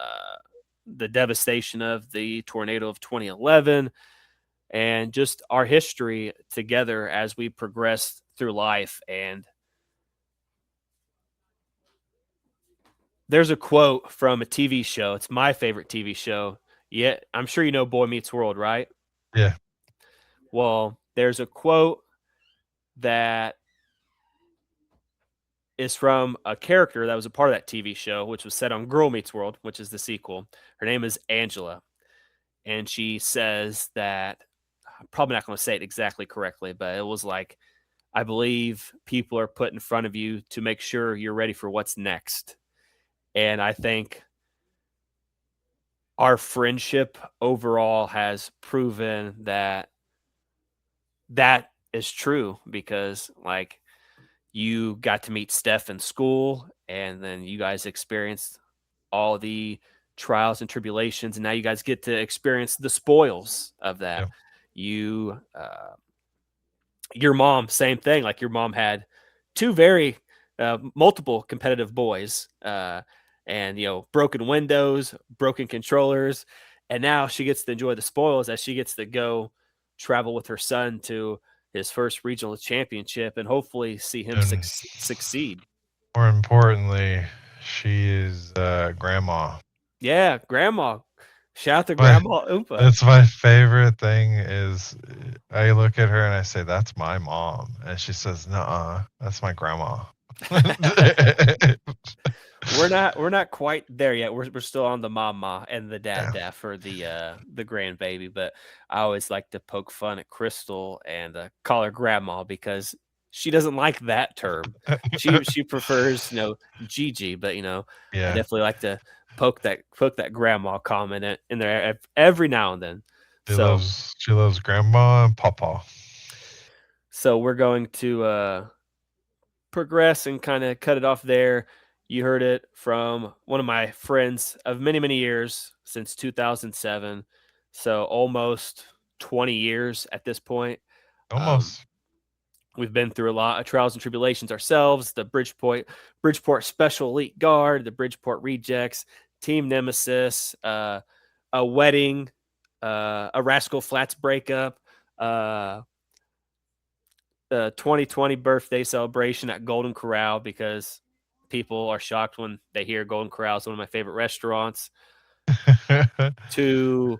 the devastation of the tornado of 2011, and just our history together as we progress through life. And there's a quote from a TV show. It's my favorite TV show. Yeah, I'm sure you know Boy Meets World, right? Yeah, Well, there's a quote that is from a character that was a part of that TV show, which was set on Girl Meets World, which is the sequel. Her name is Angela. And she says that, I'm probably not going to say it exactly correctly, but it was like, I believe people are put in front of you to make sure you're ready for what's next. And I think our friendship overall has proven that that is true because, like, you got to meet Steph in school, and then you guys experienced all the trials and tribulations, and now you guys get to experience the spoils of that. yeah. You, your mom, same thing. Like your mom had two very multiple competitive boys, and broken windows, broken controllers, and now she gets to enjoy the spoils as she gets to go travel with her son to his first regional championship and hopefully see him And succeed. more importantly, she is grandma. Yeah, grandma. Shout out to My Grandma Oompa. That's my favorite thing is I look at her and I say, "That's my mom," and she says, "Nuh-uh, that's my grandma." We're not quite there yet. We're still on the mama and the Yeah. dad for the grandbaby, but I always like to poke fun at Crystal and call her grandma because she doesn't like that term. She prefers Gigi, but I Yeah, definitely like to poke that grandma comment in there every now and then. So she loves grandma and papa. so we're going to progress and kind of cut it off there. You heard it from one of my friends of many, many years since 2007. So almost 20 years at this point. Um, Almost. we've been through a lot of trials and tribulations ourselves. The Bridgeport Special Elite Guard, the Bridgeport Rejects, Team Nemesis, a wedding, a Rascal Flats breakup, uh, the 2020 birthday celebration at Golden Corral because people are shocked when they hear Golden Corral is one of my favorite restaurants, to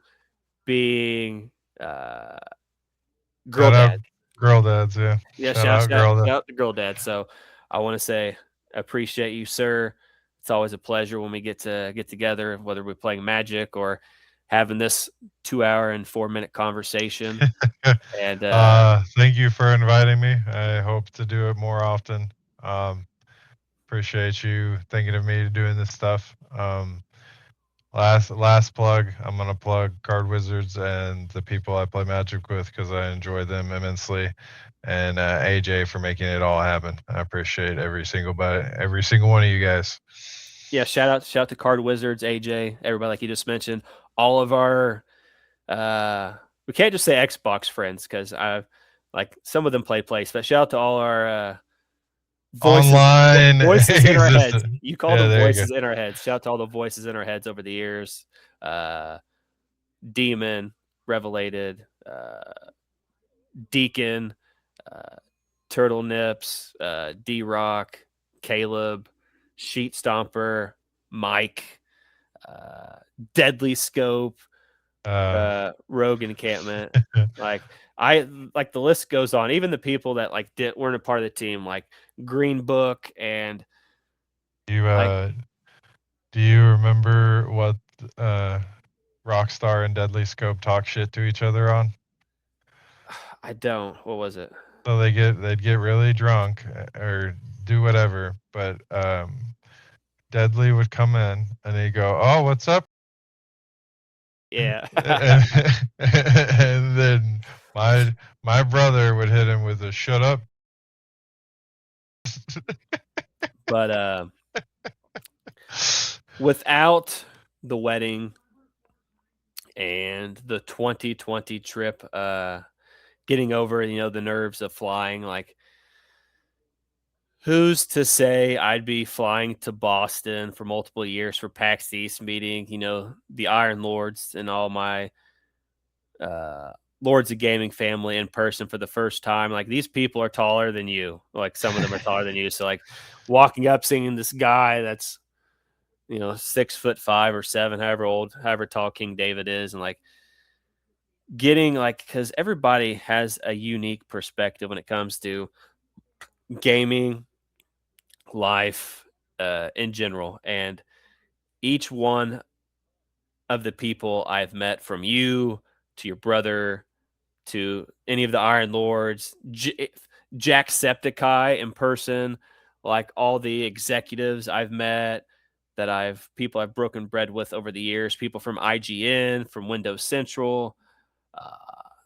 being uh, girl Shout out dad. girl dads, yeah. Yeah, Shout shout, out shout, girl dad. shout out to girl dad. So I want to say appreciate you, sir. It's always a pleasure when we get to get together, whether we're playing Magic or having this 2 hour and 4 minute conversation. And Thank you for inviting me. I hope to do it more often. Um, appreciate you thinking of me doing this stuff. Last plug. I'm gonna plug Card Wizards and the people I play Magic with because I enjoy them immensely, and AJ for making it all happen. I appreciate every single one of you guys. yeah, shout out to Card Wizards, AJ, everybody like you just mentioned, all of our uh we can't just say Xbox friends because I like some of them play place, but shout out to all our Online voices in our heads. existence. You call Yeah, them there you go. voices in our heads. Shout out to all the voices in our heads over the years. Uh Demon, Revelated, Deacon, uh Turtle Nips, D Rock, Caleb, Sheet Stomper, Mike, uh, Deadly Scope, Uh, Rogue Encampment. Like I like the list goes on. Even the people that like weren't a part of the team, like Green Book and you like do you remember what uh Rockstar and Deadly Scope talk shit to each other on? I don't. What was it? So they'd get really drunk or do whatever, but Deadly would come in and he'd go, "Oh, what's up?" Yeah, and, and then my brother would hit him with a "Shut up." but without the wedding and the 2020 trip, getting over the nerves of flying, like who's to say I'd be flying to Boston for multiple years for PAX East meeting, the Iron Lords and all my uh, Lords of Gaming family in person for the first time. Like these people are taller than you. Like some of them are taller than you. So like walking up, seeing this guy that's 6'5" or 7, however tall King David is, and like getting like because everybody has a unique perspective when it comes to gaming, life, in general, and each one of the people I've met, from you to your brother to any of the Iron Lords, Jacksepticeye in person, like all the executives I've met that people I've broken bread with over the years, people from IGN, from Windows Central, uh,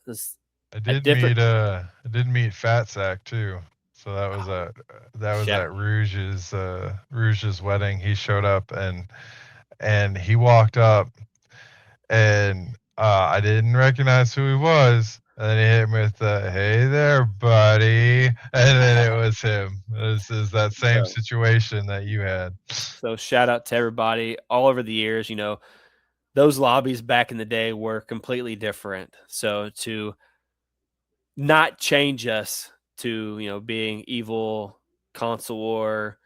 this a different I did meet Fat Sack too. So oh, that was shout at Rouge's wedding. He showed up and he walked up and I didn't recognize who he was. And then he hit me with the "Hey there, buddy," and then it was him. This is that same so situation that you had. so shout out to everybody all over the years. Those lobbies back in the day were completely different. So to not change us to being evil console war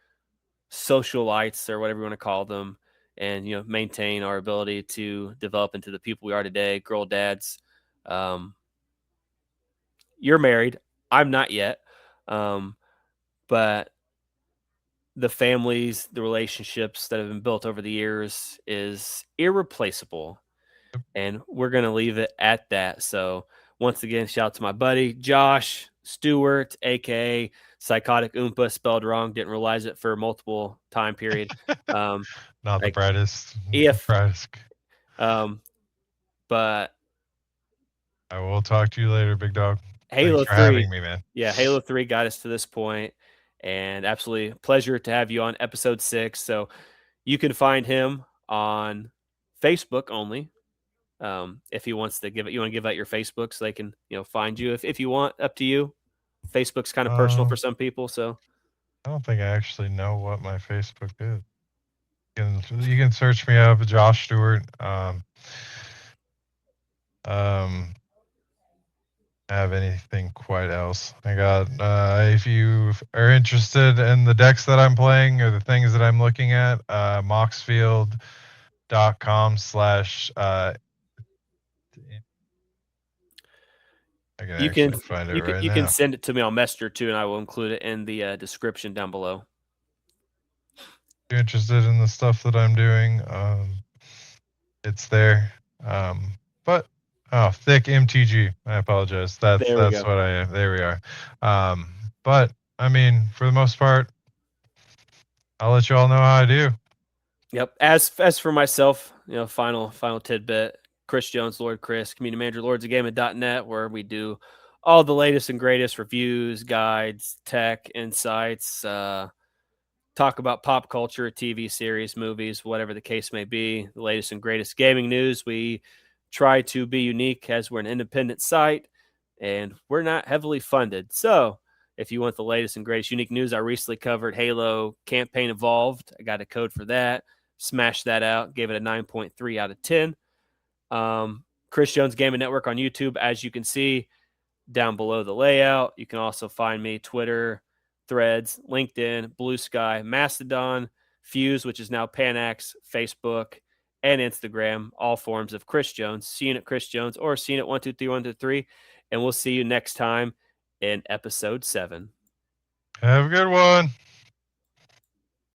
socialites or whatever you want to call them, and maintain our ability to develop into the people we are today, girl dads. um you're married, I'm not yet, um but the families, the relationships that have been built over the years is irreplaceable, and we're going to leave it at that. So once again, shout out to my buddy Josh Stewart, aka Psychotic Oompa, spelled wrong. Didn't realize it for multiple time period. Um, Not the like brightest, if, brightest. um, but I will talk to you later, big dog. Thanks Halo for having 3, me, man. yeah, Halo 3 got us to this point, and absolutely pleasure to have you on episode 6. So you can find him on Facebook only. If he wants to you want to give out your Facebook so they can, find you if you want, up to you. Facebook's kind of personal Uh, for some people. So I don't think I actually know what my Facebook is. You can search me up, Josh Stewart. Um, have anything quite else. I got if you are interested in the decks that I'm playing or the things that I'm looking at, moxfield.com slash I can you can actually find it right you can now. send it to me on Messenger too, and I will include it in the description down below. If you're interested in the stuff that I'm doing, it's there. Um, but thick MTG. I apologize. That's There we that's go. what I. There we are. Um, but I mean, for the most part, I'll let you all know how I do. Yep. As for myself, final tidbit. Chris Jones, Lord Chris, community manager, lords of gaming.net, where we do all the latest and greatest reviews, guides, tech, insights, talk about pop culture, TV series, movies, whatever the case may be, the latest and greatest gaming news. We try to be unique as we're an independent site and we're not heavily funded. So, if you want the latest and greatest unique news, I recently covered Halo Campaign Evolved. I got a code for that. Smashed that out. Gave it a 9.3 out of 10. Chris Jones Gaming Network on YouTube, as you can see, down below the layout. You can also find me Twitter, Threads, LinkedIn, Blue Sky, Mastodon, Fuse, which is now Panax, Facebook, and Instagram, all forms of Chris Jones. See you at Chris Jones or see you at 123123. And we'll see you next time in episode 7. Have a good one.